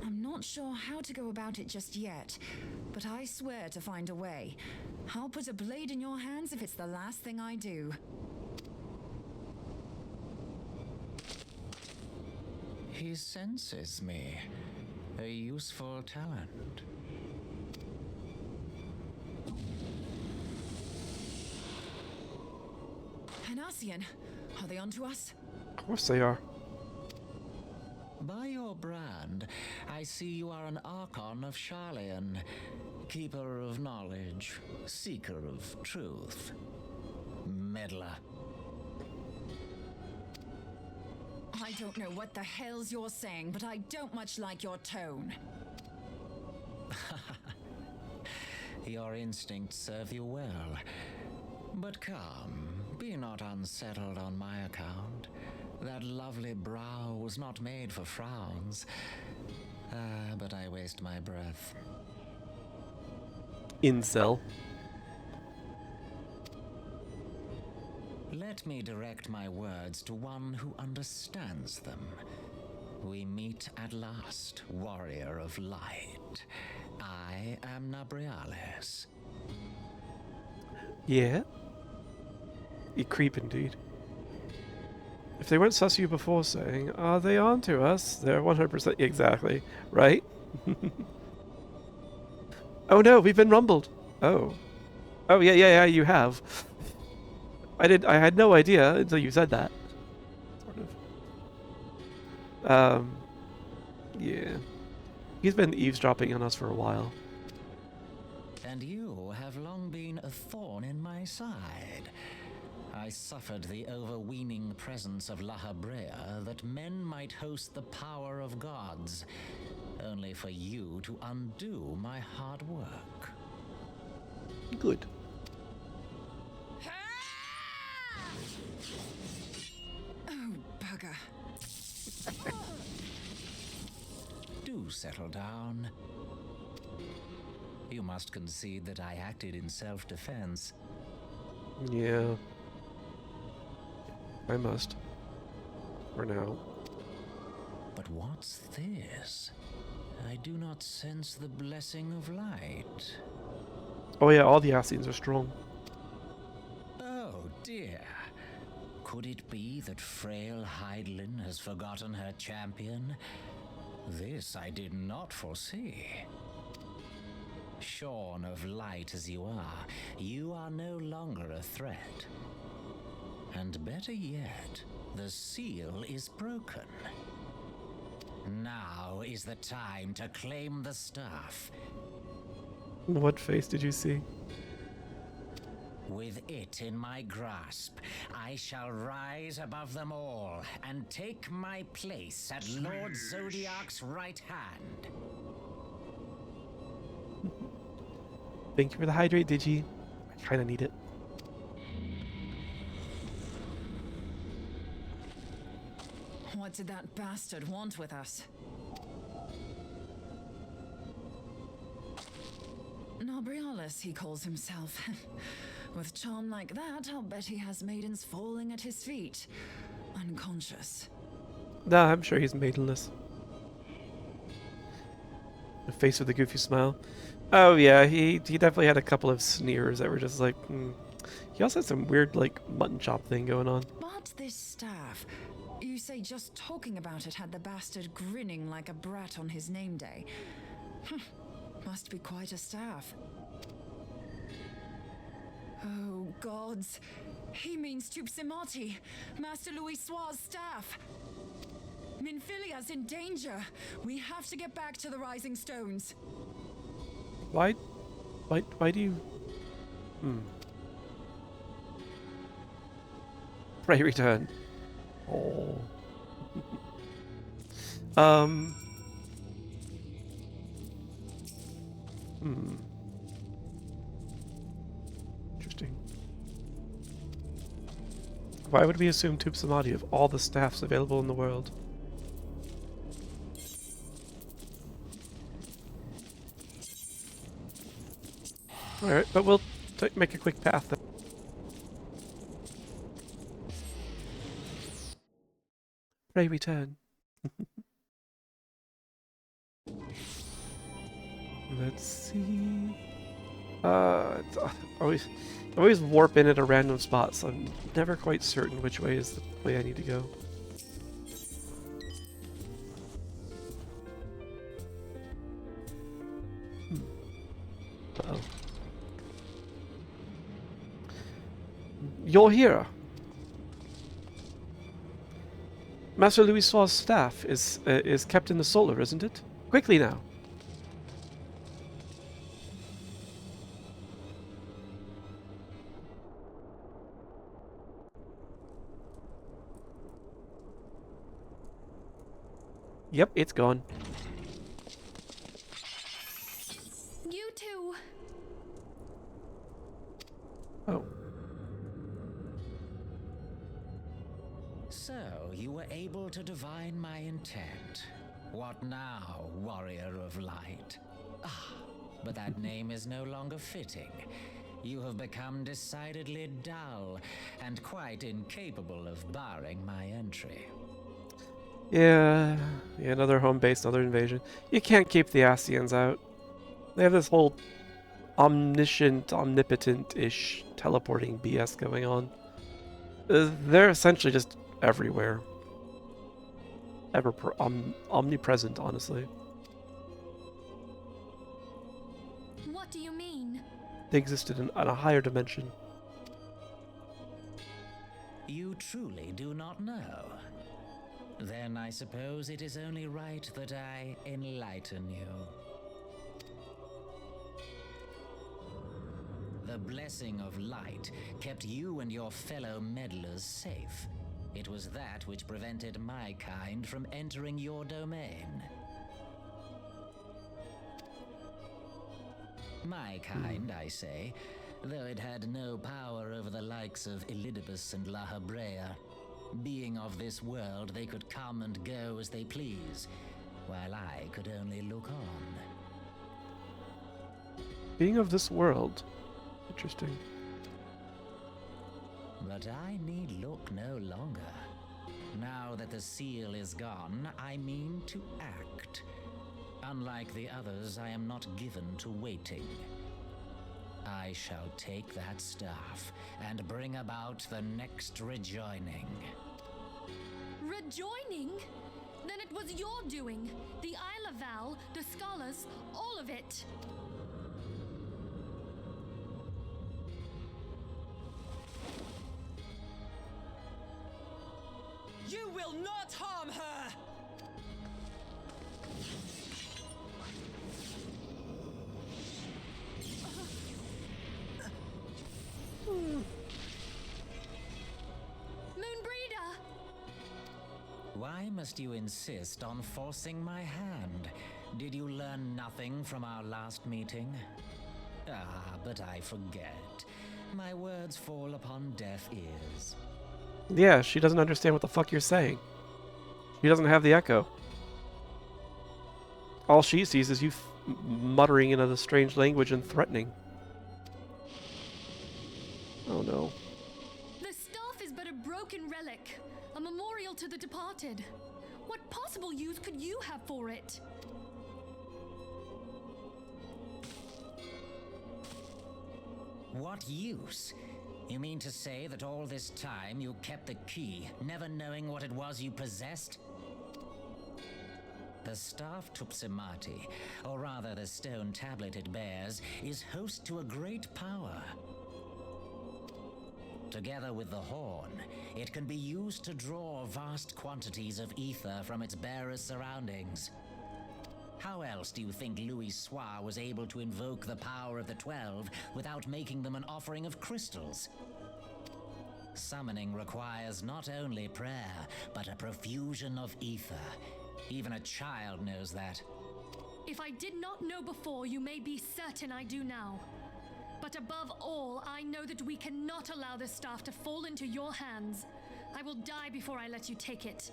I'm not sure how to go about it just yet, but I swear to find a way. I'll put a blade in your hands if it's the last thing I do. He senses me. A useful talent. And Ascian, are they onto us? Of course they are. By your brand, I see you are an Archon of Sharlayan, keeper of knowledge, seeker of truth, meddler. I don't know what the hell's you're saying, but I don't much like your tone. Your instincts serve you well. But come, be not unsettled on my account. That lovely brow was not made for frowns. But I waste my breath. Incel. Let me direct my words to one who understands them. We meet at last, warrior of light. I am Nabriales. Yeah? You creep indeed. If they weren't sus you before saying, are they on to us? They're 100% exactly. Right? Oh no, we've been rumbled. Oh. Oh yeah, you have. I had no idea until you said that. Sort of. Yeah. He's been eavesdropping on us for a while. And you have long been a thorn in my side. I suffered the overweening presence of La Habrea that men might host the power of gods, only for you to undo my hard work. Good. Oh, bugger. Do settle down. You must concede that I acted in self-defense. Yeah. I must. For now. But what's this? I do not sense the blessing of light. Oh yeah, all the Ascians are strong. Oh dear. Could it be that frail Hydaelyn has forgotten her champion? This I did not foresee. Shorn of light as you are no longer a threat. And better yet, the seal is broken. Now is the time to claim the staff. What face did you see? With it in my grasp, I shall rise above them all and take my place at Lord Zodiac's right hand. Thank you for the hydrate, Digi. I kinda need it. What did that bastard want with us? Nobrialis, he calls himself. With charm like that, I'll bet he has maidens falling at his feet, unconscious. Nah, I'm sure he's maidenless. The face with the goofy smile. Oh yeah, he definitely had a couple of sneers that were just like, He also had some weird, like, mutton chop thing going on. But this staff, you say just talking about it had the bastard grinning like a brat on his name day. Must be quite a staff. Oh, gods. He means Tupsimati, Master Louis Soir's staff. Minfilia's in danger. We have to get back to the Rising Stones. Why do you... Pray return. Oh. Interesting. Why would we assume Tupsimati of all the staffs available in the world? Alright, but we'll make a quick path then. Pray return. Let's see. It's always warp in at a random spot, so I'm never quite certain which way is the way I need to go. Uh-oh. You're here. Master Louis Soir's staff is kept in the solar, isn't it? Quickly now. Yep, it's gone. You too. Oh. So, you were able to divine my intent. What now, warrior of light? Ah, but that name is no longer fitting. You have become decidedly dull, and quite incapable of barring my entry. Yeah, another home base, another invasion. You can't keep the Ascians out. They have this whole omniscient, omnipotent-ish teleporting BS going on. They're essentially just everywhere. Omnipresent, honestly. What do you mean? They existed in a higher dimension. You truly do not know. Then I suppose it is only right that I enlighten you. The blessing of light kept you and your fellow meddlers safe. It was that which prevented my kind from entering your domain. My kind, I say, though it had no power over the likes of Elidibus and La Habrea. Being of this world, they could come and go as they please, while I could only look on. Being of this world? Interesting. But I need look no longer. Now that the seal is gone, I mean to act. Unlike the others, I am not given to waiting. I shall take that staff and bring about the next rejoining. Rejoining? Then it was your doing. The Isle of Val, the scholars, all of it. You will not harm her! Moonbreeder! Why must you insist on forcing my hand? Did you learn nothing from our last meeting? Ah, but I forget. My words fall upon deaf ears. Yeah, she doesn't understand what the fuck you're saying. She doesn't have the echo. All she sees is you muttering in a strange language and threatening. Oh no. The staff is but a broken relic, a memorial to the departed. What possible use could you have for it? What use? You mean to say that all this time you kept the key, never knowing what it was you possessed? The staff Tupsimati, or rather the stone tablet it bears, is host to a great power. Together with the horn, it can be used to draw vast quantities of ether from its bearer's surroundings. How else do you think Louis Soir was able to invoke the power of the 12 without making them an offering of crystals? Summoning requires not only prayer, but a profusion of ether. Even a child knows that. If I did not know before, you may be certain I do now. But above all, I know that we cannot allow this staff to fall into your hands. I will die before I let you take it.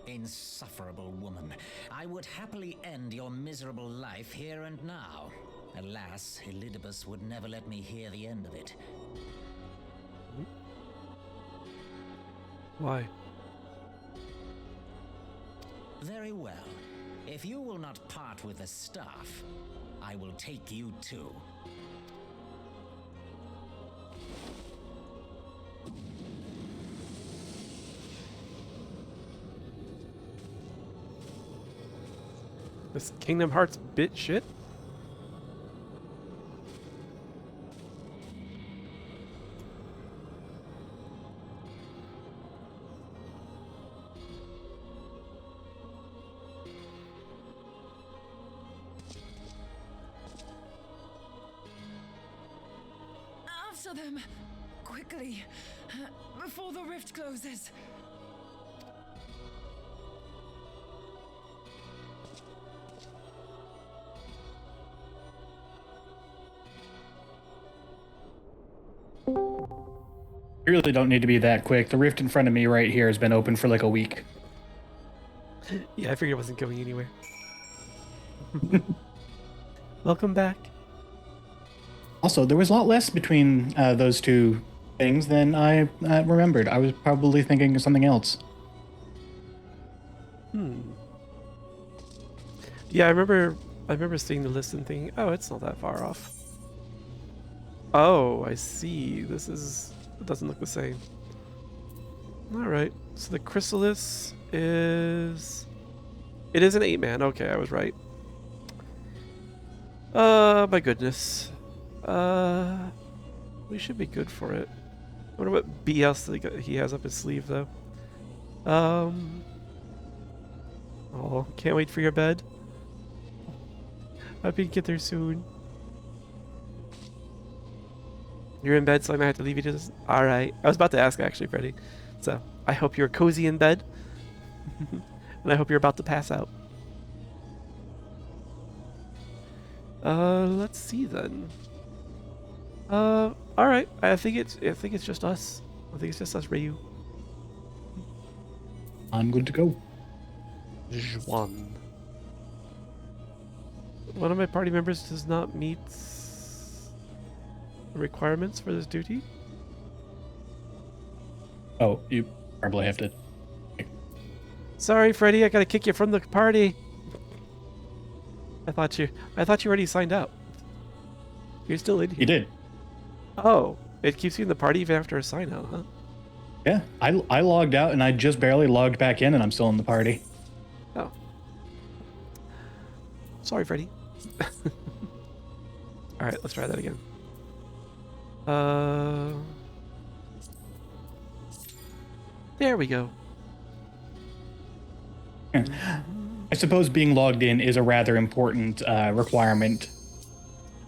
Insufferable woman. I would happily end your miserable life here and now. Alas, Elidibus would never let me hear the end of it. Why? Very well. If you will not part with the staff, I will take you too. This Kingdom Hearts bit shit? After them! Quickly! Before the rift closes! You really don't need to be that quick. The rift in front of me right here has been open for like a week. Yeah, I figured it wasn't going anywhere. Welcome back. Also, there was a lot less between those two things than I remembered. I was probably thinking of something else. Yeah, I remember seeing the list and thinking, oh, it's not that far off. Oh, I see. It doesn't look the same. Alright, so the Chrysalis is... It is an 8-man. Okay, I was right. My goodness. We should be good for it. I wonder what BS he has up his sleeve, though. Oh, can't wait for your bed. Hope you can get there soon. You're in bed, so I might have to leave you to this. Alright. I was about to ask, actually, Freddy. So, I hope you're cozy in bed. And I hope you're about to pass out. Let's see then. Alright. I think it's just us. I think it's just us, Ryu. I'm good to go. Juan. One of my party members does not meet the requirements for this duty. Oh, you probably have to Sorry, Freddy, I gotta kick you from the party. I thought you already signed out. You're still in here. You did. Oh, it keeps you in the party even after a sign out, huh? Yeah, I logged out and I just barely logged back in and I'm still in the party. Oh. Sorry, Freddy. Alright, let's try that again. There we go. I suppose being logged in is a rather important requirement.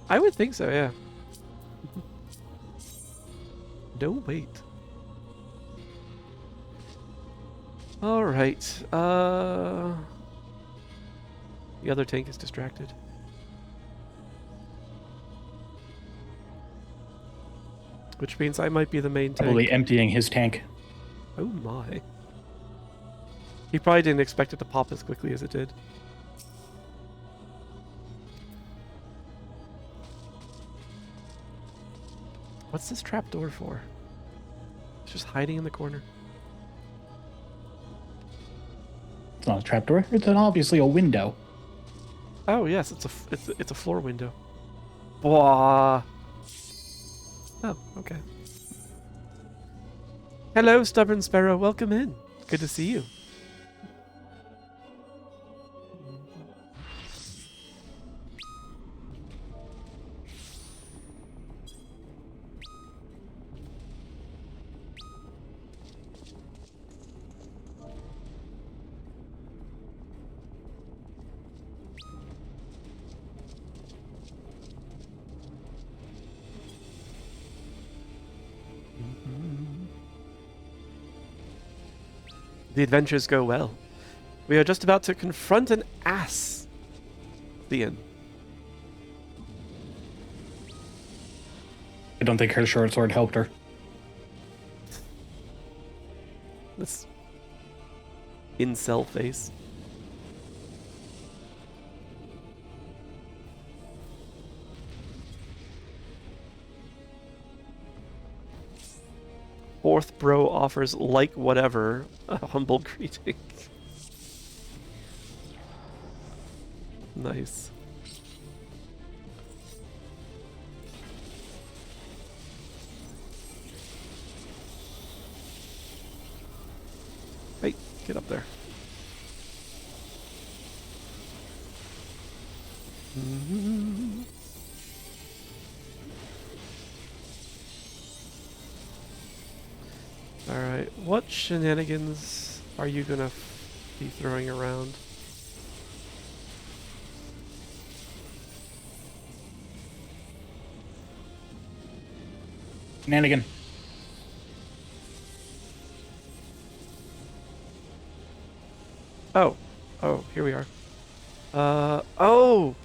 I would think so, yeah. No, wait. Alright, the other tank is distracted. Which means I might be the main tank. Probably emptying his tank. Oh my. He probably didn't expect it to pop as quickly as it did. What's this trapdoor for? It's just hiding in the corner. It's not a trapdoor. It's obviously a window. Oh yes, it's a floor window. Blah. Oh, okay. Hello, Stubborn Sparrow. Welcome in. Good to see you. The adventures go well. We are just about to confront an ass. The end. I don't think her short sword helped her. This incel face. Fourth bro offers like whatever a humble greeting. Nice. Hey, get up there. Alright, what shenanigans are you gonna be throwing around? Shenanigan. Oh. Oh, here we are. Oh!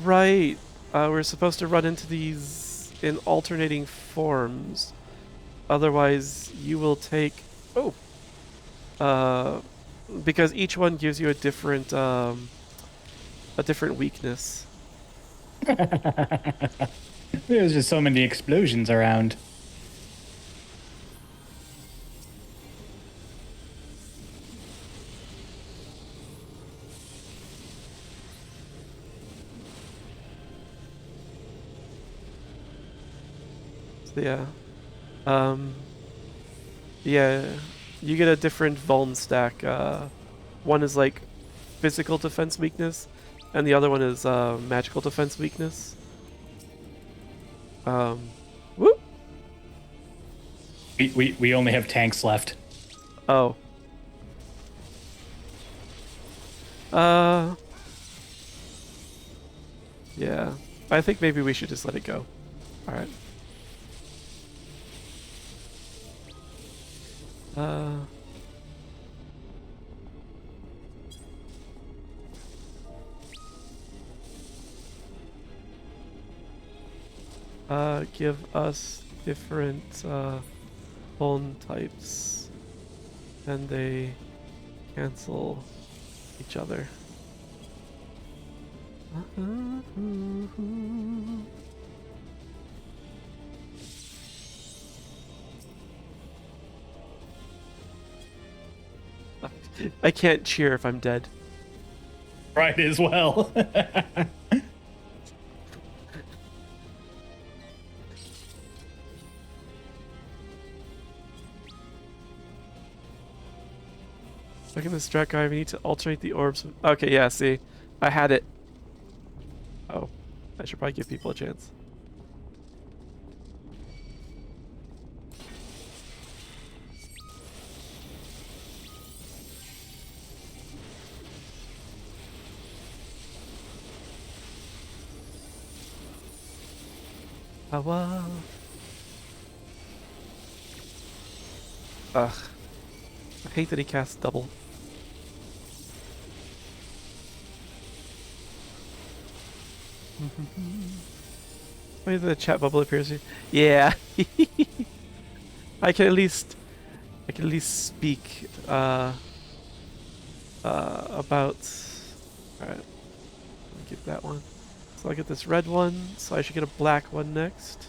Right. We're supposed to run into these in alternating forms. Otherwise, you will take... Oh! Because each one gives you a different weakness. There's just so many explosions around. So yeah. Yeah, you get a different vuln stack. One is like physical defense weakness, and the other one is magical defense weakness. Whoop! We only have tanks left. Oh. Yeah. I think maybe we should just let it go. Alright. Give us different phone types, and they cancel each other. I can't cheer if I'm dead. Right as well. Look at this strat guy. We need to alternate the orbs. Okay, yeah, see. I had it. Oh. I should probably give people a chance. Wow. Ugh. I hate that he casts double. Wait, the chat bubble appears here. Yeah. I can at least speak about alright. Let me get that one. So I'll get this red one, so I should get a black one next.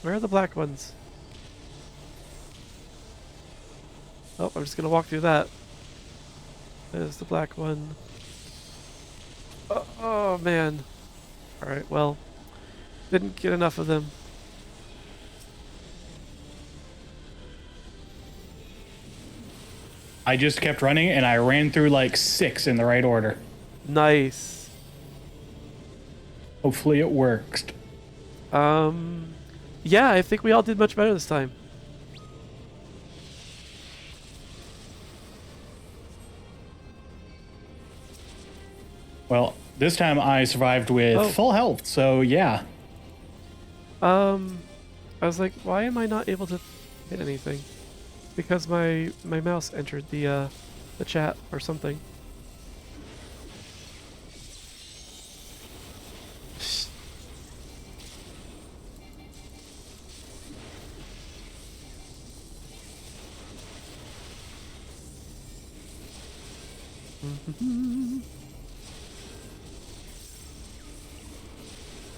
Where are the black ones? Oh, I'm just gonna walk through that. There's the black one. Oh man. Alright, well. Didn't get enough of them. I just kept running and I ran through like 6 in the right order. Nice. Hopefully it works. Yeah, I think we all did much better this time. Well, this time I survived with full health, so yeah. I was like, why am I not able to hit anything? Because my mouse entered the chat or something.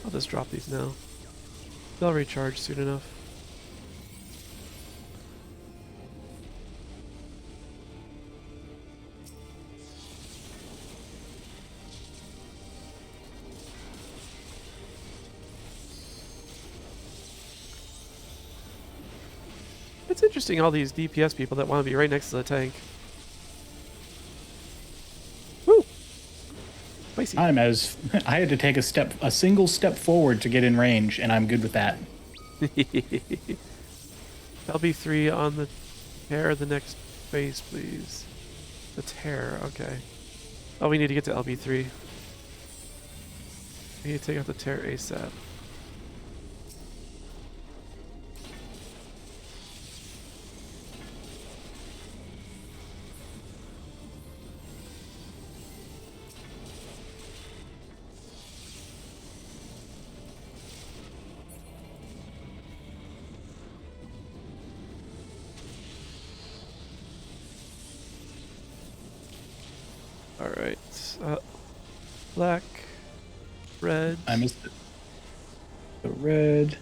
I'll just drop these now. They'll recharge soon enough. It's interesting, all these DPS people that want to be right next to the tank. Woo! Spicy. I had to take a single step forward to get in range, and I'm good with that. LB3 on the tear the next phase, please. The tear, okay. Oh, we need to get to LB3. We need to take out the tear ASAP. Alright. Black. Red. I missed it. The red.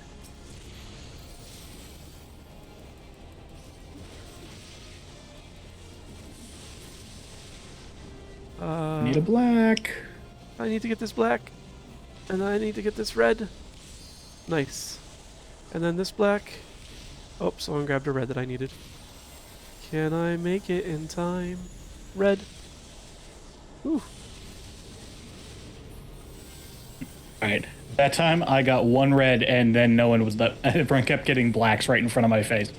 Need a black. I need to get this black. And I need to get this red. Nice. And then this black. Oh, someone grabbed a red that I needed. Can I make it in time? Red. Ooh. Alright. That time I got 1 red and then no one was that. Everyone kept getting blacks right in front of my face.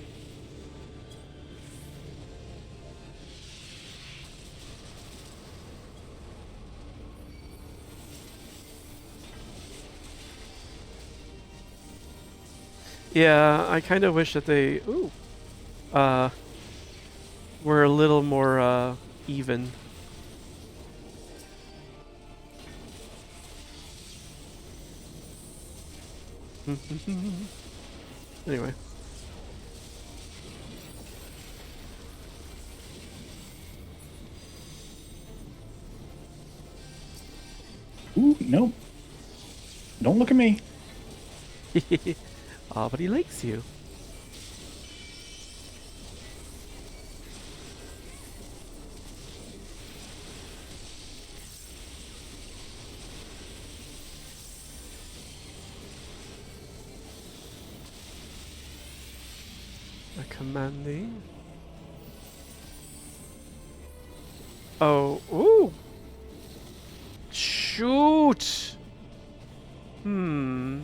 Yeah, I kind of wish that they were a little more even. Anyway. Ooh, nope. Don't look at me. Oh, but he likes you. Commandy. Oh, ooh! Shoot! Hmm.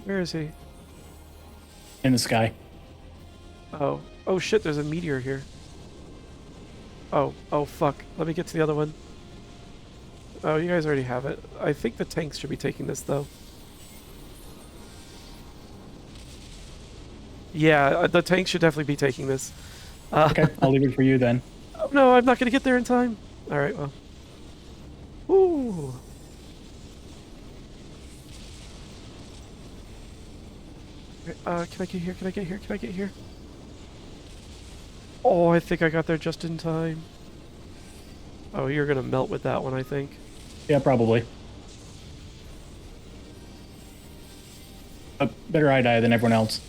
Where is he? In the sky. Oh. Oh shit, there's a meteor here. Oh. Oh fuck. Let me get to the other one. Oh, you guys already have it. I think the tanks should be taking this though. Yeah, the tanks should definitely be taking this. Okay, I'll leave it for you then. Oh, no, I'm not gonna get there in time. Alright, well. Ooh. Can I get here? Can I get here? Can I get here? Oh, I think I got there just in time. Oh, you're gonna melt with that one, I think. Yeah, probably. But better I die than everyone else.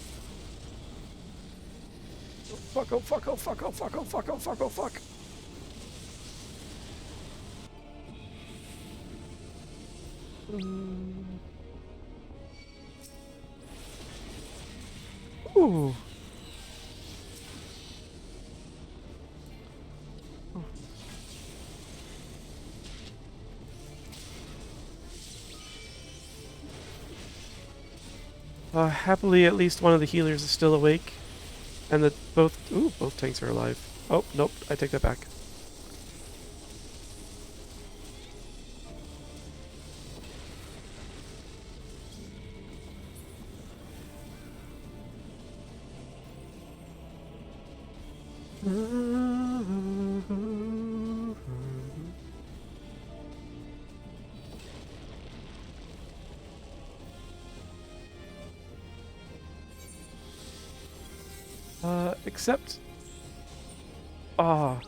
Oh, fuck, oh, fuck, oh, fuck, oh, fuck, oh, fuck, oh, fuck, oh, fuck. Ooh. Happily, at least one of the healers is still awake, and that both tanks are alive. Oh nope, I take that back. Except... Ah.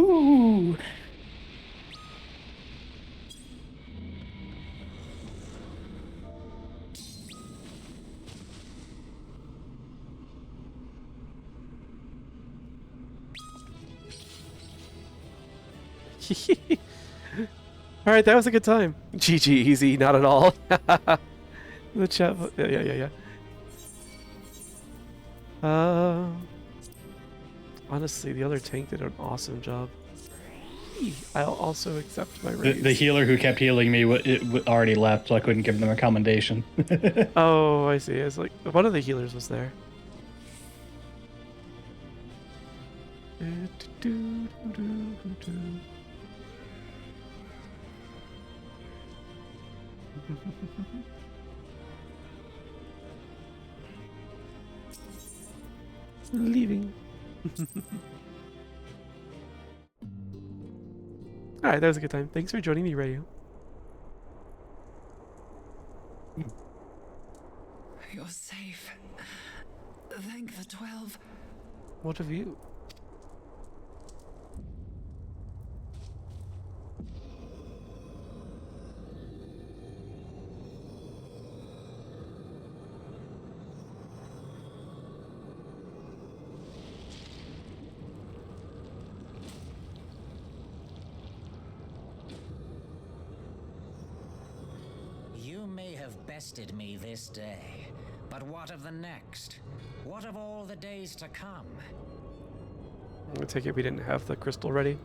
Ooh. Alright, that was a good time. GG, easy, not at all. The chat... Yeah. Honestly, the other tank did an awesome job. I'll also accept my raise. The healer who kept healing me already left, so I couldn't give them a commendation. Oh, I see. It's like one of the healers was there. Leaving. Alright, that was a good time. Thanks for joining me, Rayu. You're safe. Thank the 12. What of you? Bested me this day, but what of the next? What of all the days to come? I'm gonna take it we didn't have the crystal ready.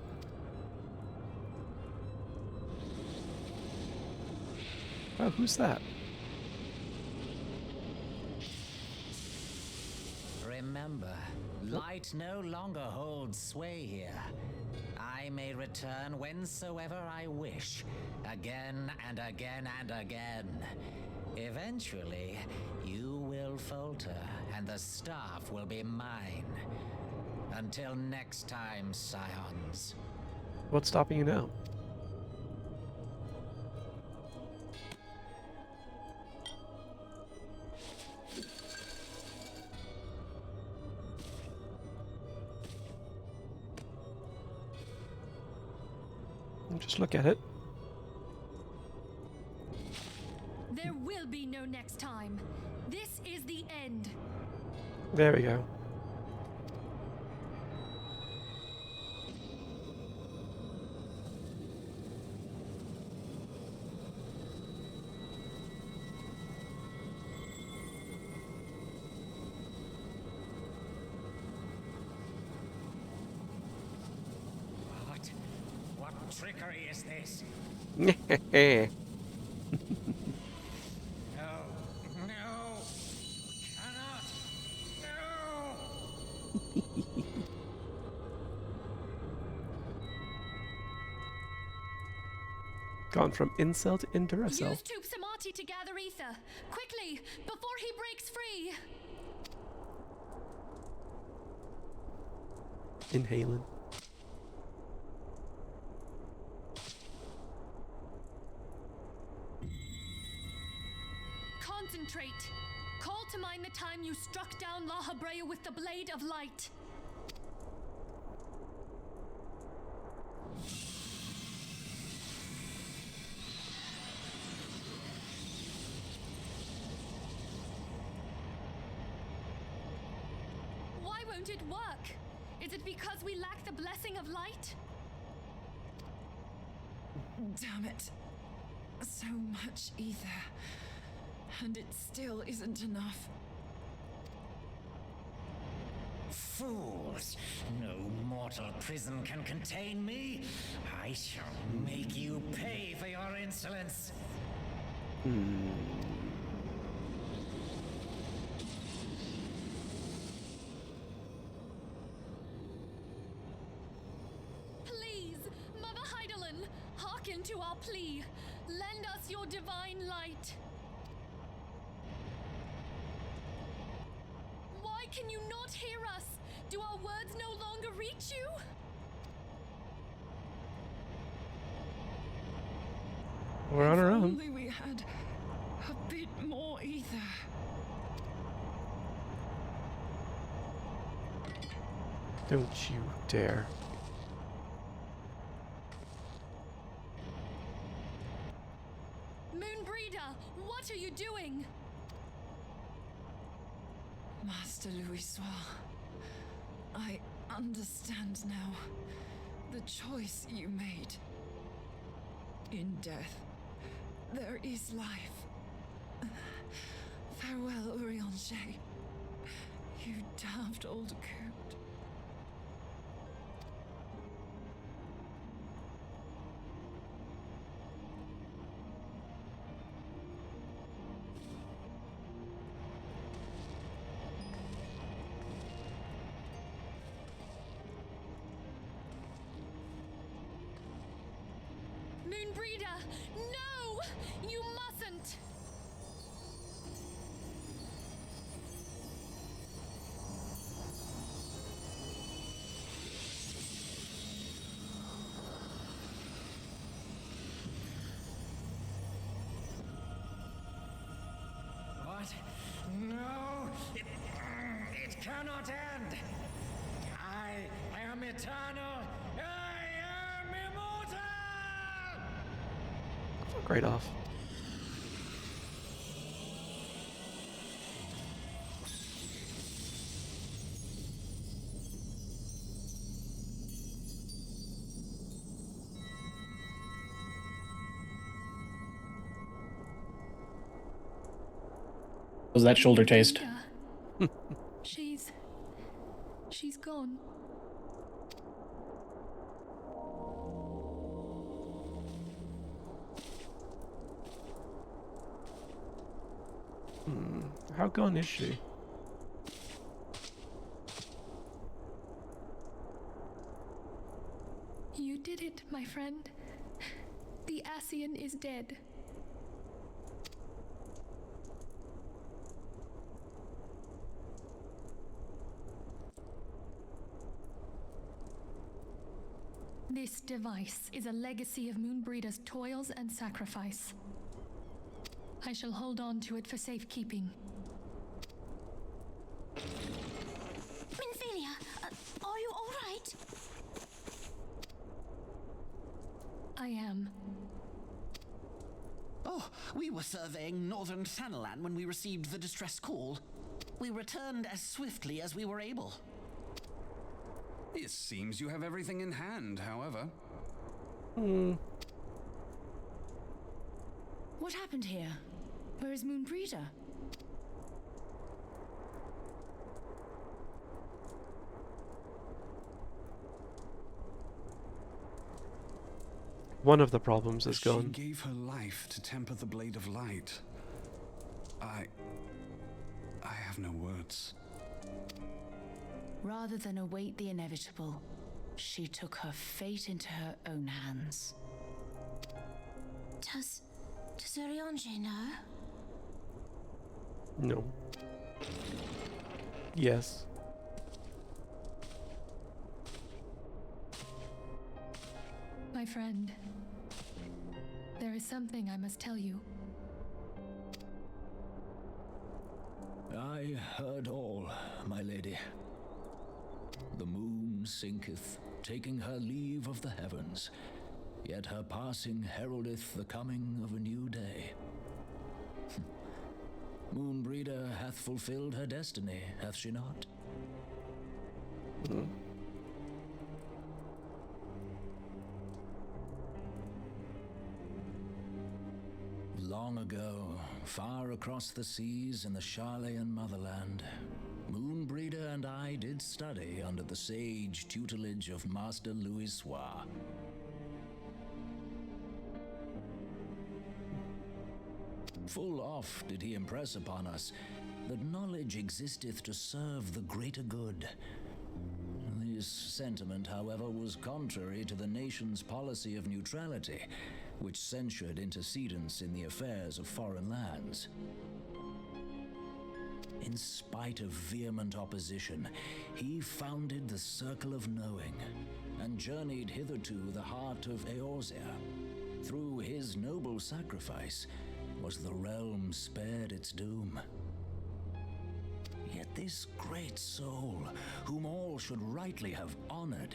Oh, who's that? Remember, light no longer holds sway here. I may return whensoever I wish, again and again and again. Eventually, you will falter, and the staff will be mine. Until next time, scions. What's stopping you now? Just look at it. There will be no next time. This is the end. There we go. trickery is this? No. No, no, cannot, no! Gone from incel to Duracell. Use Tube Samati to gather ether. Quickly, before he breaks free. Inhaling. Concentrate. Call to mind the time you struck down La Habrea with the blade of light. Why won't it work? Is it because we lack the blessing of light? Damn it. So much ether. And it still isn't enough. Fools! No mortal prison can contain me. I shall make you pay for your insolence. Please, Mother Heidelin, hearken to our plea. Lend us your divine light. Why can you not hear us? Do our words no longer reach you? We're on our own. Only we had a bit more ether. Don't you dare. Moonbreeder, what are you doing? Master Louis I understand now the choice you made. In death, there is life. Farewell, Urianger. You damned old coot. Moonbreeder, no! You mustn't! What? No! It cannot end! I am eternal! I am immortal! Fuck right off. How's that shoulder taste? She's gone. How gone is she? You did it, my friend. The Ascian is dead. This device is a legacy of Moonbreeder's toils and sacrifice. I shall hold on to it for safekeeping. Minfilia, are you all right? I am. Oh, we were surveying northern Thanalan when we received the distress call. We returned as swiftly as we were able. It seems you have everything in hand, however. What happened here? Where is Moonbreeder? One of the problems is She gone. gave her life to temper the blade of light. I have no words. Rather than await the inevitable, she took her fate into her own hands. Does Urianger know? No. Yes. My friend, there is something I must tell you. I heard all, my lady. The moon sinketh, taking her leave of the heavens, yet her passing heraldeth the coming of a new day. Moonbreeder hath fulfilled her destiny, hath she not? Long ago, far across the seas in the Charlayan motherland, Moonbreeder and I did study under the sage tutelage of Master Louis Soir. Full oft did he impress upon us that knowledge existeth to serve the greater good. This sentiment, however, was contrary to the nation's policy of neutrality, which censured intercedence in the affairs of foreign lands. In spite of vehement opposition, he founded the Circle of Knowing, and journeyed hitherto the heart of Eorzea. Through his noble sacrifice was the realm spared its doom. Yet this great soul, whom all should rightly have honored,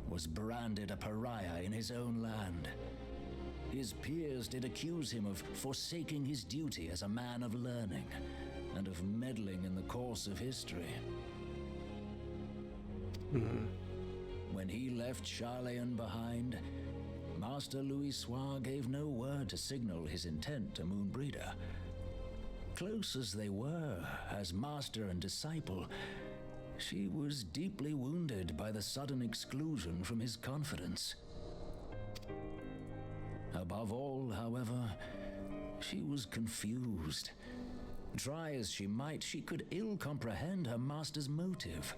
was branded a pariah in his own land. His peers did accuse him of forsaking his duty as a man of learning, and of meddling in the course of history. When he left Charlayan behind, Master Louis Soir gave no word to signal his intent to Moonbreeder. Close as they were, as master and disciple, she was deeply wounded by the sudden exclusion from his confidence. Above all, however, she was confused. Try as she might, she could ill comprehend her master's motive.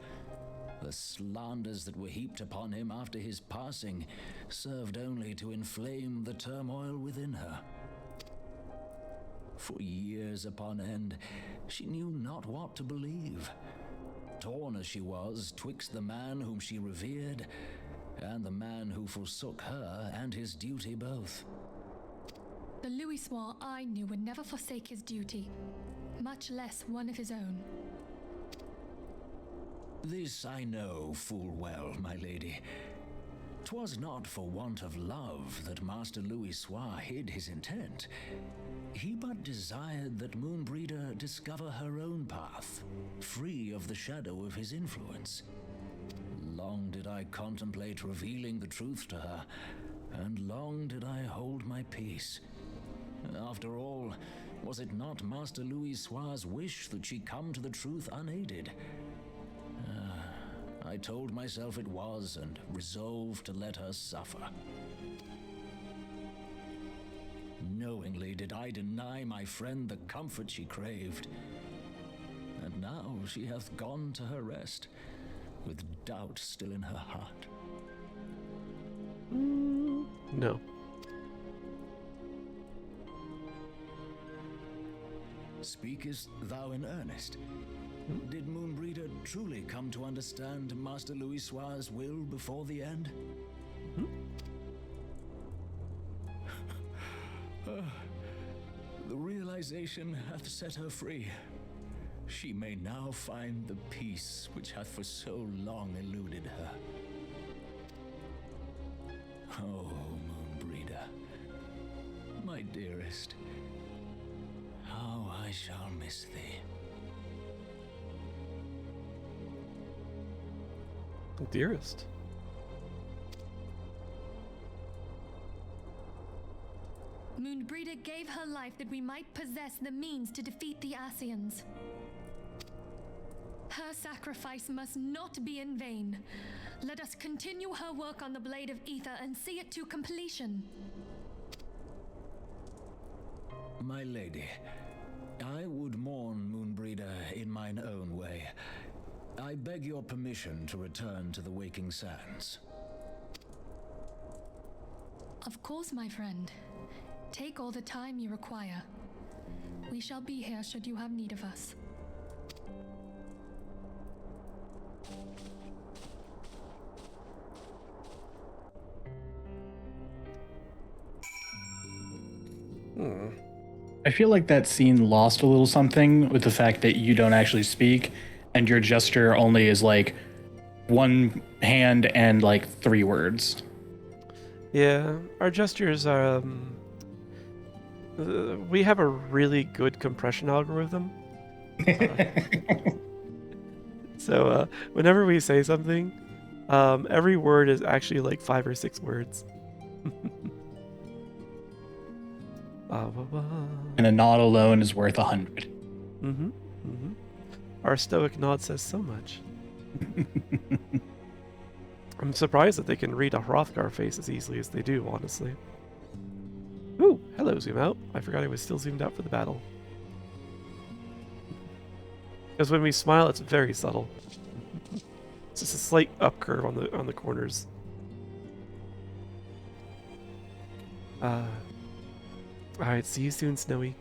The slanders that were heaped upon him after his passing served only to inflame the turmoil within her. For years upon end, she knew not what to believe. Torn as she was twixt the man whom she revered and the man who forsook her and his duty both. The Louis Soir I knew would never forsake his duty, much less one of his own. This I know full well, my lady. 'Twas not for want of love that Master Louis Soir hid his intent. He but desired that Moonbreeder discover her own path, free of the shadow of his influence. Long did I contemplate revealing the truth to her, and long did I hold my peace. After all, was it not Master Louis Soir's wish that she come to the truth unaided? I told myself it was, and resolved to let her suffer. Knowingly did I deny my friend the comfort she craved. And now she hath gone to her rest, with doubt still in her heart. No. Speakest thou in earnest? Did Moonbreeder truly come to understand Master Louis Soir's will before the end? The realization hath set her free. She may now find the peace which hath for so long eluded her. Oh, Moonbreeder, my dearest, how I shall miss thee. Dearest. Moonbreeder gave her life that we might possess the means to defeat the Ascians. Her sacrifice must not be in vain. Let us continue her work on the Blade of Ether and see it to completion. My lady, I would mourn Moonbreeder in mine own way. I beg your permission to return to the Waking Sands. Of course, my friend. Take all the time you require. We shall be here should you have need of us. I feel like that scene lost a little something with the fact that you don't actually speak and your gesture only is like one hand and like 3 words. Yeah, our gestures are, we have a really good compression algorithm. So whenever we say something, every word is actually like 5 or 6 words. And a nod alone is worth 100. Our stoic nod says so much. I'm surprised that they can read a Hrothgar face as easily as they do, honestly. Ooh, hello, zoom out. I forgot I was still zoomed out for the battle. Because when we smile, it's very subtle. It's just a slight up curve on the corners. Alright, see you soon, Snowy.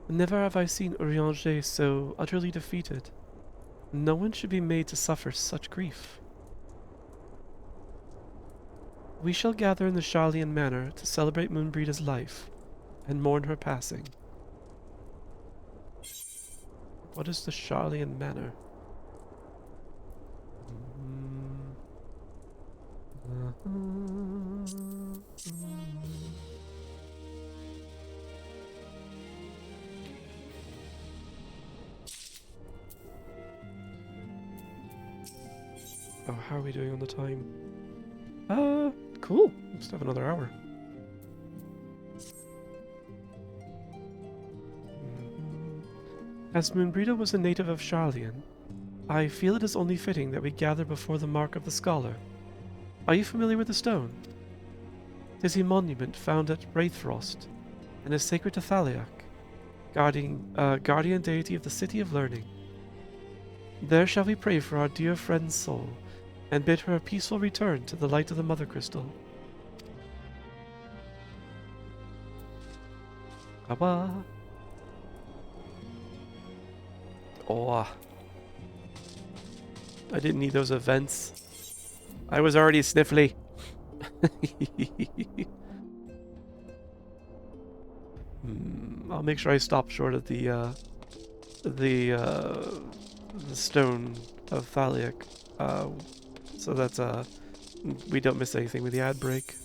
Never have I seen Urianger so utterly defeated. No one should be made to suffer such grief. We shall gather in the Sharlayan Manor to celebrate Moonbreeder's life and mourn her passing. What is the Sharlayan Manor? Oh, how are we doing on the time? Cool. We still have another hour. As Moonbreeder was a native of Sharlayan, I feel it is only fitting that we gather before the Mark of the Scholar. Are you familiar with the stone? It is a monument found at Wraithfrost, and is sacred to Thaliak, guardian deity of the City of Learning. There shall we pray for our dear friend's soul, and bid her a peaceful return to the light of the Mother Crystal. Awa. Oh. I didn't need those events. I was already sniffly. I'll make sure I stop short of the stone of Thaliak, so that we don't miss anything with the ad break.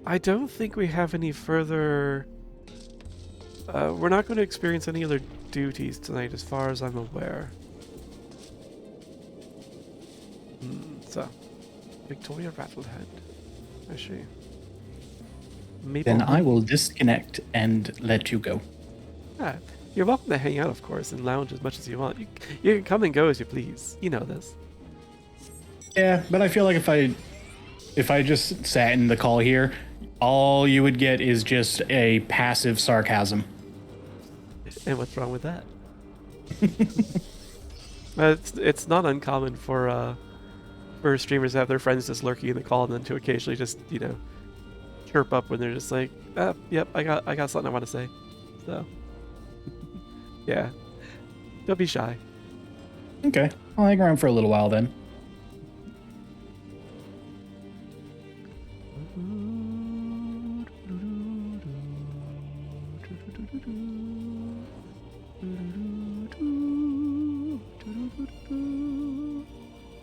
I don't think we have any further. We're not going to experience any other duties tonight, as far as I'm aware. So, Victoria Rattlehead. I see. Then I will disconnect and let you go. Ah, you're welcome to hang out, of course, and lounge as much as you want. You can come and go as you please. You know this. Yeah, but I feel like if I just sat in the call here, all you would get is just a passive sarcasm. And what's wrong with that? It's not uncommon for streamers to have their friends just lurking in the call and then to occasionally just, you know, chirp up when they're just like, yep, I got something I want to say. So, yeah. Don't be shy. Okay, I'll hang around for a little while then.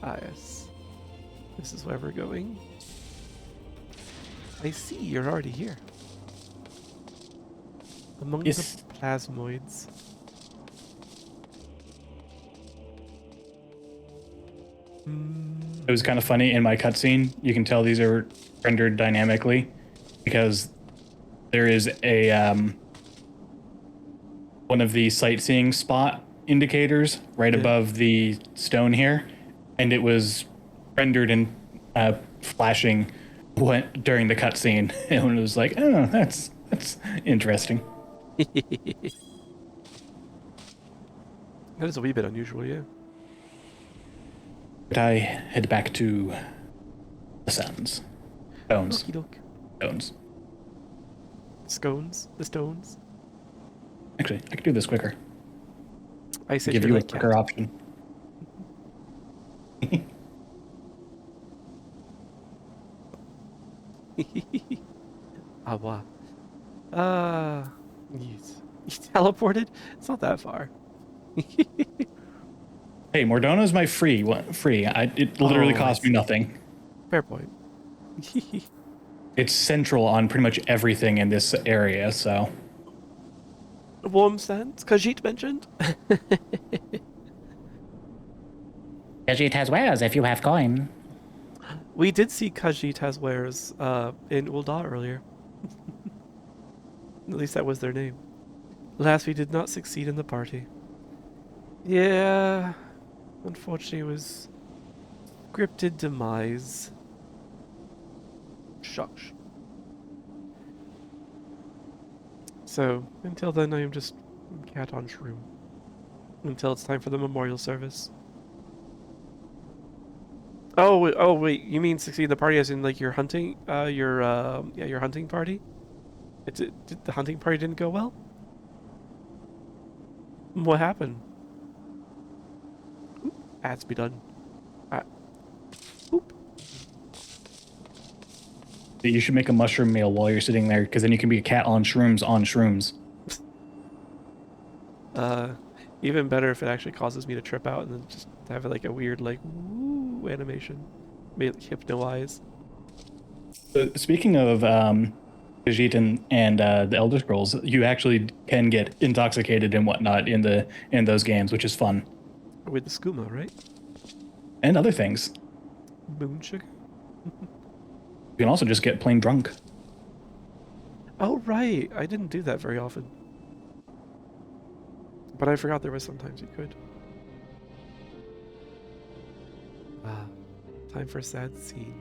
Ah, yes. This is where we're going. I see, you're already here. Among Yes. the plasmoids. It was kind of funny in my cutscene. You can tell these are rendered dynamically because there is a one of the sightseeing spot indicators right above the stone here, and it was rendered and flashing during the cutscene, and it was like, oh, that's interesting. That is a wee bit unusual, yeah. But I head back to the sands. Stones. Okey-doke. Stones. Scones? The stones? Actually, I could do this quicker. I said give you're you a like quicker cat. option. Ah, wow. Yes. You teleported? It's not that far. Hey, Mordona's my free one. Free. It literally cost me nothing. Fair point. It's central on pretty much everything in this area, so. Warm stands? Khajiit mentioned? Khajiit has wares if you have coin. We did see Khajiit has wares in Ul'dah earlier. At least that was their name. Alas, we did not succeed in the party. Yeah, unfortunately it was scripted demise. Shucks. So, until then I am just cat on shroom. Until it's time for the memorial service. Oh wait, you mean succeed in the party as in like your hunting, your hunting party? Did the hunting party didn't go well? What happened? Oop, ads be done. Oop. You should make a mushroom meal while you're sitting there, because then you can be a cat on shrooms on shrooms. Even better if it actually causes me to trip out and then just have like a weird like woo animation. Maybe like hypno-eyes. Speaking of Khajiit and the Elder Scrolls, you actually can get intoxicated and whatnot in those games, which is fun. With the skooma, right? And other things. Moon sugar? You can also just get plain drunk. Oh right, I didn't do that very often. But I forgot there was sometimes you could. Time for a sad scene.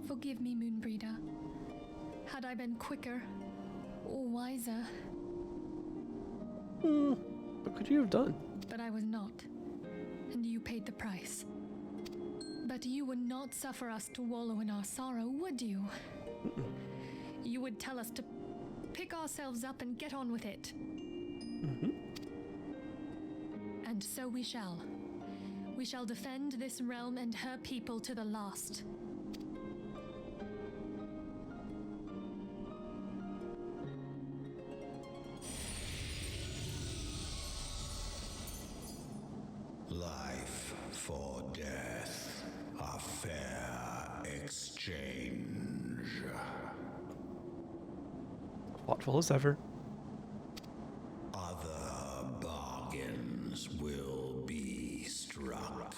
Forgive me, Moonbreeder. Had I been quicker or wiser. What could you have done? But I was not, and you paid the price. But you would not suffer us to wallow in our sorrow, would you? You would tell us to pick ourselves up and get on with it. And so we shall. We shall defend this realm and her people to the last. Life for death, a fair exchange. Thoughtful as ever. Other bargains will be struck.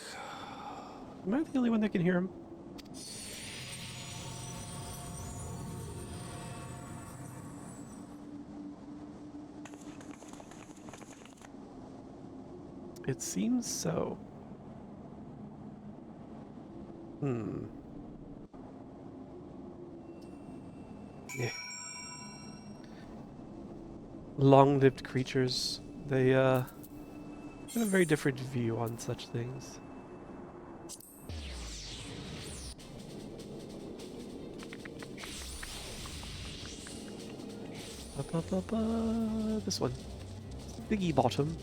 Am I the only one that can hear him? It seems so. Yeah. Long-lived creatures. They have a very different view on such things. This one. Biggie bottom.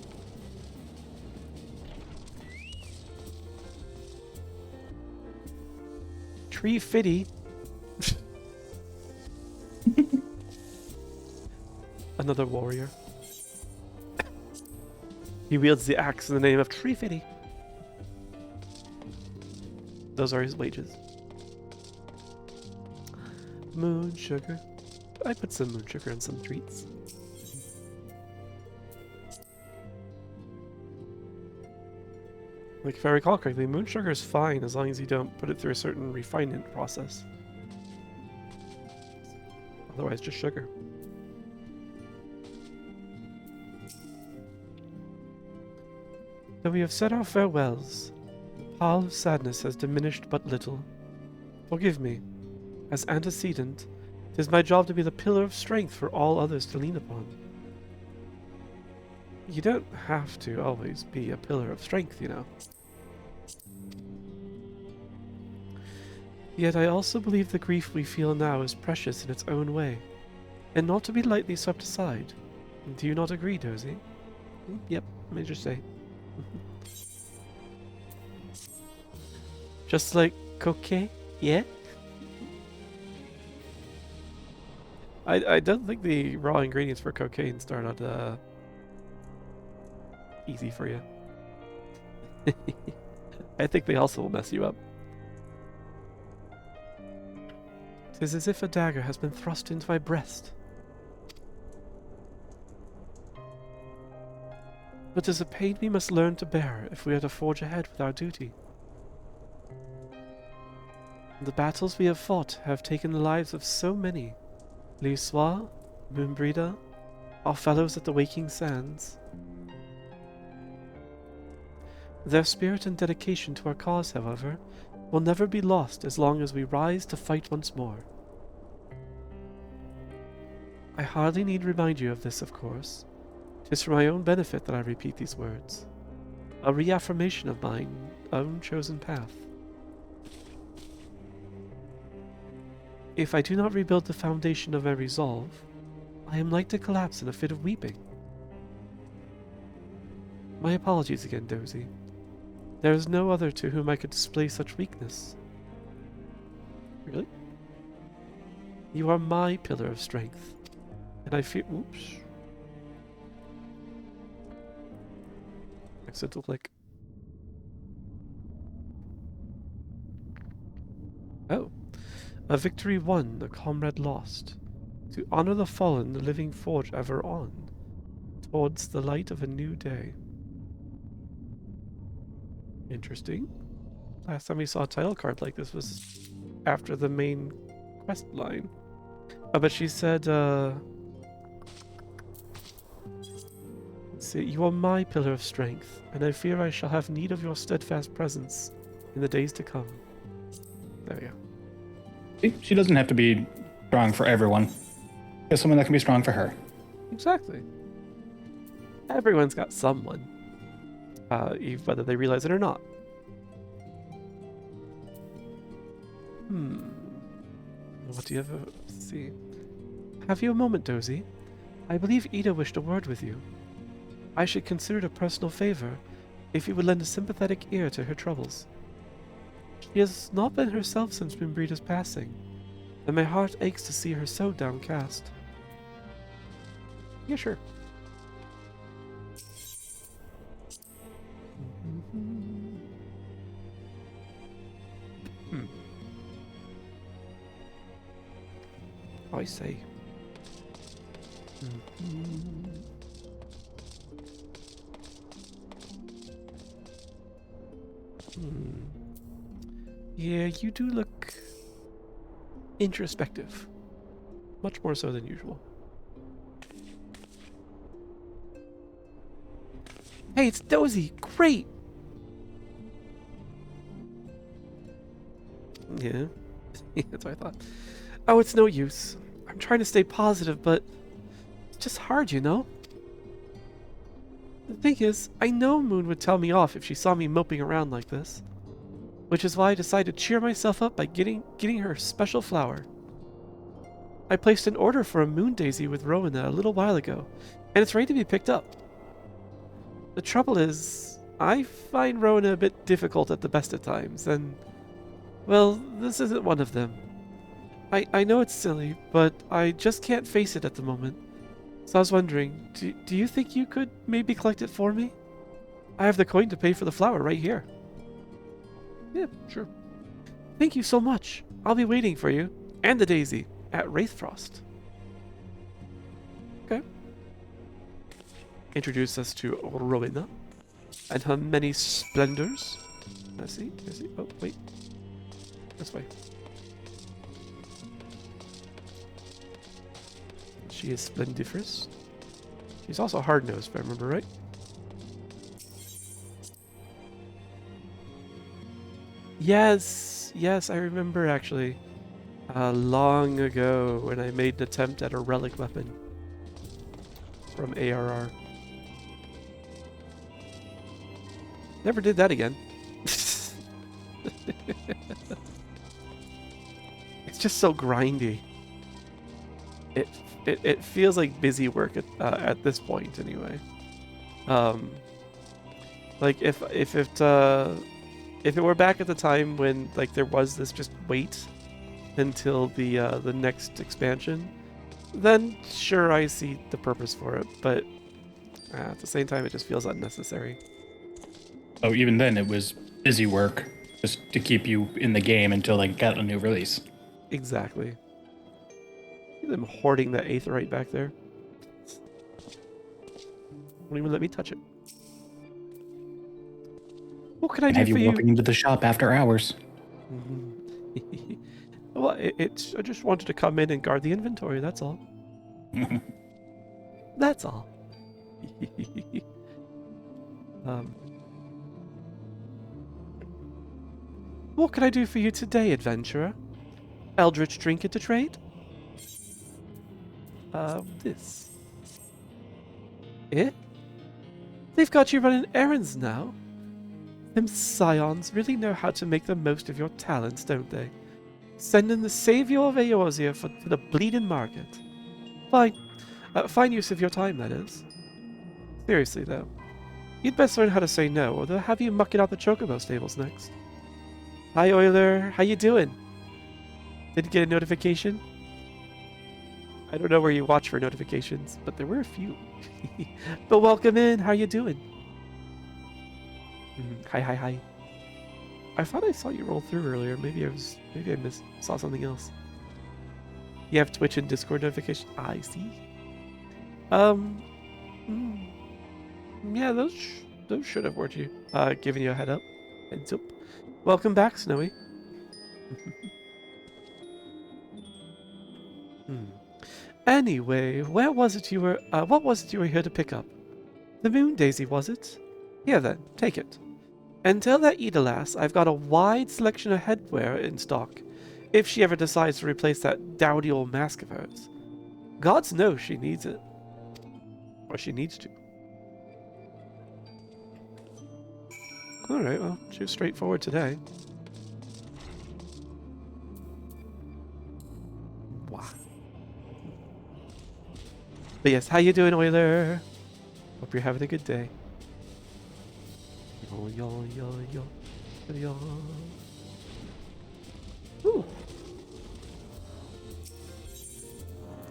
Tree fitty. Another warrior. He wields the axe in the name of Tree Fitty. Those are his wages. Moon sugar. I put some moon sugar in some treats. Like, if I recall correctly, moon sugar is fine as long as you don't put it through a certain refinement process. Otherwise, just sugar. Though we have said our farewells, the pall of sadness has diminished but little. Forgive me. As antecedent, 'tis my job to be the pillar of strength for all others to lean upon. You don't have to always be a pillar of strength, you know. Yet I also believe the grief we feel now is precious in its own way, and not to be lightly swept aside. Do you not agree, Dozy? Yep, let me just say. Just like cocaine, yeah? I don't think the raw ingredients for cocaine start out easy for you. I think they also will mess you up. 'Tis as if a dagger has been thrust into my breast. But 'tis a pain we must learn to bear if we are to forge ahead with our duty. The battles we have fought have taken the lives of so many. L'Issoire, Moonbreeder, our fellows at the Waking Sands. Their spirit and dedication to our cause, however, will never be lost as long as we rise to fight once more. I hardly need remind you of this, of course. 'Tis for my own benefit that I repeat these words. A reaffirmation of mine own chosen path. If I do not rebuild the foundation of my resolve, I am like to collapse in a fit of weeping. My apologies again, Dozy. There is no other to whom I could display such weakness. Really? You are my pillar of strength, and I fear— oops. Accidental click. Oh. A victory won, a comrade lost. To honor the fallen, the living forge ever on, towards the light of a new day. Interesting. Last time we saw a title card like this was after the main quest line. Oh, but she said, let's see, you are my pillar of strength, and I fear I shall have need of your steadfast presence in the days to come. There we go. She doesn't have to be strong for everyone. There's someone that can be strong for her. Exactly. Everyone's got someone, whether they realize it or not. What do you have? Let's see. Have you a moment, Dozy? I believe Ida wished a word with you. I should consider it a personal favor if you would lend a sympathetic ear to her troubles. She has not been herself since Moonbreeder's passing, and my heart aches to see her so downcast. Yeah, sure. I say. Yeah, you do look introspective. Much more so than usual. Hey, it's Dozy! Great! Yeah, that's what I thought. Oh, it's no use. I'm trying to stay positive, but it's just hard, you know? The thing is, I know Moon would tell me off if she saw me moping around like this. Which is why I decided to cheer myself up by getting her a special flower. I placed an order for a moon daisy with Rowena a little while ago, and it's ready to be picked up. The trouble is, I find Rowena a bit difficult at the best of times, and, well, this isn't one of them. I know it's silly, but I just can't face it at the moment. So I was wondering, do you think you could maybe collect it for me? I have the coin to pay for the flower right here. Yeah, sure. Thank you so much. I'll be waiting for you, and the daisy, at Wraithfrost. Okay. Introduce us to Rowena and her many splendors. I see. Oh, wait. This way. She is splendiferous. She's also hard-nosed, if I remember right. Yes, I remember actually. Long ago when I made an attempt at a relic weapon from ARR. Never did that again. It's just so grindy. It feels like busy work at this point anyway. Like if it were back at the time when like there was this just wait until the next expansion, then sure I see the purpose for it, but at the same time it just feels unnecessary. Oh, even then it was busy work just to keep you in the game until they got a new release. Exactly. Look at them hoarding that aetherite back there. Won't even let me touch it. What can I do for you? Walking into the shop after hours. Well, I just wanted to come in and guard the inventory, that's all. That's all. What can I do for you today, adventurer? Eldritch trinket to trade? This. Eh? They've got you running errands now. Them scions really know how to make the most of your talents, don't they? Sending the savior of Eorzea for the bleeding market. Fine. Fine use of your time, that is. Seriously, though. You'd best learn how to say no, or they'll have you mucking out the chocobo stables next. Hi, Euler. How you doing? Did you get a notification? I don't know where you watch for notifications, but there were a few. But welcome in. How you doing? Hi. I thought I saw you roll through earlier. Maybe I saw something else. You have Twitch and Discord notification. I see. Yeah, those should have worked you. Giving you a heads up. Welcome back, Snowy. Anyway, what was it you were here to pick up? The moon daisy, was it? Here then, take it. And tell that Eda lass I've got a wide selection of headwear in stock, if she ever decides to replace that dowdy old mask of hers. Gods know she needs it. Or she needs to. Alright, well, she was straightforward today. Wow. But yes, how you doing, Euler? Hope you're having a good day. Yo. Ooh.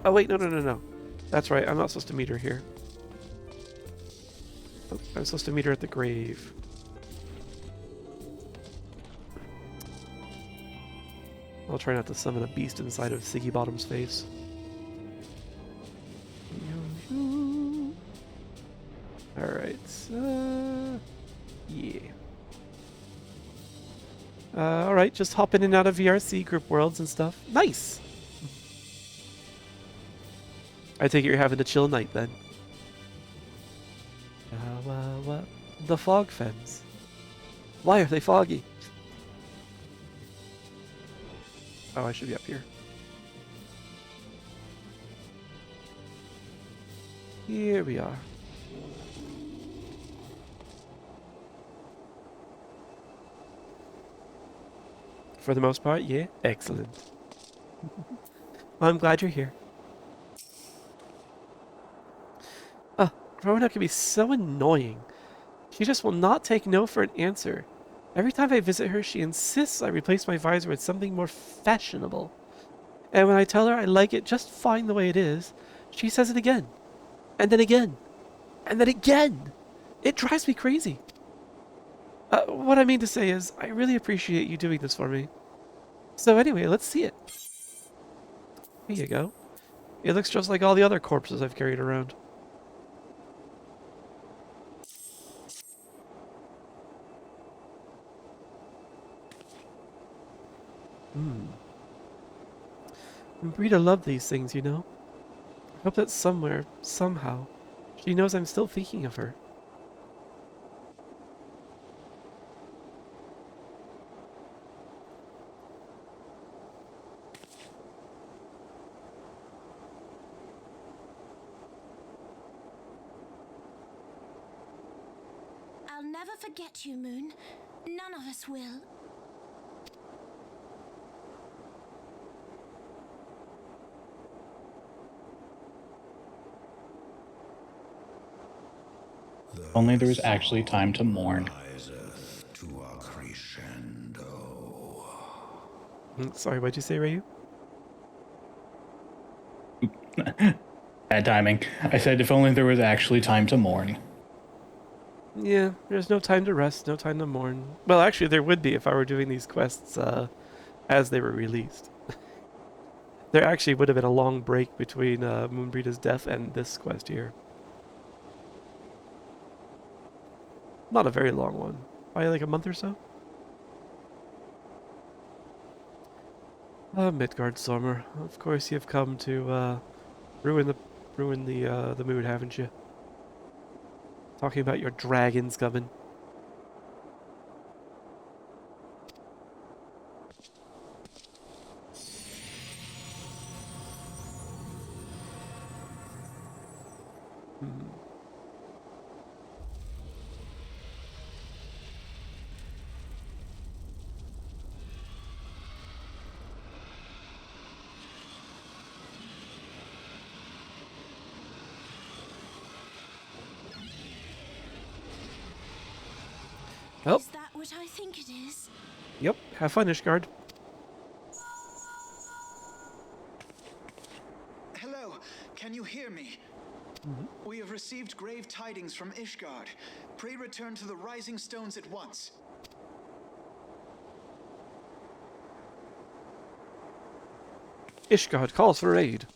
Oh wait, no. That's right, I'm not supposed to meet her here. Oh, I'm supposed to meet her at the grave. I'll try not to summon a beast inside of Siggy Bottom's face. Alright, yeah. Alright, just hop in and out of VRC group worlds and stuff. Nice! I take it you're having a chill night then. What? The fog fens. Why are they foggy? Oh, I should be up here. Here we are. For the most part, yeah. Excellent. Well, I'm glad you're here. Rona can be so annoying. She just will not take no for an answer. Every time I visit her, she insists I replace my visor with something more fashionable. And when I tell her I like it just fine the way it is, she says it again. And then again. And then again. It drives me crazy. What I mean to say is, I really appreciate you doing this for me. So anyway, let's see it. Here you go. It looks just like all the other corpses I've carried around. Brita loved these things, you know. I hope that somewhere, somehow, she knows I'm still thinking of her. I'll never forget you, Moon. None of us will. Only there was actually time to mourn. To a crescendo. Sorry, what'd you say, Ryu? Bad timing. I said if only there was actually time to mourn. Yeah, there's no time to rest, no time to mourn. Well, actually, there would be if I were doing these quests as they were released. There actually would have been a long break between Moonbreeda's death and this quest here. Not a very long one. Probably like a month or so. Midgard Stormer. Of course you've come to ruin the mood, haven't you? Talking about your dragons coming. Oh. Is that what I think it is? Yep. Have fun, Ishgard. Hello, can you hear me? We have received grave tidings from Ishgard. Pray return to the Rising Stones at once. Ishgard calls for aid.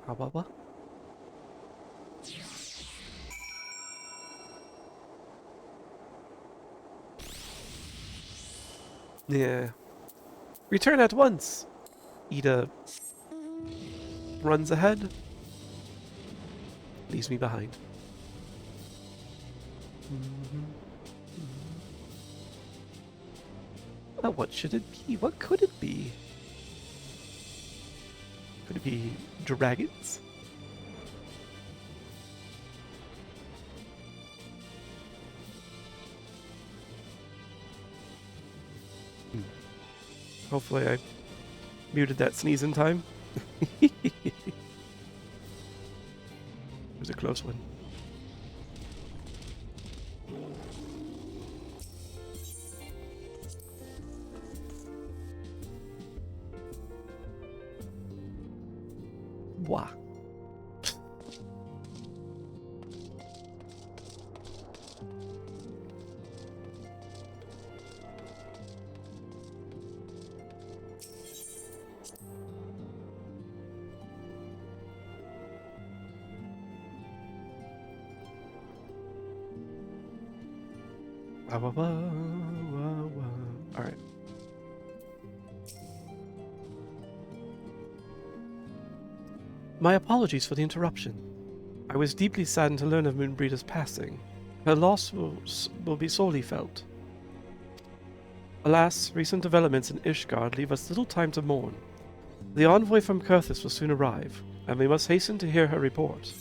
What? Yeah. Return at once. Ida runs ahead. Leaves me behind. Well, what should it be? What could it be? Could it be dragons? Hopefully I muted that sneeze in time. It was a close one. Wah. Alright. My apologies for the interruption. I was deeply saddened to learn of Moonbreeda's passing. Her loss will be sorely felt. Alas, recent developments in Ishgard leave us little time to mourn. The envoy from Kurthus will soon arrive, and we must hasten to hear her report.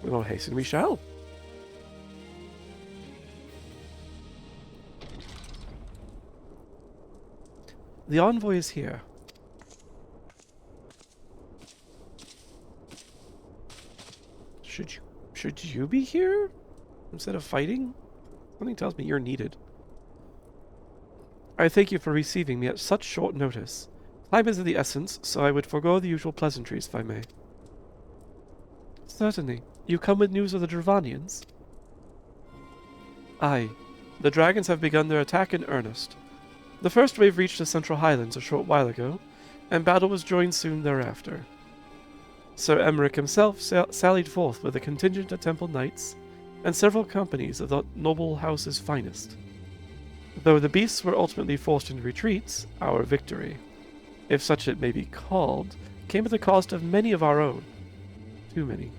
Well, hasten we shall. The envoy is here. Should you be here instead of fighting? Something tells me you're needed. I thank you for receiving me at such short notice. Time is of the essence, so I would forego the usual pleasantries if I may. Certainly. You come with news of the Dravanians? Aye. The dragons have begun their attack in earnest. The first wave reached the Central Highlands a short while ago, and battle was joined soon thereafter. Sir Emmerich himself sallied forth with a contingent of Temple Knights and several companies of the noble house's finest. Though the beasts were ultimately forced into retreats, our victory, if such it may be called, came at the cost of many of our own. Too many.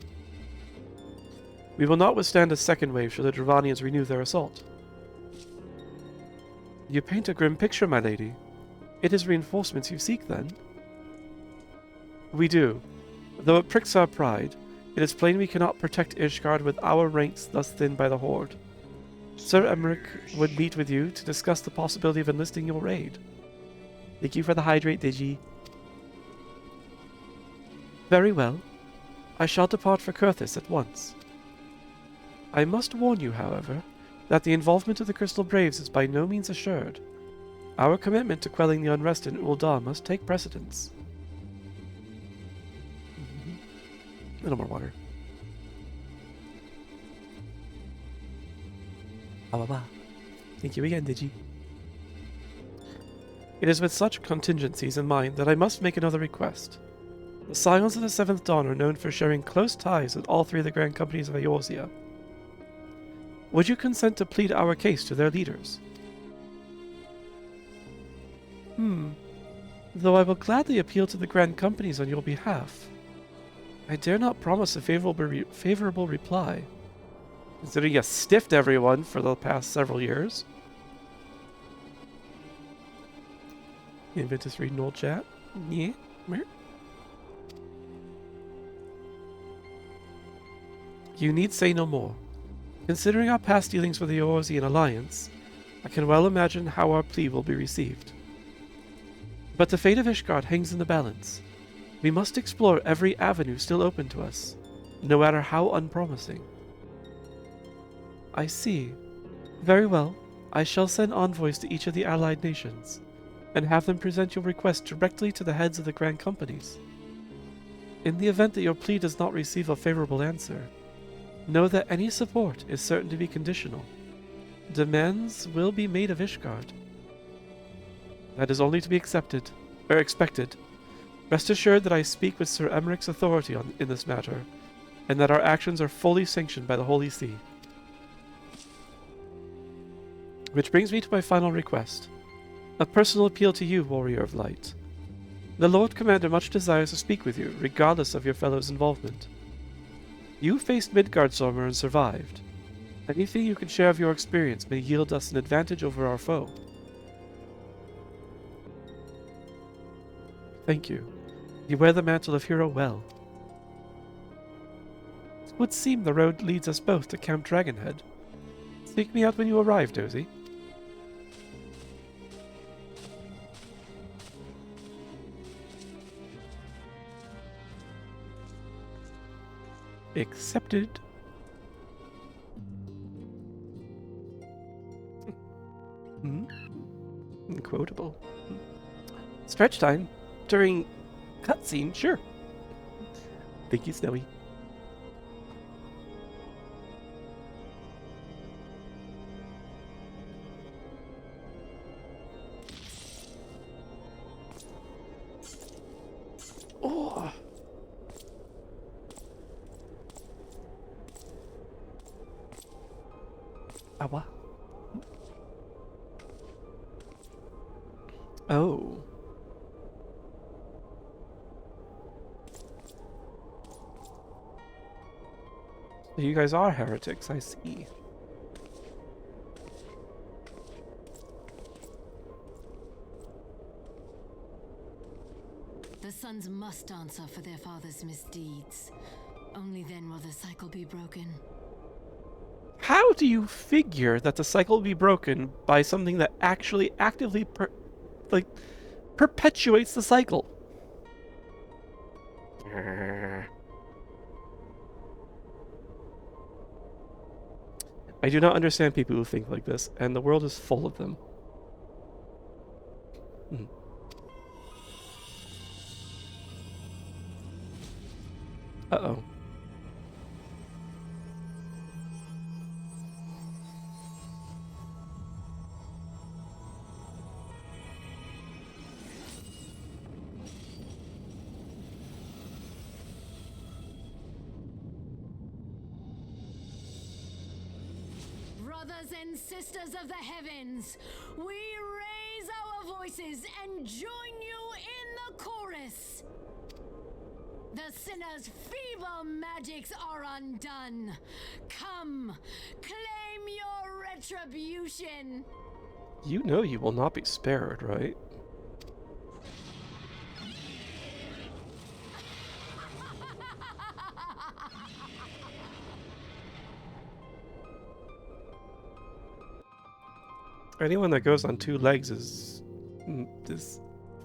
We will not withstand a second wave should the Dravanians renew their assault. You paint a grim picture, my lady. It is reinforcements you seek, then? We do. Though it pricks our pride, it is plain we cannot protect Ishgard with our ranks thus thinned by the Horde. Sir Emmerich would meet with you to discuss the possibility of enlisting your aid. Thank you for the hydrate, Digi. Very well. I shall depart for Kurthis at once. I must warn you, however, that the involvement of the Crystal Braves is by no means assured. Our commitment to quelling the unrest in Ul'dah must take precedence. A little more water. Thank you again, Digi. It is with such contingencies in mind that I must make another request. The Scions of the Seventh Dawn are known for sharing close ties with all three of the Grand Companies of Eorzea. Would you consent to plead our case to their leaders? Though I will gladly appeal to the Grand Companies on your behalf, I dare not promise a favorable reply, considering you stiffed everyone for the past several years. Inventus reading old chat. Yeah. You need say no more. Considering our past dealings with the Eorzean Alliance, I can well imagine how our plea will be received. But the fate of Ishgard hangs in the balance. We must explore every avenue still open to us, no matter how unpromising. I see. Very well. I shall send envoys to each of the allied nations, and have them present your request directly to the heads of the Grand Companies. In the event that your plea does not receive a favorable answer, know that any support is certain to be conditional. Demands will be made of Ishgard. That is only to be expected. Rest assured that I speak with Sir Emmerich's authority in this matter, and that our actions are fully sanctioned by the Holy See. Which brings me to my final request. A personal appeal to you, Warrior of Light. The Lord Commander much desires to speak with you, regardless of your fellow's involvement. You faced Midgardstormer and survived. Anything you can share of your experience may yield us an advantage over our foe. Thank you. You wear the mantle of hero well. It would seem the road leads us both to Camp Dragonhead. Seek me out when you arrive, Dozy. Accepted. Quotable. Stretch time during cutscene, sure. Thank you, Snowy. Oh. Awa. Oh. So you guys are heretics, I see. The sons must answer for their father's misdeeds. Only then will the cycle be broken. How do you figure that the cycle will be broken by something that actually actively perpetuates the cycle. I do not understand people who think like this, and the world is full of them. Uh-oh. Brothers and sisters of the heavens, we raise our voices and join you in the chorus. The sinner's feeble magics are undone. Come, claim your retribution. You know you will not be spared, right? Anyone that goes on 2 legs is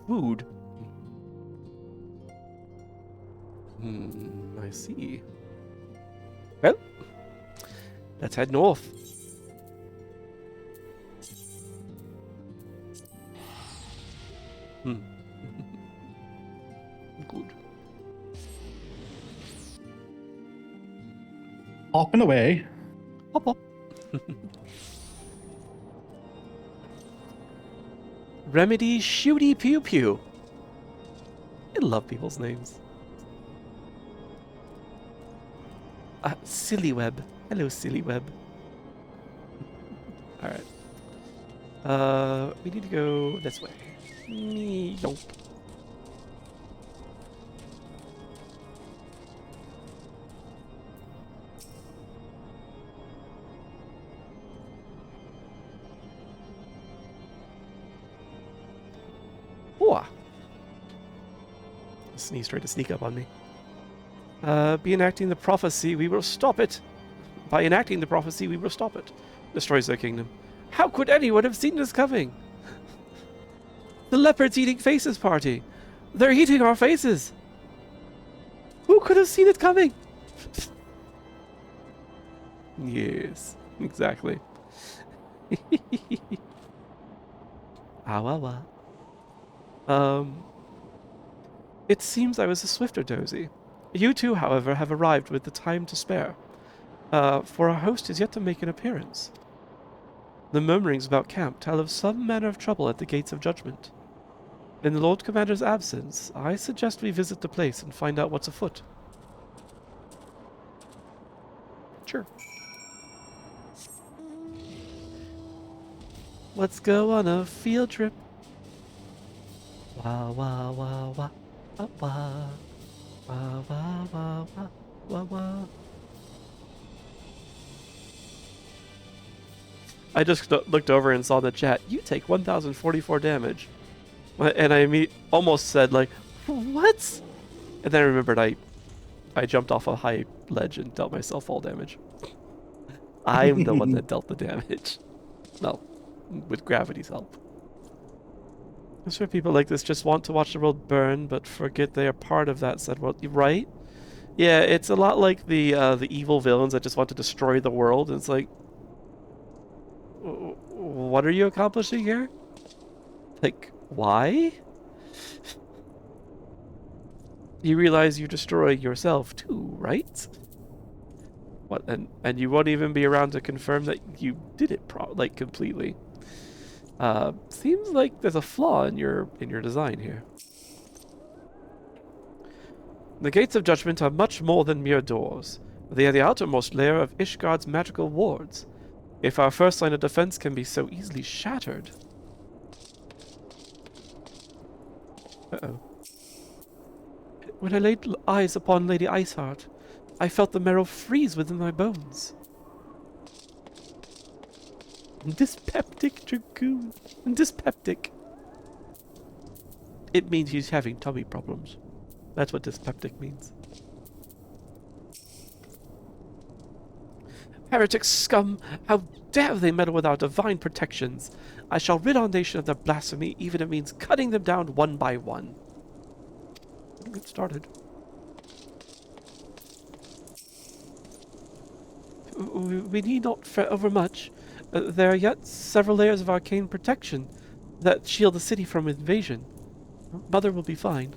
food. I see. Well, let's head north. Good. Hopping away. Hop hop. Remedy Shooty Pew Pew. I love people's names. Silly Web. Hello, Silly Web. Alright. We need to go this way. Yonk. Sneeze tried to sneak up on me. By enacting the prophecy, we will stop it. By enacting the prophecy, we will stop it. Destroys their kingdom. How could anyone have seen this coming? The leopards eating faces party. They're eating our faces. Who could have seen it coming? Yes, exactly. Awawa. It seems I was a swifter dozy. You two, however, have arrived with the time to spare, for our host is yet to make an appearance. The murmurings about camp tell of some manner of trouble at the gates of judgment. In the Lord Commander's absence, I suggest we visit the place and find out what's afoot. Sure. Let's go on a field trip. Wah wah wah wah wah wah wah wah wah wah wah wah. I just looked over and saw in the chat, you take 1044 damage. And I almost said, like, what? And then I remembered I jumped off a high ledge and dealt myself all damage. I'm the one that dealt the damage. No, with gravity's help. I'm sure people like this just want to watch the world burn, but forget they are part of that said world. Right? Yeah, it's a lot like the evil villains that just want to destroy the world. And it's like, what are you accomplishing here? Like, why? You realize you destroy yourself too, right? What? And you won't even be around to confirm that you did it completely. Seems like there's a flaw in your design here. The gates of judgment are much more than mere doors. They are the outermost layer of Ishgard's magical wards. If our first line of defense can be so easily shattered. Uh-oh. When I laid eyes upon Lady Iceheart, I felt the marrow freeze within my bones. Dyspeptic Dragoon. Dyspeptic. It means he's having tummy problems. That's what dyspeptic means. Heretic scum! How Dare they meddle with our divine protections! I shall rid our nation of their blasphemy, even if it means cutting them down one by one. Get started. We need not fret overmuch. There are yet several layers of arcane protection that shield the city from invasion. Mother will be fine.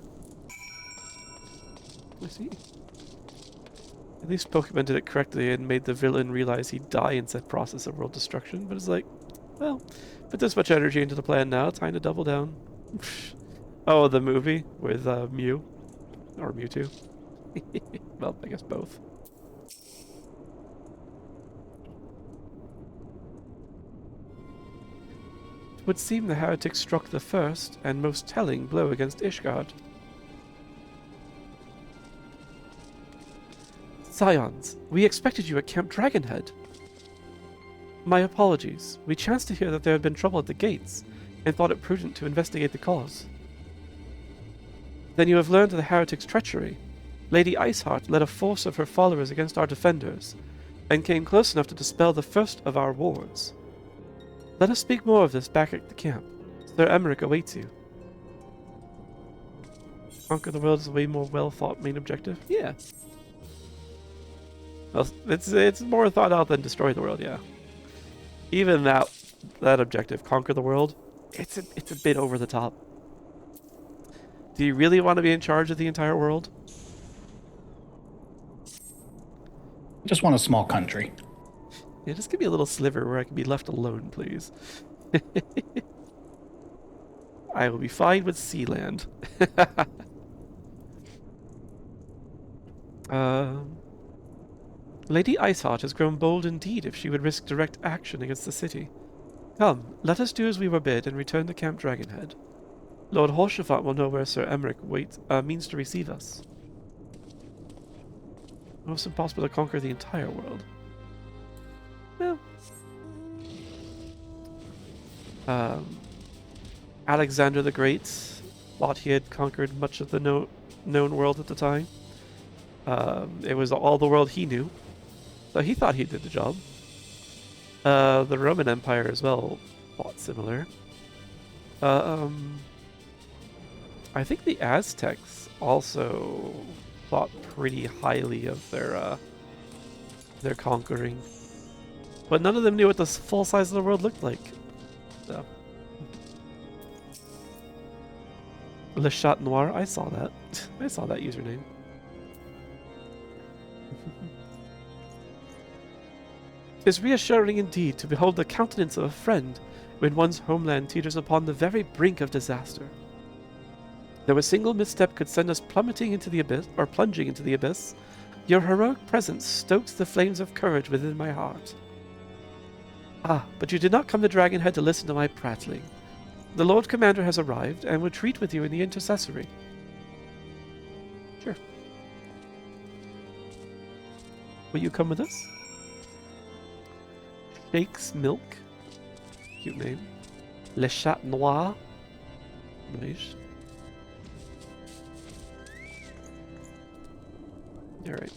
I see. At least Pokemon did it correctly and made the villain realize he'd die in said process of world destruction, but it's like, well, put this much energy into the plan now, time to double down. Oh, the movie with Mew? Or Mewtwo? Well, I guess both. It would seem the heretic struck the first and most telling blow against Ishgard. Scions, we expected you at Camp Dragonhead. My apologies. We chanced to hear that there had been trouble at the gates, and thought it prudent to investigate the cause. Then you have learned of the heretic's treachery. Lady Iceheart led a force of her followers against our defenders, and came close enough to dispel the first of our wards. Let us speak more of this back at the camp. Sir Emmerich awaits you. Conquer the world is a way more well-thought main objective? Yeah. Well, it's more thought out than destroy the world, yeah. Even that objective, conquer the world, it's a bit over the top. Do you really want to be in charge of the entire world? Just want a small country. Yeah, just give me a little sliver where I can be left alone, please. I will be fine with Sealand. Lady Iceheart has grown bold indeed if she would risk direct action against the city. Come, let us do as we were bid and return to Camp Dragonhead. Lord Horshavat will know where Sir Emmerich means to receive us. Almost impossible to conquer the entire world. Well. Alexander the Great thought he had conquered much of the known world at the time. It was all the world he knew. So he thought he did the job. The Roman Empire as well thought similar. I think the Aztecs also thought pretty highly of their conquering. But none of them knew what the full size of the world looked like. So. Le Chat Noir, I saw that. I saw that username. It is reassuring indeed to behold the countenance of a friend when one's homeland teeters upon the very brink of disaster. Though a single misstep could send us plummeting into the abyss, or plunging into the abyss, your heroic presence stokes the flames of courage within my heart. Ah, but you did not come to Dragonhead to listen to my prattling. The Lord Commander has arrived, and will treat with you in the intercessory. Sure. Will you come with us? Shake's Milk. Cute name. Le Chat Noir. Nice. Alright.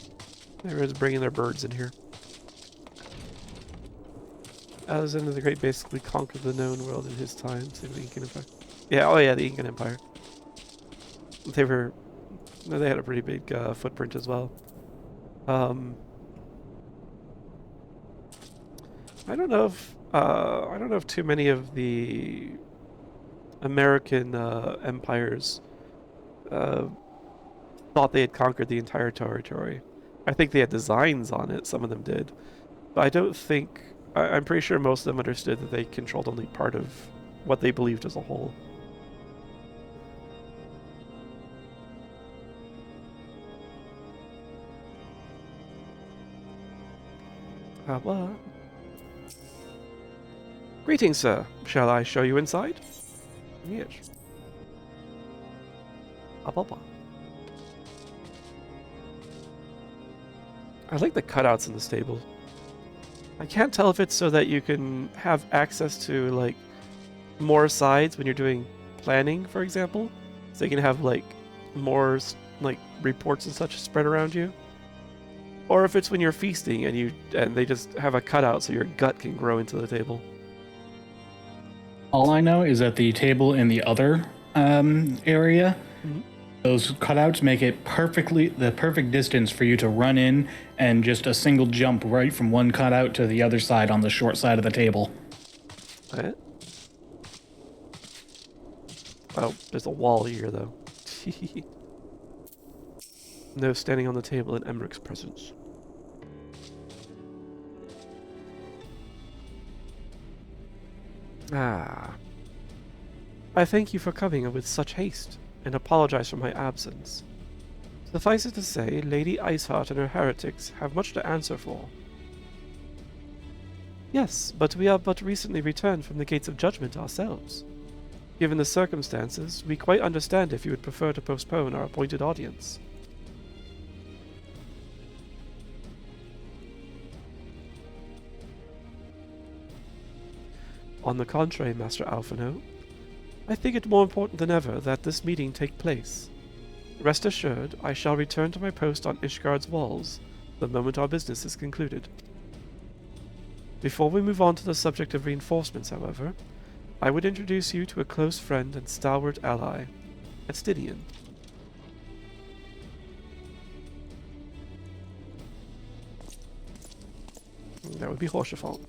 Everyone's bringing their birds in here. Alexander the Great basically conquered the known world in his time. Same with the Incan Empire. Yeah, oh yeah, the Incan Empire. They had a pretty big footprint as well. I don't know if too many of the American empires thought they had conquered the entire territory. I think they had designs on it. Some of them did, but I don't think. I'm pretty sure most of them understood that they controlled only part of what they believed as a whole. What? Greetings, sir. Shall I show you inside? Yes. Ababa. I like the cutouts in the stable. I can't tell if it's so that you can have access to, like, more sides when you're doing planning, for example. So you can have, like, more, like, reports and such spread around you. Or if it's when you're feasting and they just have a cutout so your gut can grow into the table. All I know is that the table in the other area, those cutouts make it the perfect distance for you to run in and just a single jump right from one cutout to the other side on the short side of the table. Right. Oh, there's a wall here, though. No standing on the table in Emmerich's presence. Ah. I thank you for coming with such haste, and apologize for my absence. Suffice it to say, Lady Iceheart and her heretics have much to answer for. Yes, but we are but recently returned from the gates of judgment ourselves. Given the circumstances, we quite understand if you would prefer to postpone our appointed audience. On the contrary, Master Alphino, I think it more important than ever that this meeting take place. Rest assured, I shall return to my post on Ishgard's walls the moment our business is concluded. Before we move on to the subject of reinforcements, however, I would introduce you to a close friend and stalwart ally, Estinian. That would be Horsefalt.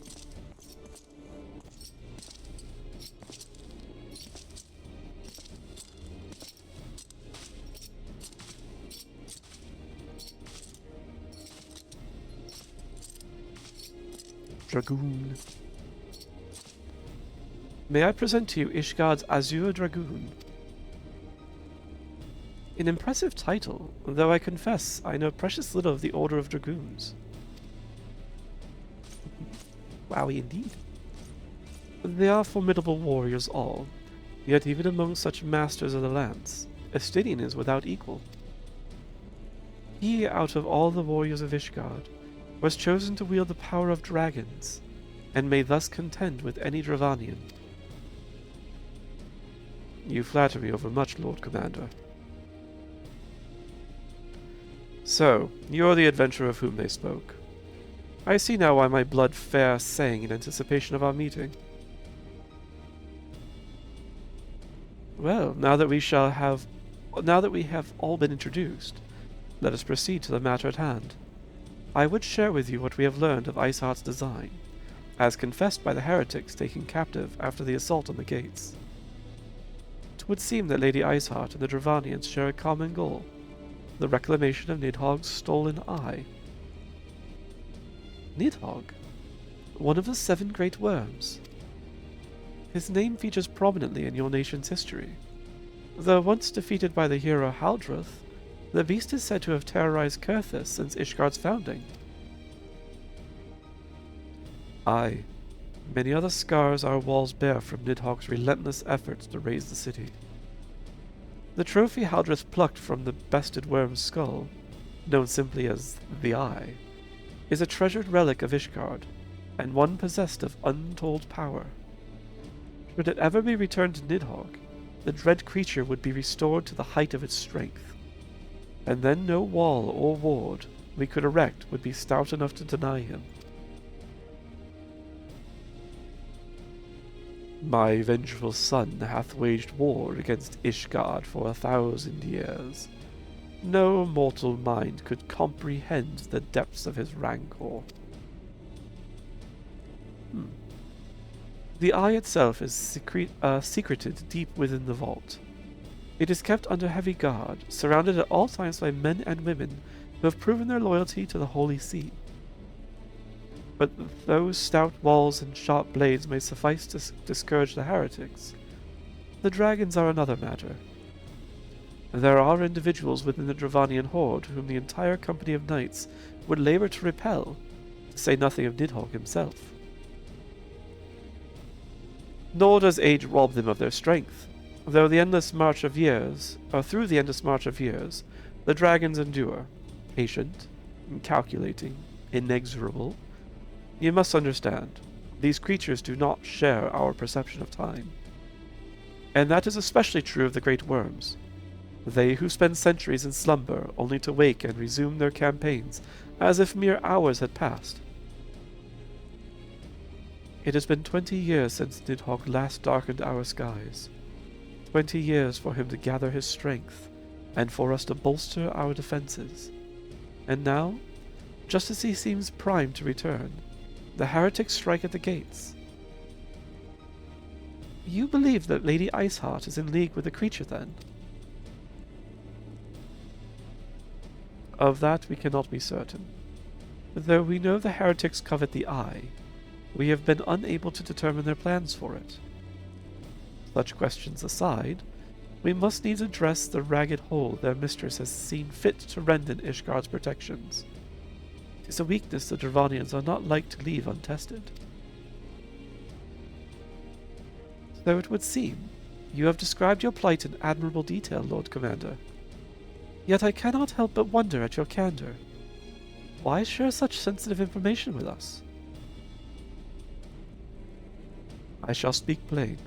Dragoon. May I present to you Ishgard's Azure Dragoon? An impressive title, though I confess I know precious little of the Order of Dragoons. Wowie indeed. They are formidable warriors all, yet even among such masters of the lance, Estinian is without equal. He, out of all the warriors of Ishgard, was chosen to wield the power of dragons, and may thus contend with any Dravanian. You flatter me overmuch, Lord Commander. So, you are the adventurer of whom they spoke. I see now why my blood fair sang in anticipation of our meeting. Well, now that we have all been introduced, let us proceed to the matter at hand. I would share with you what we have learned of Iceheart's design, as confessed by the heretics taken captive after the assault on the gates. It would seem that Lady Iceheart and the Dravanians share a common goal, the reclamation of Nidhogg's stolen eye. Nidhogg? One of the 7 great worms. His name features prominently in your nation's history. Though once defeated by the hero Haldroth, the beast is said to have terrorized Kurthus since Ishgard's founding. Aye, many other scars our walls bear from Nidhogg's relentless efforts to raise the city. The trophy Haldroth plucked from the bested worm's skull, known simply as the Eye, is a treasured relic of Ishgard, and one possessed of untold power. Should it ever be returned to Nidhogg, the dread creature would be restored to the height of its strength, and then no wall or ward we could erect would be stout enough to deny him. My vengeful son hath waged war against Ishgard for 1,000 years. No mortal mind could comprehend the depths of his rancor. The eye itself is secreted deep within the vault. It is kept under heavy guard, surrounded at all times by men and women who have proven their loyalty to the Holy See. But those stout walls and sharp blades may suffice to discourage the heretics. The dragons are another matter. There are individuals within the Dravanian horde whom the entire company of knights would labor to repel, to say nothing of Nidhogg himself. Nor does age rob them of their strength. Through the endless march of years, the dragons endure, patient, calculating, inexorable. You must understand, these creatures do not share our perception of time. And that is especially true of the great worms. They who spend centuries in slumber only to wake and resume their campaigns as if mere hours had passed. It has been 20 years since Nidhogg last darkened our skies. 20 years for him to gather his strength, and for us to bolster our defenses. And now, just as he seems primed to return, the heretics strike at the gates. You believe that Lady Iceheart is in league with the creature, then? Of that we cannot be certain. Though we know the heretics covet the eye, we have been unable to determine their plans for it. Such questions aside, we must needs address the ragged hole their mistress has seen fit to rend in Ishgard's protections. 'Tis a weakness the Dravanians are not like to leave untested. So it would seem, you have described your plight in admirable detail, Lord Commander. Yet I cannot help but wonder at your candor. Why share such sensitive information with us? I shall speak plain.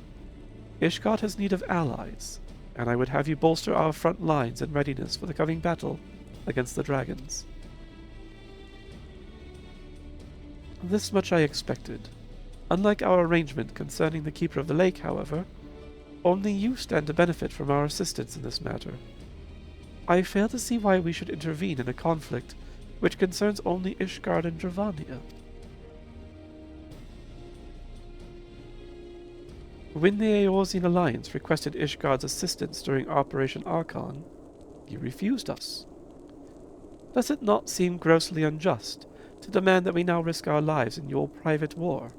Ishgard has need of allies, and I would have you bolster our front lines in readiness for the coming battle against the dragons. This much I expected. Unlike our arrangement concerning the Keeper of the Lake, however, only you stand to benefit from our assistance in this matter. I fail to see why we should intervene in a conflict which concerns only Ishgard and Dravania. When the Eorzean Alliance requested Ishgard's assistance during Operation Archon, he refused us. Does it not seem grossly unjust to demand that we now risk our lives in your private war?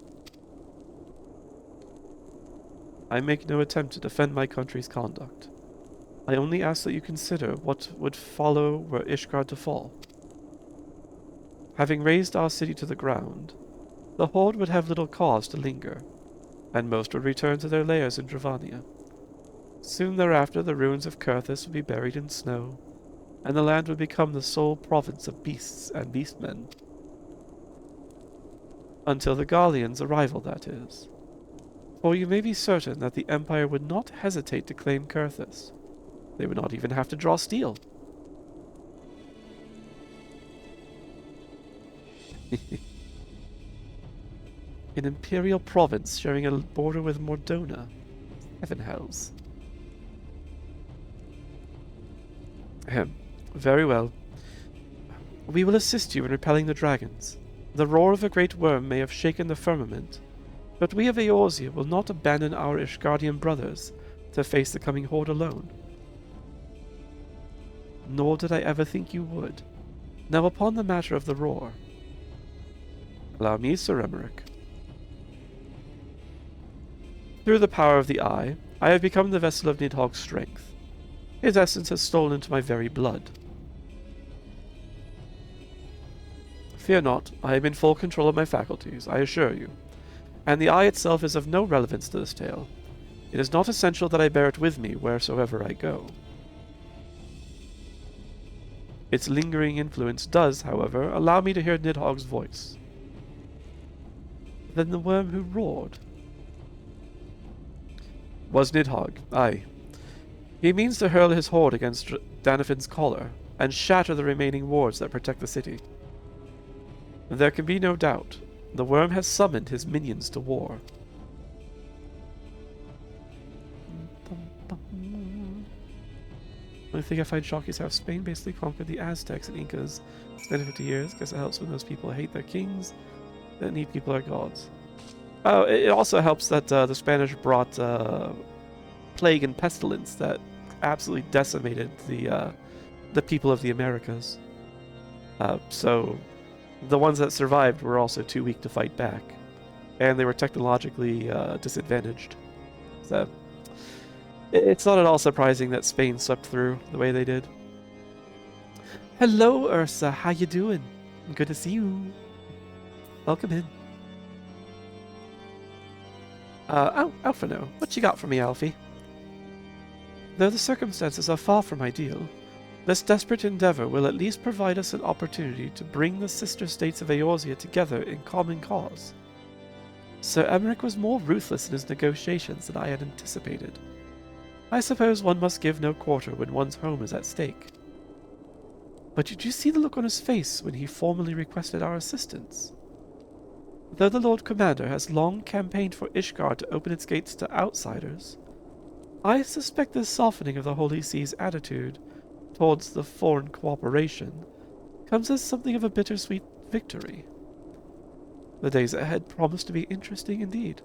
I make no attempt to defend my country's conduct. I only ask that you consider what would follow were Ishgard to fall. Having razed our city to the ground, the Horde would have little cause to linger, and most would return to their lairs in Dravania. Soon thereafter the ruins of Kurthis would be buried in snow, and the land would become the sole province of beasts and beastmen. Until the Garleans' arrival, that is. For you may be certain that the Empire would not hesitate to claim Kurthis. They would not even have to draw steel. An imperial province sharing a border with Mordona. Heaven hells. Ahem. Very well. We will assist you in repelling the dragons. The roar of a great worm may have shaken the firmament, but we of Eorzea will not abandon our Ishgardian brothers to face the coming horde alone. Nor did I ever think you would. Now upon the matter of the roar. Allow me, Sir Emmerich. Through the power of the eye, I have become the vessel of Nidhogg's strength. His essence has stolen into my very blood. Fear not, I am in full control of my faculties, I assure you, and the eye itself is of no relevance to this tale. It is not essential that I bear it with me wheresoever I go. Its lingering influence does, however, allow me to hear Nidhogg's voice. Then the worm who roared was Nidhogg, aye. He means to hurl his horde against Danafin's collar, and shatter the remaining wards that protect the city. There can be no doubt, the worm has summoned his minions to war. Only thing I find shocking is how Spain basically conquered the Aztecs and Incas. It's been 50 years, guess it helps when those people hate their kings, that need people are gods. Oh, it also helps that the Spanish brought plague and pestilence that absolutely decimated the people of the Americas. So the ones that survived were also too weak to fight back, and they were technologically disadvantaged. So it's not at all surprising that Spain swept through the way they did. Hello, Ursa. How you doing? Good to see you. Welcome in. Alphino, what you got for me, Alfie? Though the circumstances are far from ideal, this desperate endeavor will at least provide us an opportunity to bring the sister states of Eorzea together in common cause. Sir Emmerich was more ruthless in his negotiations than I had anticipated. I suppose one must give no quarter when one's home is at stake. But did you see the look on his face when he formally requested our assistance? Though the Lord Commander has long campaigned for Ishgard to open its gates to outsiders, I suspect this softening of the Holy See's attitude towards the foreign cooperation comes as something of a bittersweet victory. The days ahead promise to be interesting indeed.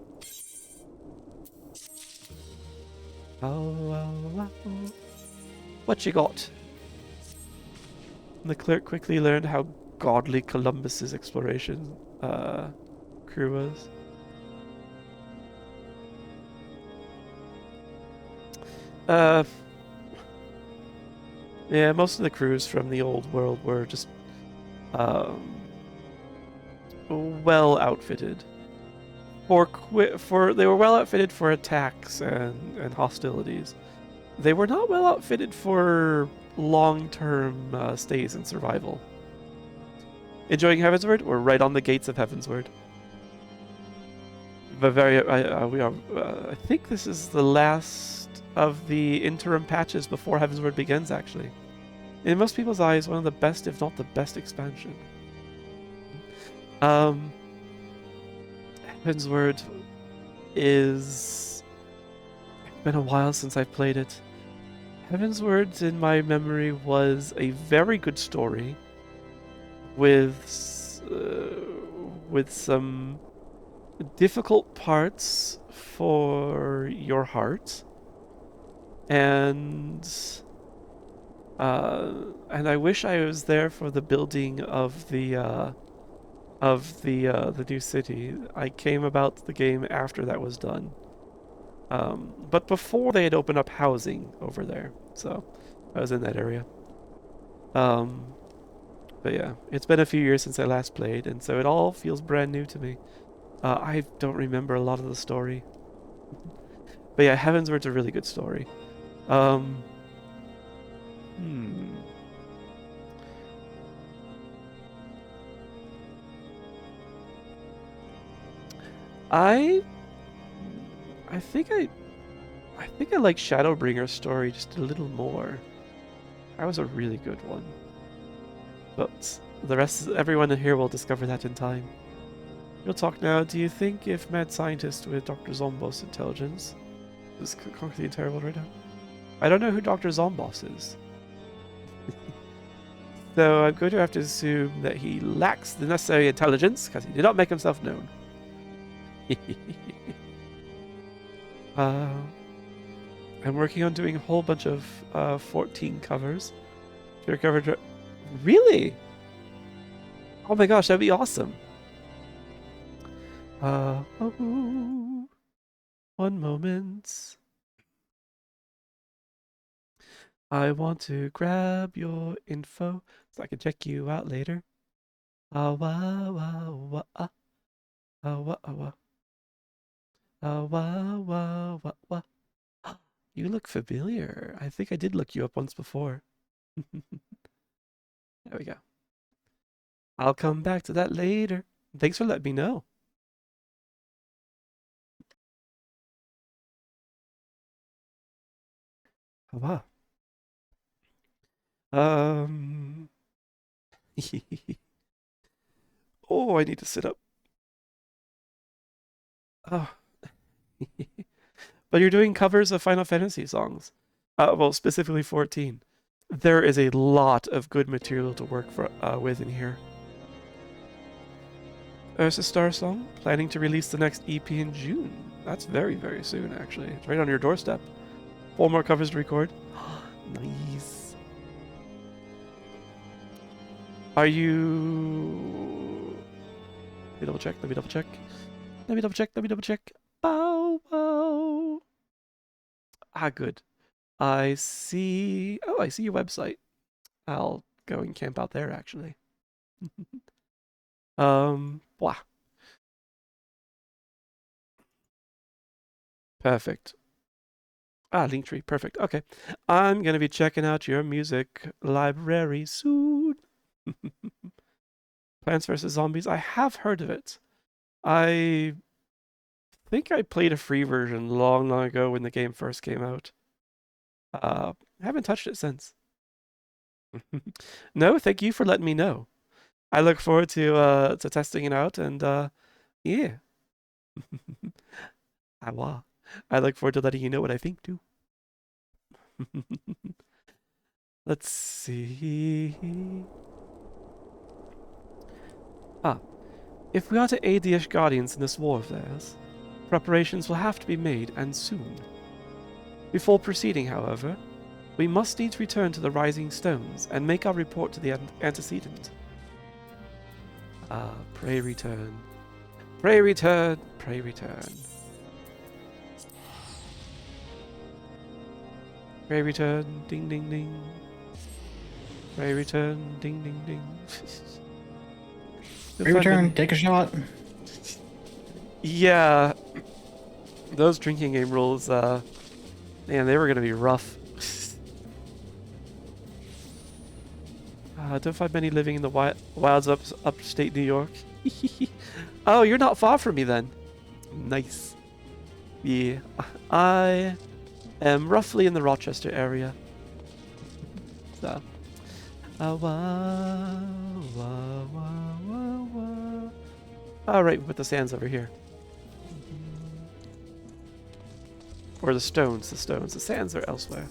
What you got? The clerk quickly learned how godly Columbus's exploration crew was. Yeah, most of the crews from the old world were just well outfitted. They were well outfitted for attacks and hostilities. They were not well outfitted for long-term stays and survival. Enjoying Heavensward? We're right on the gates of Heavensward. I think this is the last of the interim patches before Heavensward begins, actually. In most people's eyes, one of the best, if not the best, expansion. Heavensward is... It's been a while since I've played it. Heavensward, in my memory, was a very good story with some difficult parts for your heart, and I wish I was there for the building of the new city. I came about the game after that was done. But before they had opened up housing over there, so I was in that area. But yeah, it's been a few years since I last played, and so it all feels brand new to me. I don't remember a lot of the story. But yeah, Heavensward's a really good story. I think I like Shadowbringer's story just a little more. That was a really good one. But the rest, everyone here will discover that in time. You'll talk now. Do you think if mad scientist with Dr. Zombos' intelligence is concretely terrible right now? I don't know who Dr. Zombos is. So I'm going to have to assume that he lacks the necessary intelligence because he did not make himself known. I'm working on doing a whole bunch of 14 covers to recover. Really? Oh my gosh, that'd be awesome. One moment. I want to grab your info so I can check you out later. You look familiar. I think I did look you up once before. There we go. I'll come back to that later. Thanks for letting me know. Oh, wow. Oh, I need to sit up. Oh. But you're doing covers of Final Fantasy songs. Well, specifically 14. There is a lot of good material to work with in here. Ursa Star Song, planning to release the next EP in June. That's very, very soon, actually. It's right on your doorstep. 4 more covers to record. Nice. Are you... Let me double check, let me double check. Let me double check, let me double check. Bow, bow. Ah, good. I see... Oh, I see your website. I'll go and camp out there, actually. Blah. Perfect. Ah, Linktree. Perfect. Okay. I'm going to be checking out your music library soon. Plants vs. Zombies. I have heard of it. I think I played a free version long, long ago when the game first came out. Haven't touched it since. No, thank you for letting me know. I look forward to testing it out, and yeah. Wow. I look forward to letting you know what I think too. Let's see. If we are to aid the Ishgardians in this war of theirs, preparations will have to be made, and soon. Before proceeding, however, we must needs return to the Rising Stones and make our report to the antecedent. Pray return. Pray return. Pray return. Pray return. Ding ding ding. Pray return. Ding ding ding. Pray return. Take a shot. Yeah. Those drinking game rules, man, they were gonna be rough. Don't find many living in the wilds of upstate New York. Oh, you're not far from me then. Nice. Yeah, I am roughly in the Rochester area. So, all right, we put the sands over here. Or the stones. The sands are elsewhere.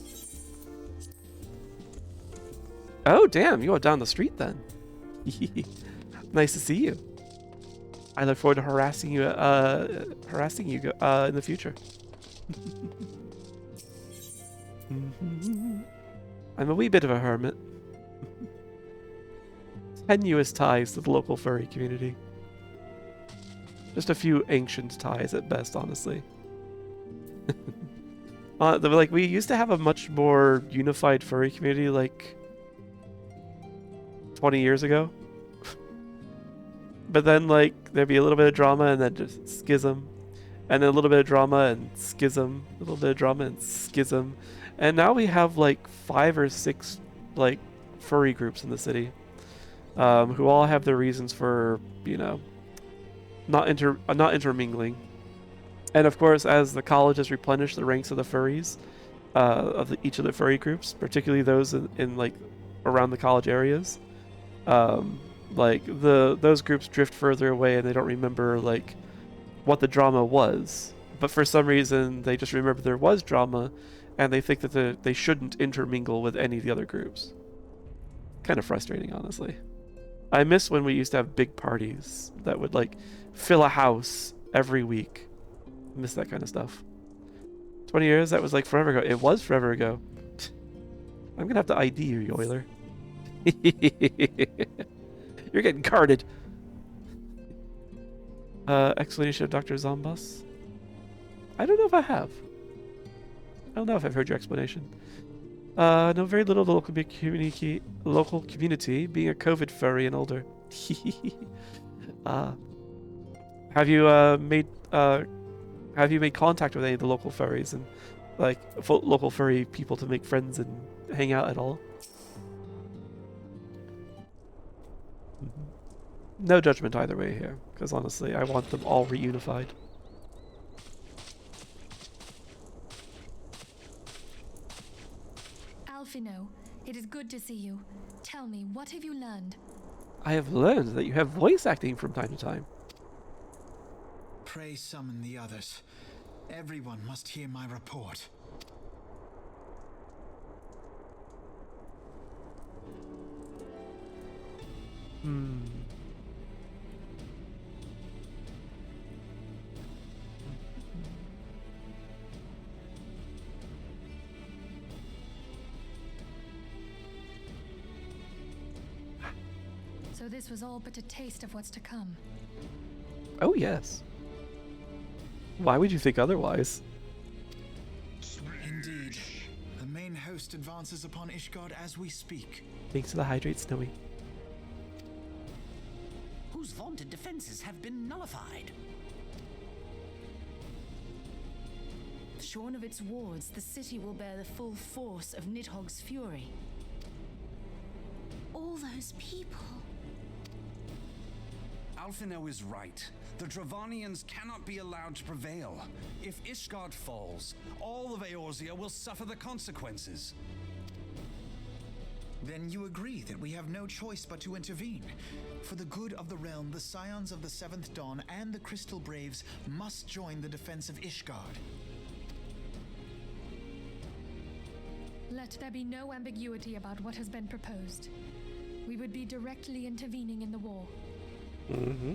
Oh, damn, you are down the street then. Nice to see you. I look forward to harassing you in the future. I'm a wee bit of a hermit. Tenuous ties to the local furry community. Just a few ancient ties at best, honestly. Like, we used to have a much more unified furry community, like 20 years ago. But then, like, there'd be a little bit of drama and then just schism. And then a little bit of drama and schism. A little bit of drama and schism. And now we have, like, 5 or 6, like, furry groups in the city. Who all have their reasons for, you know, not intermingling. And of course, as the college has replenished the ranks of the furries, each of the furry groups, particularly those in like around the college areas, like those groups drift further away and they don't remember like what the drama was. But for some reason, they just remember there was drama, and they think that they shouldn't intermingle with any of the other groups. Kind of frustrating, honestly. I miss when we used to have big parties that would like fill a house every week. I miss that kind of stuff. 20 years? That was like forever ago. It was forever ago. I'm gonna have to ID you, Yoiler. You're getting carded. Explanation of Dr. Zombus? I don't know if I have. I don't know if I've heard your explanation. Know very little of the local community, being a COVID furry and older. Have you made contact with any of the local furries and like local furry people to make friends and hang out at all? No judgment either way here, because honestly, I want them all reunified. Alphino, it is good to see you. Tell me, what have you learned? I have learned that you have voice acting from time to time. Pray summon the others. Everyone must hear my report. So this was all but a taste of what's to come. Oh yes. Why would you think otherwise? Indeed. The main host advances upon Ishgard as we speak. Thanks to the hydrate, Snowy. Whose vaunted defenses have been nullified? Shorn of its wards, the city will bear the full force of Nidhogg's fury. All those people. Alphino is right. The Dravanians cannot be allowed to prevail. If Ishgard falls, all of Eorzea will suffer the consequences. Then you agree that we have no choice but to intervene. For the good of the realm, the Scions of the Seventh Dawn and the Crystal Braves must join the defense of Ishgard. Let there be no ambiguity about what has been proposed. We would be directly intervening in the war. Mm-hmm.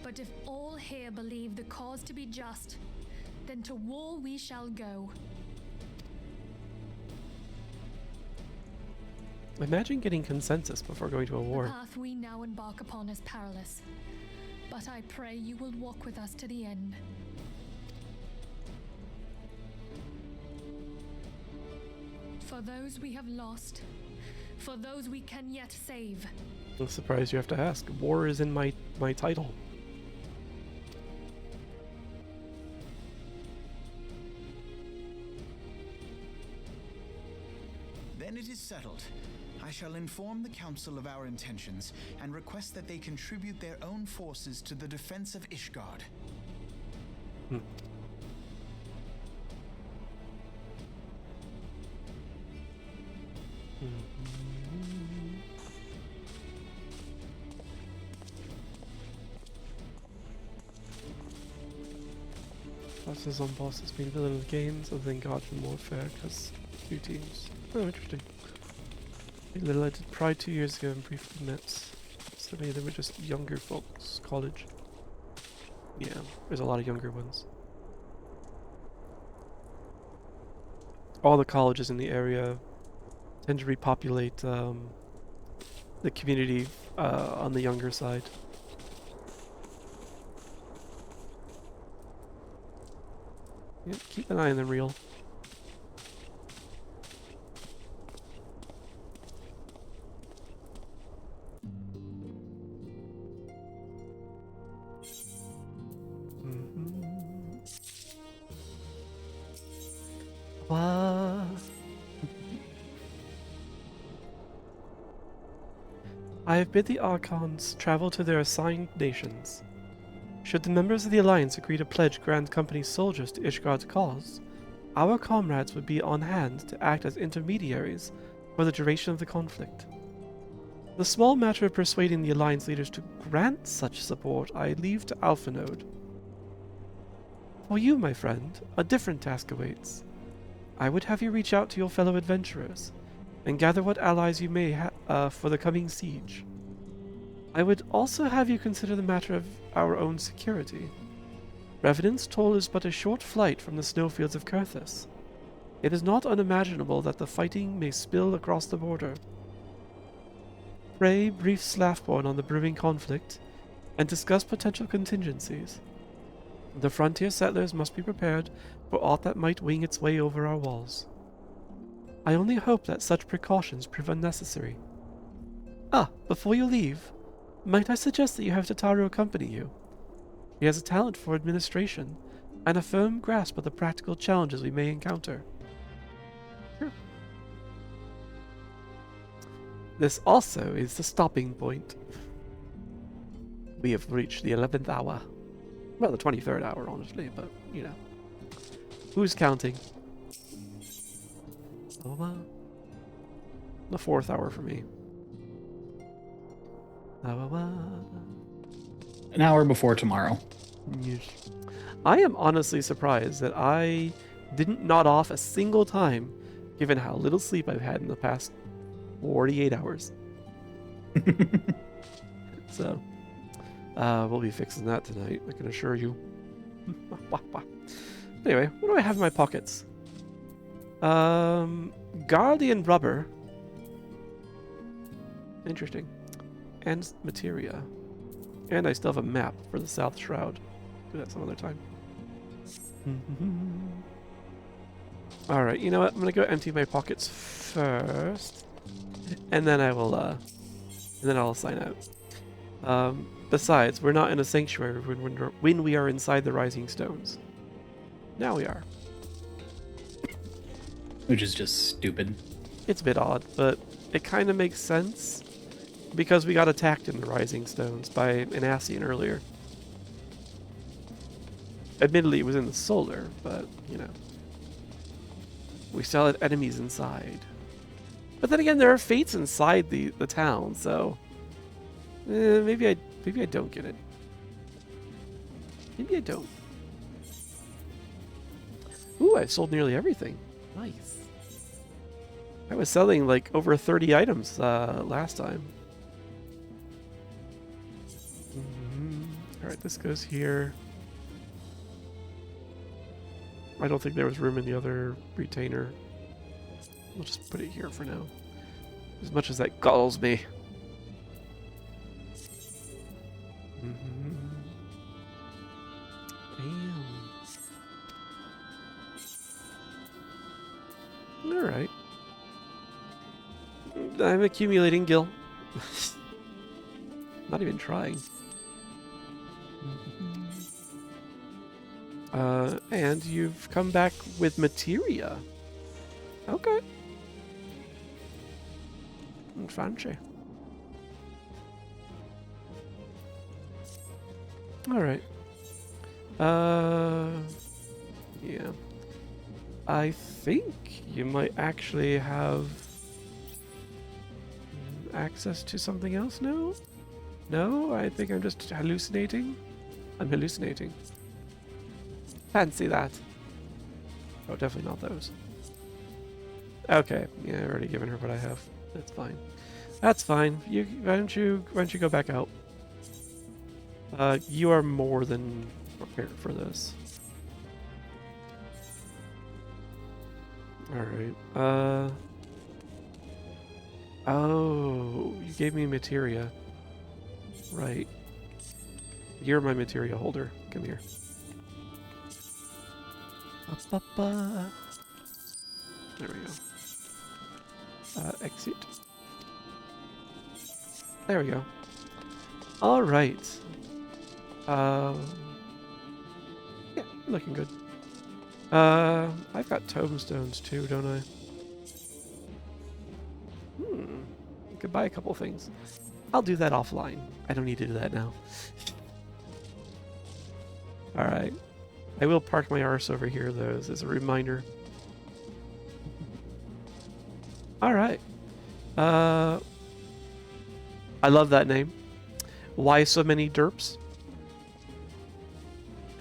But if all here believe the cause to be just, then to war we shall go. Imagine getting consensus before going to a war. The path we now embark upon is perilous, but I pray you will walk with us to the end. For those we have lost, for those we can yet save. I'm surprised you have to ask. War is in my title. Then it is settled. I shall inform the Council of our intentions and request that they contribute their own forces to the defense of Ishgard. Hmm. Bosses on bosses being villain of games other than God and Warfare because 2 teams. Oh, interesting. Little I did Pride 2 years ago and briefly met. So maybe they were just younger folks, college. Yeah, there's a lot of younger ones. All the colleges in the area tend to repopulate the community on the younger side. Yep, keep an eye on the reel. I have bid the Archons travel to their assigned nations. Should the members of the Alliance agree to pledge Grand Company's soldiers to Ishgard's cause, our comrades would be on hand to act as intermediaries for the duration of the conflict. The small matter of persuading the Alliance leaders to grant such support I leave to Alphanode. For you, my friend, a different task awaits. I would have you reach out to your fellow adventurers and gather what allies you may for the coming siege. I would also have you consider the matter of our own security. Revenant's Toll is but a short flight from the snowfields of Kurthus. It is not unimaginable that the fighting may spill across the border. Pray brief Slaffborn on the brewing conflict and discuss potential contingencies. The frontier settlers must be prepared for aught that might wing its way over our walls. I only hope that such precautions prove unnecessary. Before you leave, might I suggest that you have Tataru accompany you? He has a talent for administration and a firm grasp of the practical challenges we may encounter. Sure. This also is the stopping point. We have reached the 11th hour. Well, the 23rd hour, honestly, but, you know. Who's counting? The 4th hour for me. An hour before tomorrow. Yes. I am honestly surprised that I didn't nod off a single time, given how little sleep I've had in the past 48 hours. So, we'll be fixing that tonight, I can assure you. Anyway, what do I have in my pockets? Guardian rubber. Interesting. And materia. And I still have a map for the South Shroud. Do that some other time. Alright, you know what? I'm gonna go empty my pockets first. And then I will, and then I'll sign out. Besides, we're not in a sanctuary when we are inside the Rising Stones. Now we are. Which is just stupid. It's a bit odd, but it kind of makes sense. Because we got attacked in the Rising Stones by an Ascian earlier. Admittedly, it was in the solar, but, you know. We still had enemies inside. But then again, there are fates inside the town, so... maybe I don't get it. Maybe I don't. Ooh, I've sold nearly everything. Nice. I was selling like over 30 items last time. Alright, this goes here. I don't think there was room in the other retainer. We'll just put it here for now. As much as that galls me. Damn. Alright. I'm accumulating gil. Not even trying. And you've come back with materia. Okay. Fancy. Alright. Yeah. I think you might actually have access to something else now? No? I think I'm just hallucinating? I'm hallucinating. Fancy that. Oh, definitely not those. Okay, yeah, I've already given her what I have. That's fine. That's fine. Why don't you go back out? You are more than prepared for this. Alright. Oh, you gave me materia. Right. You're my materia holder. Come here. There we go. Exit. There we go. Alright. Yeah, looking good. I've got tombstones too, don't I? I could buy a couple things. I'll do that offline. I don't need to do that now. Alright. I will park my arse over here, though, as a reminder. Alright. I love that name. Why so many derps?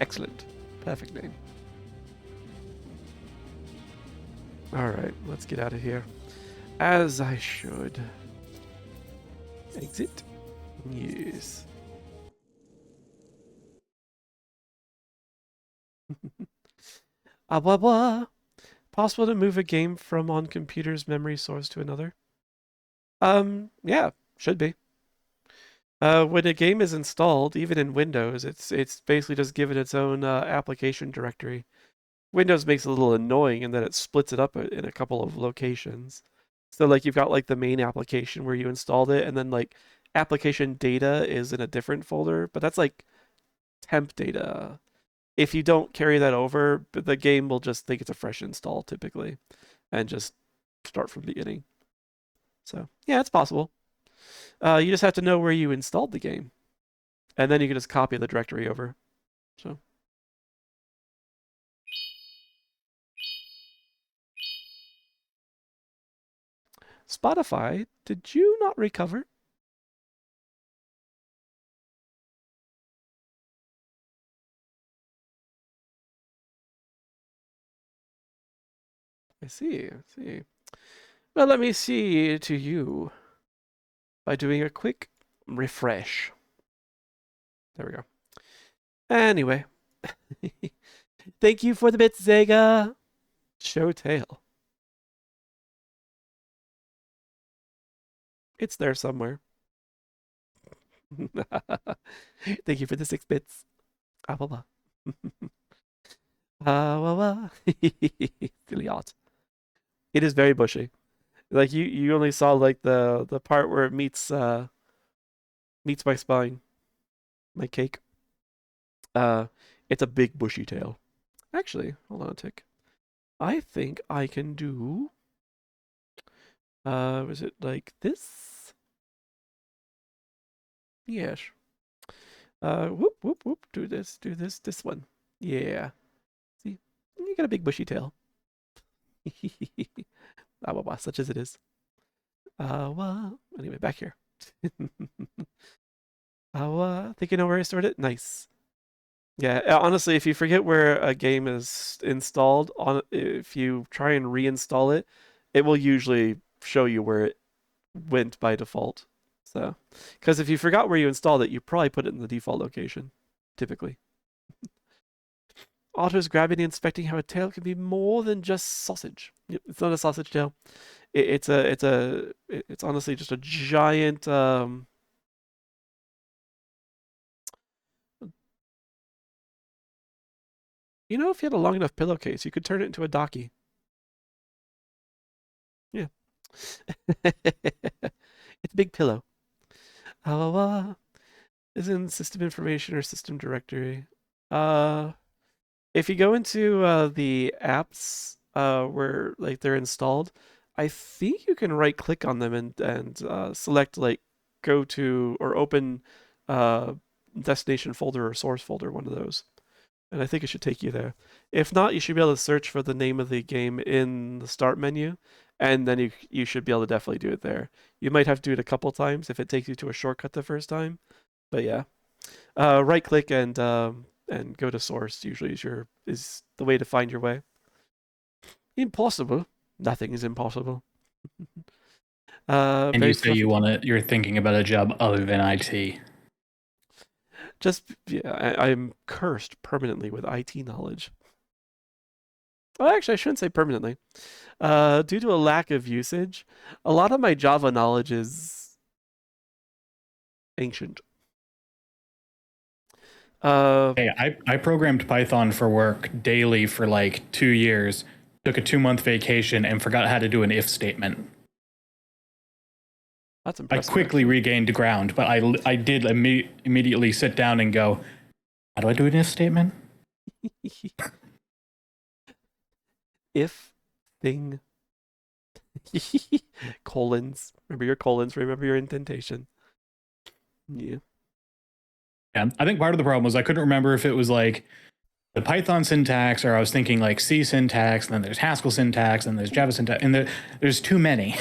Excellent. Perfect name. Alright, let's get out of here. As I should. Exit. Yes. Ah, blah, blah. Possible to move a game from one computer's memory source to another? Yeah, should be. When a game is installed, even in Windows, it's basically just given its own application directory. Windows makes it a little annoying in that it splits it up in a couple of locations. So like you've got like the main application where you installed it, and then like application data is in a different folder, but that's like temp data. If you don't carry that over, the game will just think it's a fresh install typically and just start from the beginning. So yeah, it's possible. You just have to know where you installed the game, and then you can just copy the directory over. So. Spotify, did you not recover? I see, I see. Well, let me see to you by doing a quick refresh. There we go. Anyway. Thank you for the bits, Zega. Show tail. It's there somewhere. Thank you for the 6 bits. Ah, blah, blah. Blah, blah. Silly art. It is very bushy. Like you only saw like the part where it meets meets my spine. My cake. It's a big bushy tail. Actually, hold on a tick. I think I can do was it like this? Yes. Whoop, whoop, whoop. Do this, this one. Yeah. See, you got a big bushy tail. Well, such as it is. Well, anyway, back here. Think you know where I stored it? Nice. Yeah, honestly, if you forget where a game is installed, if you try and reinstall it, it will usually show you where it went by default. So, because if you forgot where you installed it, you probably put it in the default location, typically. Otto's grabbing and inspecting how a tail can be more than just sausage. Yep, it's not a sausage tail. It's honestly just a giant. You know, if you had a long enough pillowcase, you could turn it into a docky. Yeah. It's a big pillow. Is in system information or system directory. If you go into the apps where like they're installed, I think you can right click on them and select like go to or open destination folder or source folder, one of those. And I think it should take you there. If not, you should be able to search for the name of the game in the start menu, and then you should be able to definitely do it there. You might have to do it a couple times if it takes you to a shortcut the first time. But yeah, right click and go to source usually is the way to find your way. Impossible. Nothing is impossible. And you say you're thinking about a job other than IT. Just, yeah, I'm cursed permanently with IT knowledge. Oh, actually, I shouldn't say permanently. Due to a lack of usage, a lot of my Java knowledge is ancient. Hey, I programmed Python for work daily for like 2 years, took a 2-month vacation, and forgot how to do an if statement. That's impressive. I quickly regained ground, but I did immediately sit down and go, how do I do an if statement? If thing colons. Remember your colons, remember your indentation. Yeah. Yeah, I think part of the problem was I couldn't remember if it was like the Python syntax or I was thinking like C syntax, and then there's Haskell syntax, and there's Java syntax, and there's too many.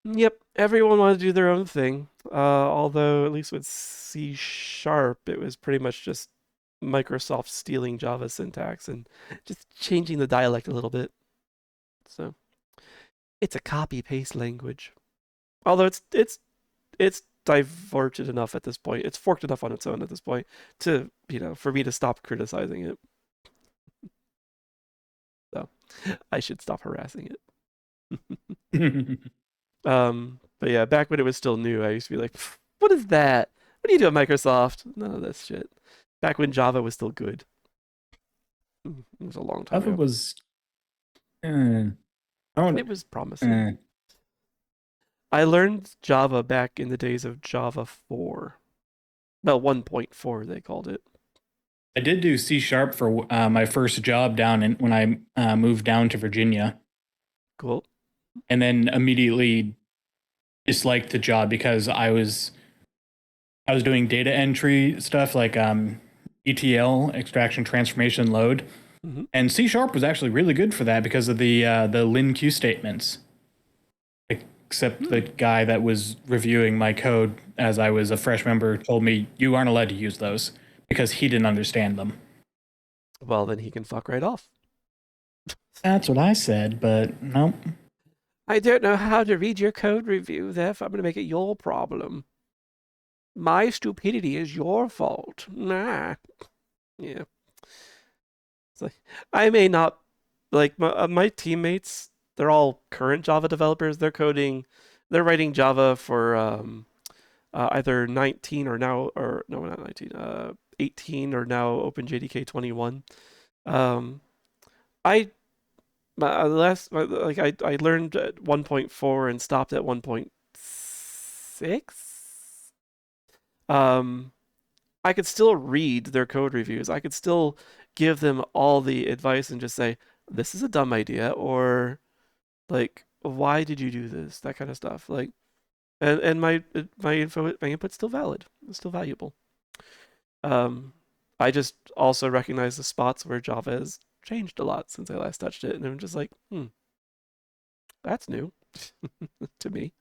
Yep, everyone wanted to do their own thing. Although at least with C#, it was pretty much just Microsoft stealing Java syntax and just changing the dialect a little bit. So it's a copy-paste language. Although it's diverged enough at this point. It's forked enough on its own at this point to, for me to stop criticizing it. So I should stop harassing it. But yeah, back when it was still new, I used to be like, what is that? What do you do at Microsoft? None of this shit. Back when Java was still good. It was a long time Java ago. was... It was promising. I learned Java back in the days of Java 4. Well, 1.4 they called it. I did do C# for my first job when I moved down to Virginia. Cool. And then immediately disliked the job because I was doing data entry stuff like ETL, extraction, transformation, load. Mm-hmm. And C# was actually really good for that because of the linQ statements. Except the guy that was reviewing my code as I was a fresh member told me you aren't allowed to use those because he didn't understand them. Well, then he can fuck right off. That's what I said, but nope. I don't know how to read your code review, therefore I'm going to make it your problem. My stupidity is your fault. Nah. Yeah. It's like, I may not, like, my teammates, they're all current Java developers. They're writing Java for either 19 or now, or no, not 19, 18 or now OpenJDK 21. I learned at 1.4 and stopped at 1.6. I could still read their code reviews. I could still give them all the advice and just say, this is a dumb idea, or like, why did you do this? That kind of stuff. Like, And my input's still valid. It's still valuable. I just also recognize the spots where Java has changed a lot since I last touched it, and I'm just like, that's new to me.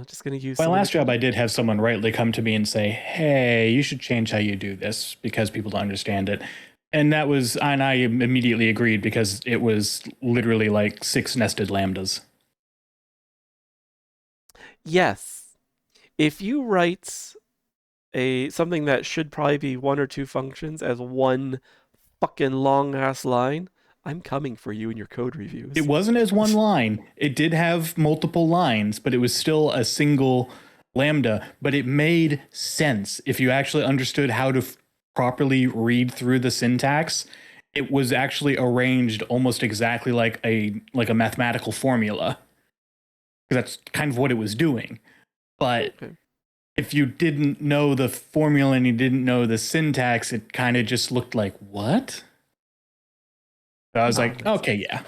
Just gonna use My some last job, I did have someone rightly come to me and say, "Hey, you should change how you do this because people don't understand it." And I immediately agreed because it was literally like 6 nested lambdas. Yes, if you write something that should probably be 1 or 2 functions as one fucking long ass line, I'm coming for you in your code reviews. It wasn't as one line. It did have multiple lines, but it was still a single lambda. But it made sense if you actually understood how to properly read through the syntax. It was actually arranged almost exactly like a mathematical formula, because that's kind of what it was doing. But if you didn't know the formula and you didn't know the syntax, it kind of just looked like, what? So I was like, okay, yeah.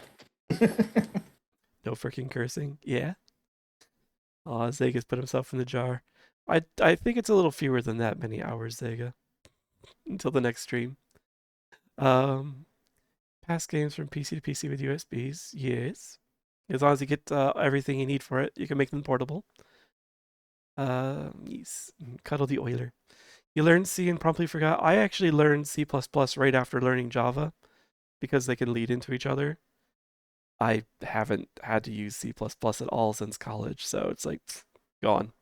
No freaking cursing. Yeah. Oh, Zega's put himself in the jar. I think it's a little fewer than that many hours, Zega. Until the next stream. Pass games from PC to PC with USBs. Yes. As long as you get everything you need for it, you can make them portable. Yes. Cuddle the Euler. You learned C and promptly forgot. I actually learned C++ right after learning Java because they can lead into each other. I haven't had to use C++ at all since college, so it's like, gone.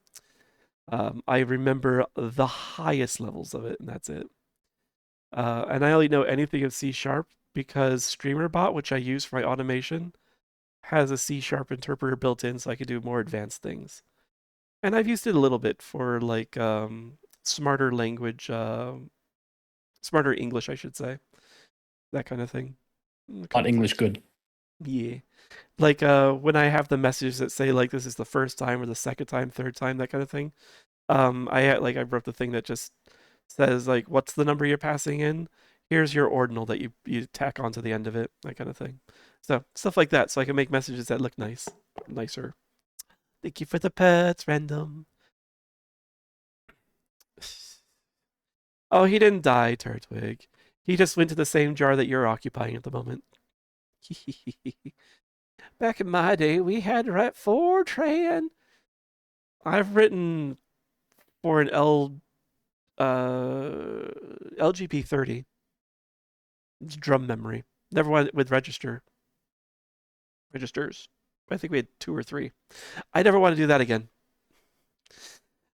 I remember the highest levels of it, and that's it. And I only know anything of C# because StreamerBot, which I use for my automation, has a C# interpreter built in, so I can do more advanced things. And I've used it a little bit for like smarter language, smarter English, I should say, that kind of thing. Not English good. Yeah. Like when I have the messages that say like this is the first time or the second time, third time, that kind of thing. I wrote the thing that just says like what's the number you're passing in? Here's your ordinal that you tack onto the end of it, that kind of thing. So stuff like that, so I can make messages that look nicer. Thank you for the pets, random. Oh, he didn't die, Turtwig. He just went to the same jar that you're occupying at the moment. Back in my day, we had to write Fortran. I've written for an LGP30. It's drum memory. Never went with registers. I think we had 2 or 3. I never want to do that again.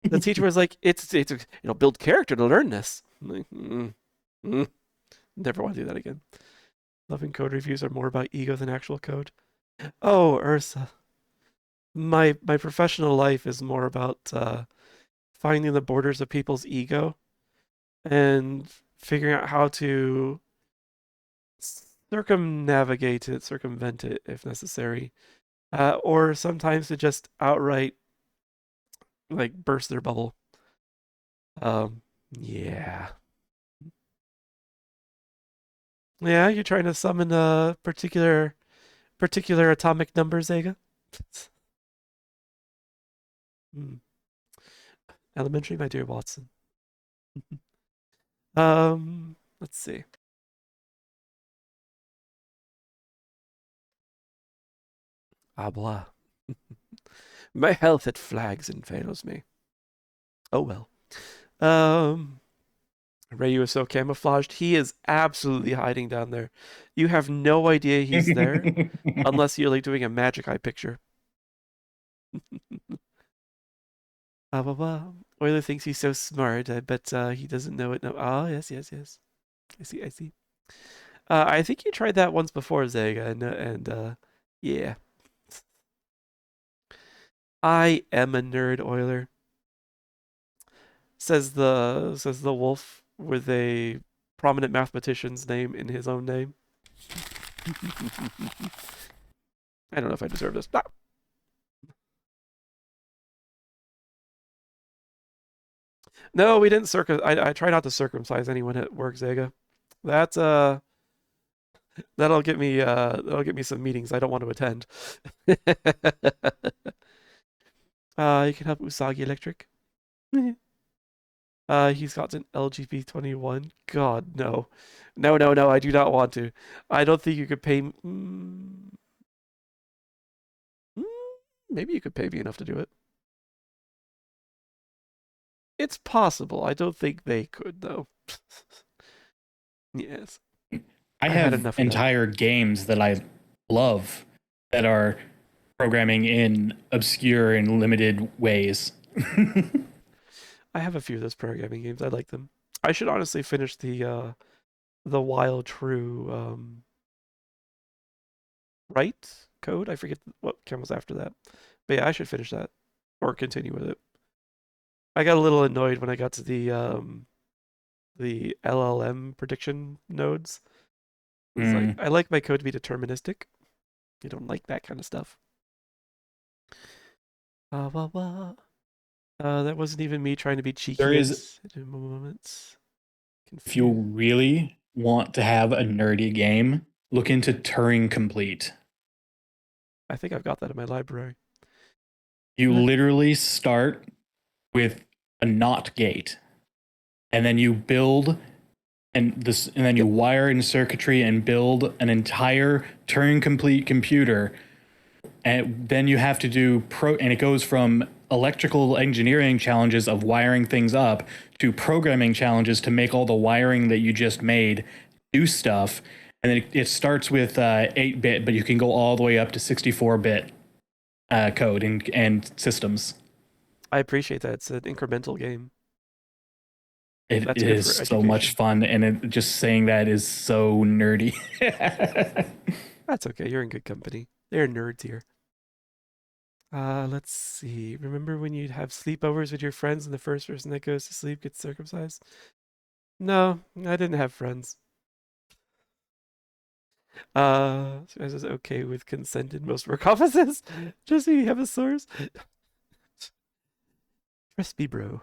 The teacher was like, it'll build character to learn this. I'm like, Never want to do that again. Loving code reviews are more about ego than actual code. Oh, Ursa. My professional life is more about finding the borders of people's ego and figuring out how to circumvent it if necessary, or sometimes to just outright like burst their bubble. Yeah. Yeah, you're trying to summon a particular atomic number, Zega? Elementary, my dear Watson. Let's see. Ah, blah. My health, it flags and fails me. Oh, well. Rayu is so camouflaged. He is absolutely hiding down there. You have no idea he's there unless you're like doing a magic eye picture. Blah, blah, blah. Euler thinks he's so smart. I bet he doesn't know it. No. Oh, yes. I see. I think you tried that once before, Zega, and yeah. I am a nerd, Euler. Says the wolf with a prominent mathematician's name in his own name. I don't know if I deserve this. Ah. No, we didn't I try not to circumcise anyone at work, Zega. That's that'll get me some meetings I don't want to attend. You can help Usagi Electric. He's got an LGB 21. God, no. No, no, no, I do not want to. I don't think you could pay... maybe you could pay me enough to do it. It's possible. I don't think they could, though. Yes. I had have enough of that. entire games that I love that are programming in obscure and limited ways. I have a few of those programming games. I like them. I should honestly finish the Wild True right code. I forget what comes after that. But yeah, I should finish that or continue with it. I got a little annoyed when I got to the LLM prediction nodes. It's like, I like my code to be deterministic. I don't like that kind of stuff. That wasn't even me trying to be cheeky. There is moments. If you really want to have a nerdy game, look into Turing Complete. I think I've got that in my library. You literally start with a NOT gate, and then you build and then you wire in circuitry and build an entire Turing Complete computer. And then you have to do and it goes from electrical engineering challenges of wiring things up to programming challenges to make all the wiring that you just made do stuff. And then it starts with 8-bit, but you can go all the way up to 64-bit code and systems. I appreciate that. It's an incremental game. It is so much fun, and just saying that is so nerdy. That's okay. You're in good company. They're nerds here. Let's see. Remember when you'd have sleepovers with your friends and the first person that goes to sleep gets circumcised? No, I didn't have friends. So I was okay with consent in most work offices. Just so you have a source. Trust me, bro.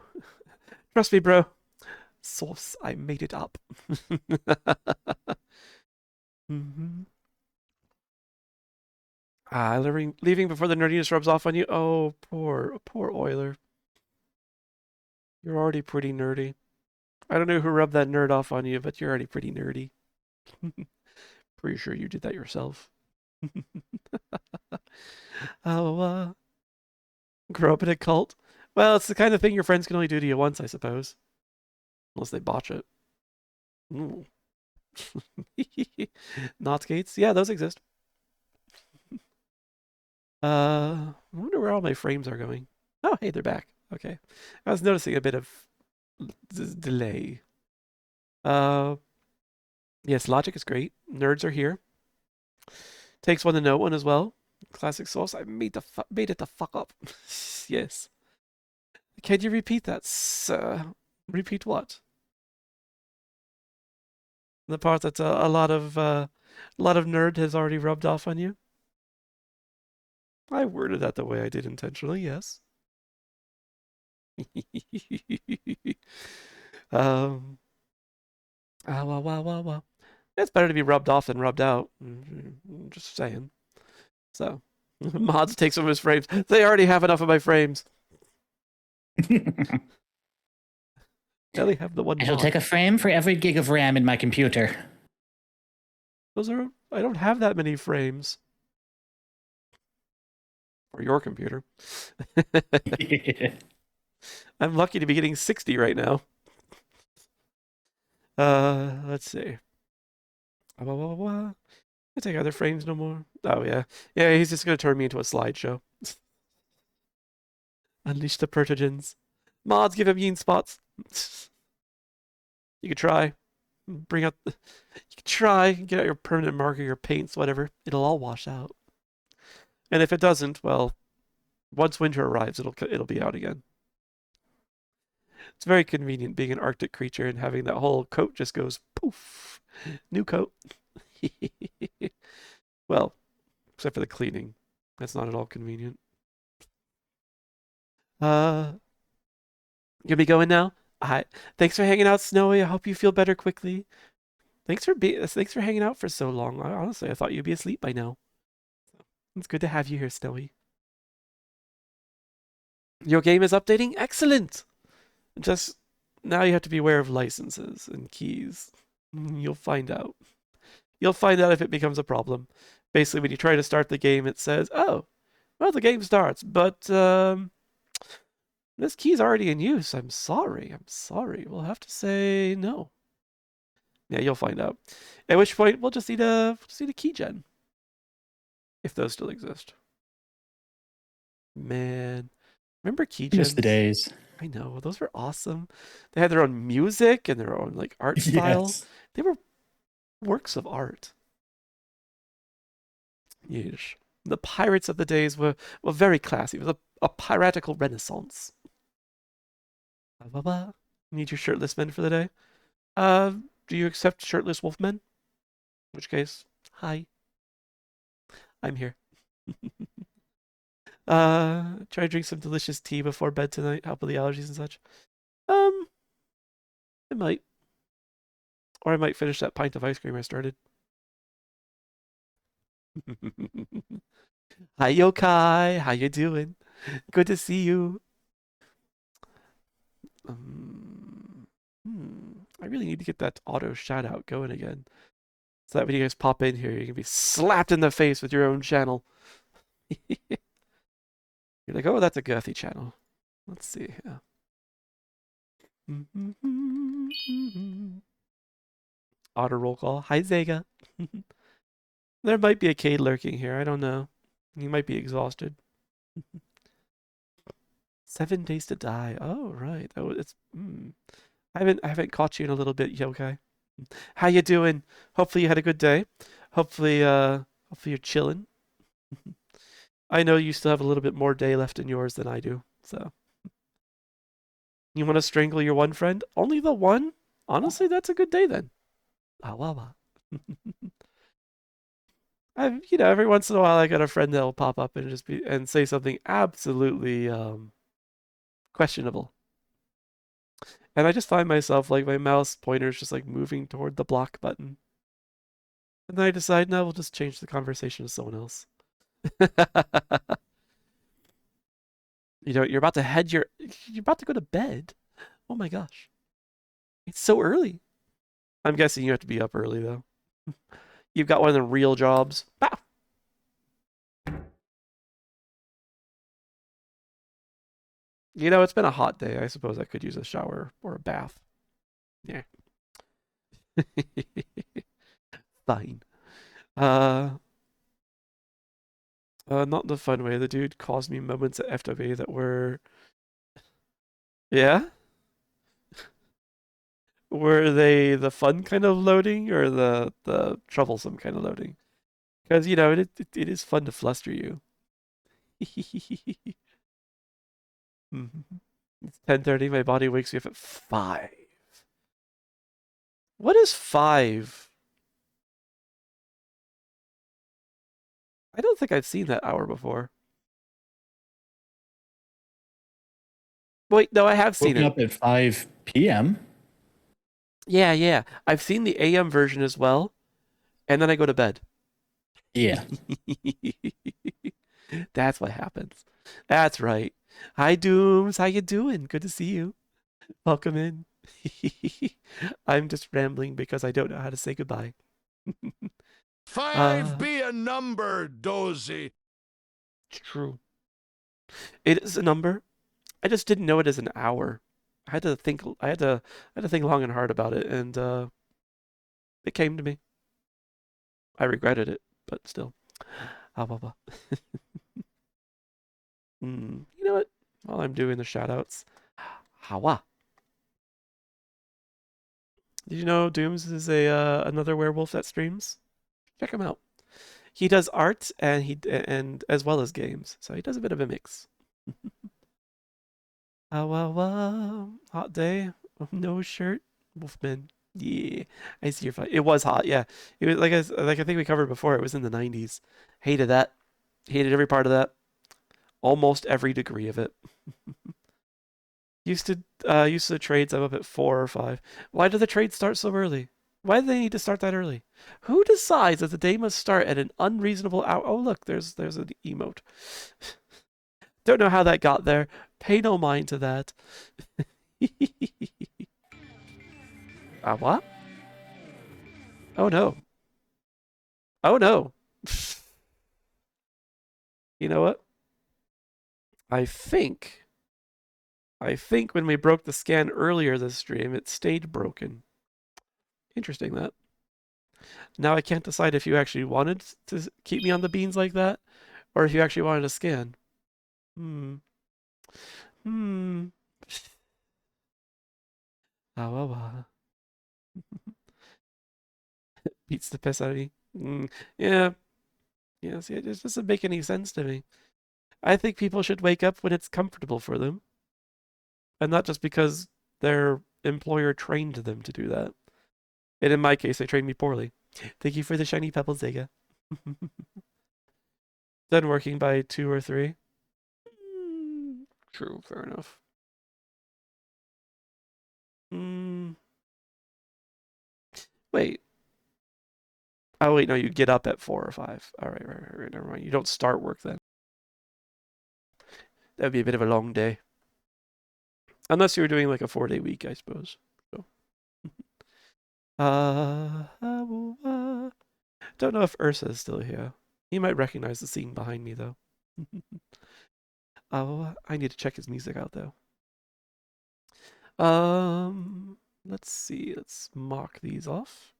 Trust me, bro. Source, I made it up. Leaving before the nerdiness rubs off on you. Oh, poor Euler. You're already pretty nerdy. I don't know who rubbed that nerd off on you, but you're already pretty nerdy. Pretty sure you did that yourself. Grow up in a cult. Well, it's the kind of thing your friends can only do to you once, I suppose. Unless they botch it. Not gates? Yeah, those exist. I wonder where all my frames are going. Oh, hey, they're back. Okay. I was noticing a bit of delay. Yes, logic is great. Nerds are here. Takes one to know one as well. Classic sauce. I made it the fuck up. Yes. Can you repeat that, sir? Repeat what? The part that a lot of nerd has already rubbed off on you. I worded that the way I did intentionally. Yes. Wow. It's better to be rubbed off than rubbed out. Just saying. So, mods take some of his frames. They already have enough of my frames. I only have the one. It'll take a frame for every gig of RAM in my computer. I don't have that many frames. For your computer. I'm lucky to be getting 60 right now. Let's see. I take other frames no more. Oh yeah. Yeah, he's just gonna turn me into a slideshow. Unleash the pertogens. Mods, give him yin spots. You could try. You could try. Get out your permanent marker, your paints, whatever. It'll all wash out. And if it doesn't, well, once winter arrives, it'll be out again. It's very convenient being an Arctic creature and having that whole coat just goes poof. New coat. Well, except for the cleaning. That's not at all convenient. Gonna be going now? Hi. Thanks for hanging out, Snowy. I hope you feel better quickly. Thanks for hanging out for so long. Honestly, I thought you'd be asleep by now. It's good to have you here, Snowy. Your game is updating? Excellent! Just now you have to be aware of licenses and keys. You'll find out. You'll find out if it becomes a problem. Basically, when you try to start the game, it says, oh, well, the game starts, but this key's already in use. I'm sorry. We'll have to say no. Yeah, you'll find out. At which point, we'll just need a key gen. If those still exist. Man. Remember key gens? Miss the days. I know. Those were awesome. They had their own music and their own like art style. Yes. They were works of art. Yes. The pirates of the days were very classy. It was a piratical renaissance. Need your shirtless men for the day? Do you accept shirtless wolfmen? In which case, hi. I'm here. Try to drink some delicious tea before bed tonight. Help with the allergies and such. I might. Or I might finish that pint of ice cream I started. Hi, Yokai. How you doing? Good to see you. I really need to get that auto shout out going again. So that when you guys pop in here, you can be slapped in the face with your own channel. You're like, oh, that's a girthy channel. Let's see here. Auto roll call. Hi, Zega. There might be a Cade lurking here. I don't know. He might be exhausted. 7 days to die. Oh, right. Oh, it's. I haven't caught you in a little bit, Yokai. How you doing? Hopefully you had a good day. Hopefully you're chilling. I know you still have a little bit more day left in yours than I do. So, you want to strangle your one friend? Only the one? Honestly, that's a good day then. Every once in a while I got a friend that'll pop up and just say something absolutely questionable. And I just find myself like my mouse pointer's just like moving toward the block button. And then I decide, no, we'll just change the conversation to someone else. You're about to go to bed. Oh my gosh. It's so early. I'm guessing you have to be up early though. You've got one of the real jobs. Bah! It's been a hot day. I suppose I could use a shower or a bath. Yeah. Fine. Not the fun way. The dude caused me moments at FW that were... Yeah? Were they the fun kind of loading or the troublesome kind of loading? Because, it is fun to fluster you. It's 10:30. My body wakes me up at 5. What is 5? I don't think I've seen that hour before. Wait, no, I have seen it. Woken up at 5 p.m. Yeah. I've seen the AM version as well, and then I go to bed. Yeah. That's what happens. That's right. Hi, Dooms. How you doing? Good to see you. Welcome in. I'm just rambling because I don't know how to say goodbye. 5 be a number, Dozy. True. It is a number. I just didn't know it as an hour. I had to think long and hard about it, and it came to me. I regretted it, but still. You know what? While I'm doing the shoutouts, Hawa. Did you know Dooms is another werewolf that streams? Check him out. He does art and as well as games, so he does a bit of a mix. Hot day, no shirt, Wolfman. Yeah, I see your fight. It was hot, yeah. It was like I think we covered before. It was in the 90s. Hated that. Hated every part of that. Almost every degree of it. Used to trades. I'm up at 4 or 5. Why do the trades start so early? Why do they need to start that early? Who decides that the day must start at an unreasonable hour? Oh look, there's an emote. Don't know how that got there, Pay no mind to that. What? Oh no. Oh no. You know what? I think when we broke the scan earlier this stream, it stayed broken. Interesting that. Now I can't decide if you actually wanted to keep me on the beans like that, or if you actually wanted to scan. Beats the piss out of me. Yeah. Yeah, see, it just doesn't make any sense to me. I think people should wake up when it's comfortable for them. And not just because their employer trained them to do that. And in my case, they trained me poorly. Thank you for the shiny pebble, Zega. Done working by 2 or 3. True, fair enough. Wait. Oh, wait, no, you get up at 4 or 5. All right, right, never mind. You don't start work then. That would be a bit of a long day. Unless you were doing like a 4-day week, I suppose. So. Don't know if Ursa is still here. He might recognize the scene behind me, though. I need to check his music out, though. Let's see. Let's mark these off.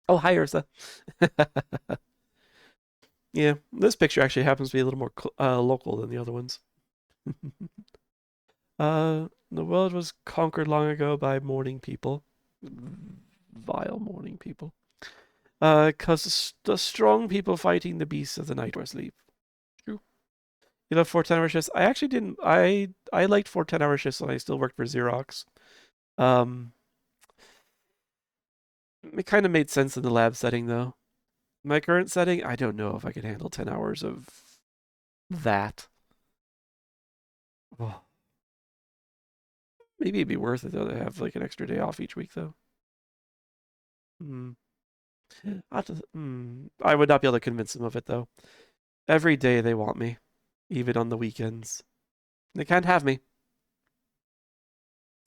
Oh, hi, Ursa. Yeah, this picture actually happens to be a little more local than the other ones. The world was conquered long ago by morning people. Vile morning people. Because the strong people fighting the beasts of the night or sleep. True. You love 4 10-hour shifts? I actually didn't. I liked 4 10-hour shifts when I still worked for Xerox. It kind of made sense in the lab setting, though. My current setting, I don't know if I can handle 10 hours of that. Oh. Maybe it'd be worth it, though, to have like an extra day off each week, though. I would not be able to convince them of it, though. Every day they want me, even on the weekends. They can't have me.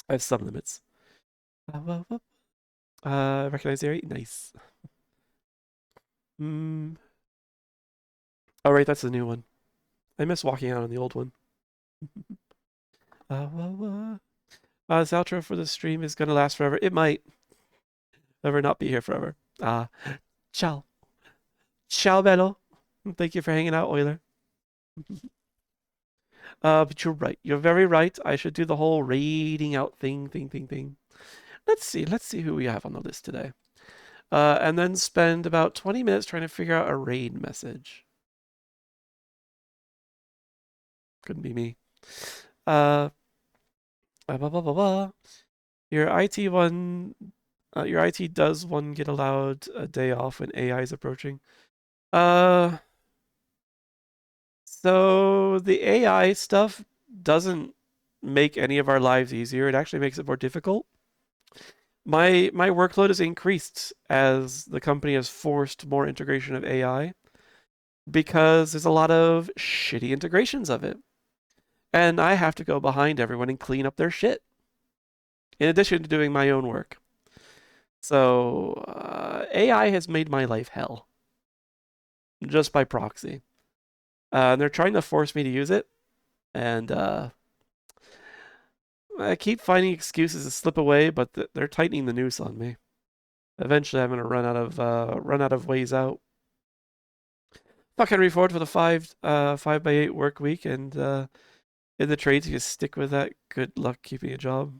I have some limits. Recognize the area? Nice. Oh, right, that's the new one. I miss walking out on the old one. This outro for the stream is gonna last forever. It might. Never not be here forever. Ciao. Ciao, bello. Thank you for hanging out, Euler. But you're right. You're very right. I should do the whole raiding out thing. Let's see who we have on the list today. And then spend about 20 minutes trying to figure out a raid message. Couldn't be me. Your IT one, your IT does one get allowed a day off when AI is approaching. So the AI stuff doesn't make any of our lives easier. It actually makes it more difficult. My workload has increased as the company has forced more integration of AI because there's a lot of shitty integrations of it. And I have to go behind everyone and clean up their shit, in addition to doing my own work. So AI has made my life hell, just by proxy. And they're trying to force me to use it, and I keep finding excuses to slip away, but they're tightening the noose on me. Eventually, I'm gonna run out of ways out. Fuck Henry Ford for the 5x8 work week, and in the trades, you just stick with that. Good luck keeping a job.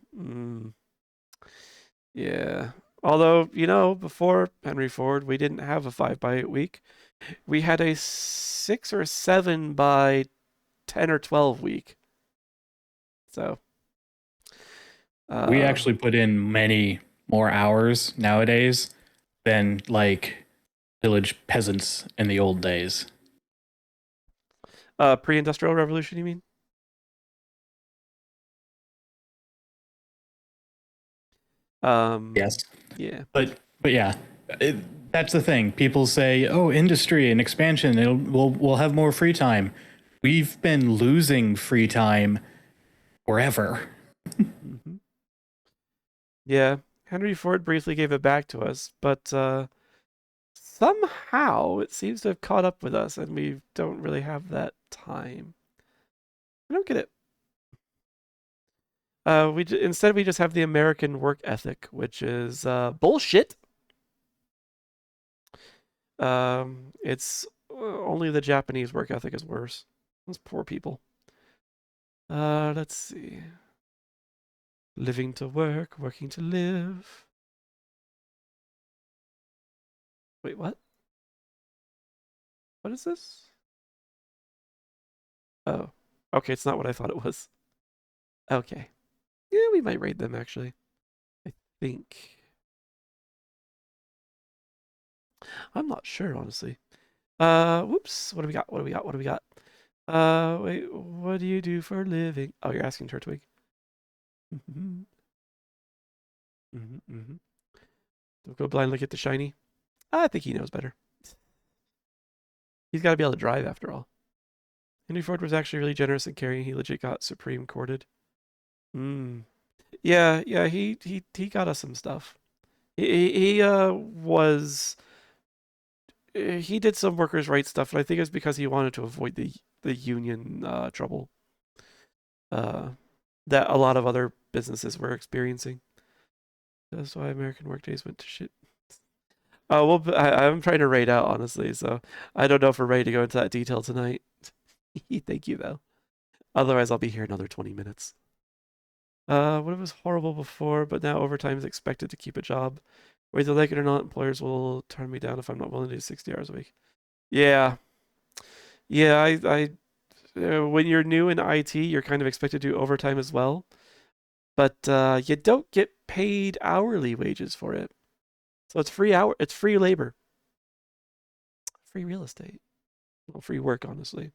Yeah. Although, before Henry Ford, we didn't have a 5x8 week. We had a 6 or 7 by 10 or 12 week. So. We actually put in many more hours nowadays than like village peasants in the old days. Pre-industrial revolution, you mean? Yes. Yeah. But yeah, that's the thing. People say, "Oh, industry and expansion. We'll have more free time." we've been losing free time forever. Mm-hmm. Yeah, Henry Ford briefly gave it back to us, but somehow it seems to have caught up with us, and we don't really have that time. I don't get it. Instead we just have the American work ethic, which is bullshit. It's only the Japanese work ethic is worse. Those poor people. Let's see. Living to work, working to live. Wait, what? What is this? Oh, okay, it's not what I thought it was. Okay. Yeah, we might raid them, actually. I think. I'm not sure, honestly. Whoops. What do we got? What do we got? What do we got? Wait, what do you do for a living? Oh, you're asking Turtwig. Mm-hmm. Mm-hmm, mm-hmm. Don't go blind, look at the shiny. I think he knows better. He's got to be able to drive, after all. Henry Ford was actually really generous in carrying. He legit got Supreme Courted. Yeah, he got us some stuff. He did some workers' rights stuff, and I think it's because he wanted to avoid the union trouble that a lot of other businesses were experiencing. That's why American workdays went to shit. Oh, well, I'm trying to raid out, honestly, so I don't know if we're ready to go into that detail tonight. Thank you, though. Otherwise, I'll be here another 20 minutes. What was horrible before, but now overtime is expected to keep a job. Whether they like it or not, employers will turn me down if I'm not willing to do 60 hours a week. Yeah. Yeah, when you're new in IT, you're kind of expected to do overtime as well. But you don't get paid hourly wages for it. So it's free labor. Free real estate. Well, free work, honestly.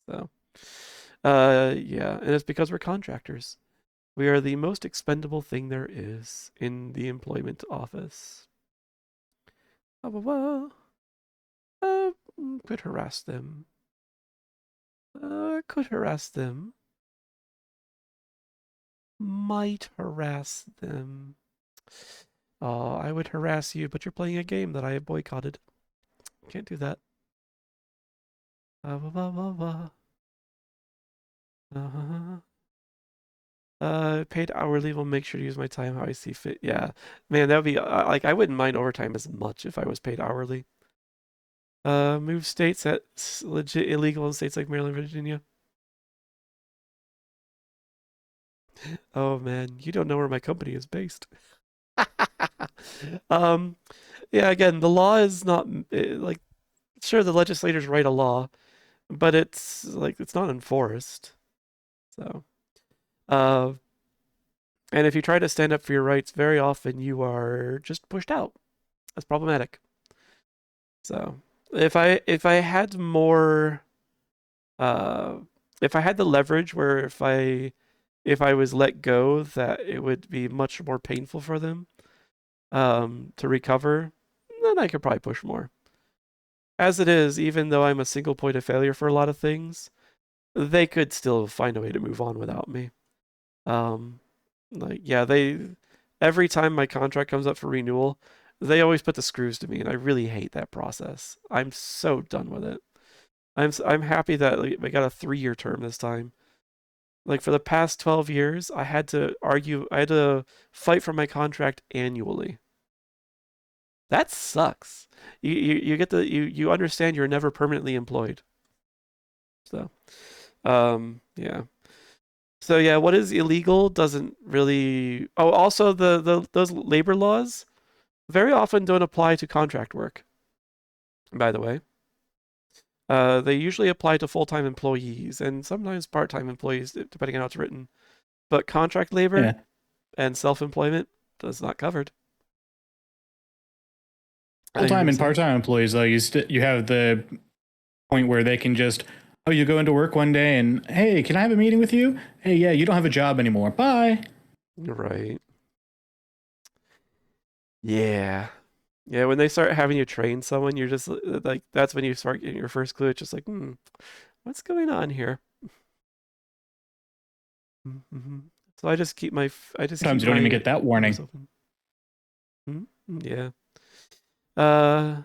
So, yeah, and it's because we're contractors. We are the most expendable thing there is in the employment office. Could harass them. Could harass them. Might harass them. Oh, I would harass you, but you're playing a game that I have boycotted. Can't do that. Paid hourly will make sure to use my time how I see fit. Yeah, man, that would be like I wouldn't mind overtime as much if I was paid hourly. Move states that's legit illegal in states like Maryland, Virginia. Oh man, you don't know where my company is based. Yeah, again, the law is not like sure the legislators write a law, but it's like it's not enforced. So, and if you try to stand up for your rights, very often you are just pushed out. That's problematic. So, if I had more, if I had the leverage where if I was let go, that it would be much more painful for them to recover, then I could probably push more. As it is, even though I'm a single point of failure for a lot of things, they could still find a way to move on without me. Like, yeah, every time my contract comes up for renewal, they always put the screws to me, and I really hate that process. I'm so done with it. I'm happy that we got a 3-year term this time. Like for the past 12 years, I had to fight for my contract annually. That sucks. You understand you're never permanently employed. So, yeah. So yeah, what is illegal doesn't really. Oh, also those labor laws very often don't apply to contract work. By the way, they usually apply to full-time employees and sometimes part-time employees, depending on how it's written. But contract labor and self-employment is not covered. Full-time and part-time employees, though, you have the point where they can just, oh, you go into work one day and, hey, can I have a meeting with you? Hey, yeah, you don't have a job anymore. Bye. Right. Yeah. Yeah, when they start having you train someone, you're just like, that's when you start getting your first clue. It's just like, what's going on here? So I just keep my, Sometimes you don't even get that warning. Yeah. Let's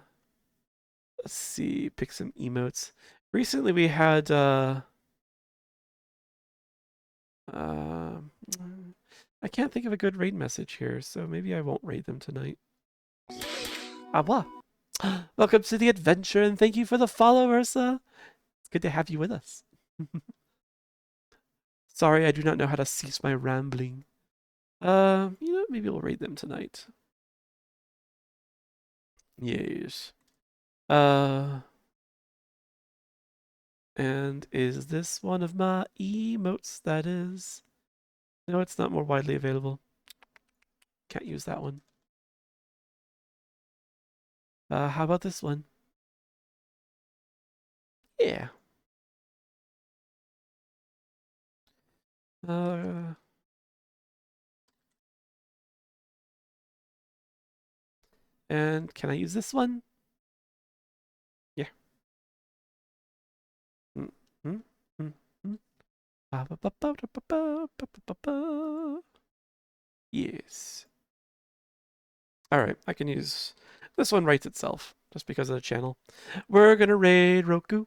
see, pick some emotes. Recently we had, I can't think of a good raid message here, so maybe I won't raid them tonight. Blah. Welcome to the adventure, and thank you for the follow, Ursa. It's good to have you with us. Sorry, I do not know how to cease my rambling. You know, maybe we'll raid them tonight. Yes. And is this one of my emotes that is? No, it's not more widely available. Can't use that one. How about this one? Yeah. And can I use this one? Yeah. Yes. Alright, I can use... This one writes itself, just because of the channel. We're gonna raid Roku.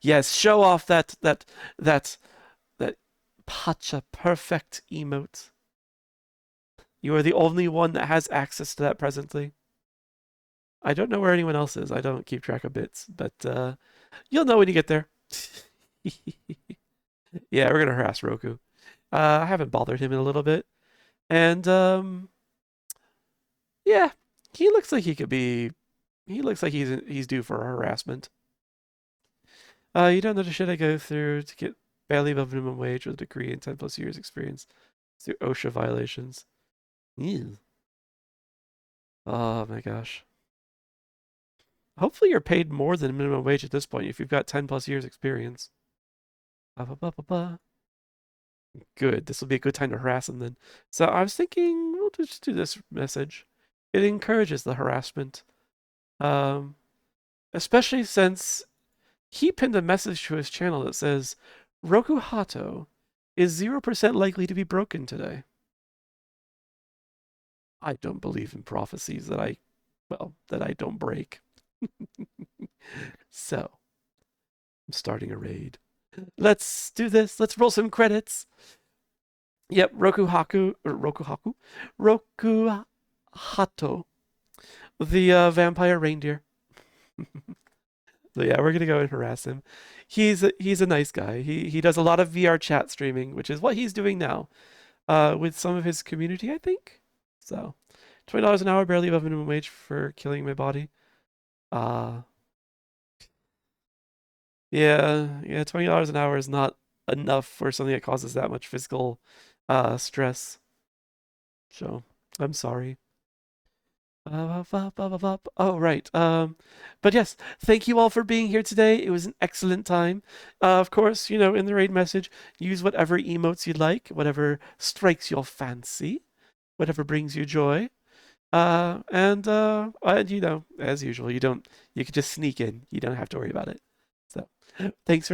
Yes, show off that Pacha perfect emote. You are the only one that has access to that presently. I don't know where anyone else is. I don't keep track of bits, but you'll know when you get there. Yeah, we're gonna harass Roku. I haven't bothered him in a little bit, and yeah, he looks like he could be. He looks like he's due for harassment. You don't know the shit I go through to get barely above minimum wage with a degree and 10+ years experience through OSHA violations. Ew. Oh my gosh. Hopefully you're paid more than minimum wage at this point if you've got 10+ years experience. Good. This will be a good time to harass him then. So I was thinking we'll just do this message. It encourages the harassment. Especially since he pinned a message to his channel that says, Roku Hato is 0% likely to be broken today. I don't believe in prophecies that I don't break. So, I'm starting a raid. Let's do this. Let's roll some credits. Yep, Roku Hato, the vampire reindeer. So yeah, we're gonna go and harass him. He's a nice guy. He does a lot of VR chat streaming, which is what he's doing now, with some of his community, I think. So, $20 an hour, barely above minimum wage for killing my body. Yeah, $20 an hour is not enough for something that causes that much physical stress. So, I'm sorry. Oh, right. But yes, thank you all for being here today. It was an excellent time. Of course, you know, in the raid message, use whatever emotes you like, whatever strikes your fancy, whatever brings you joy. And you know, as usual, you can just sneak in. You don't have to worry about it. So, thanks for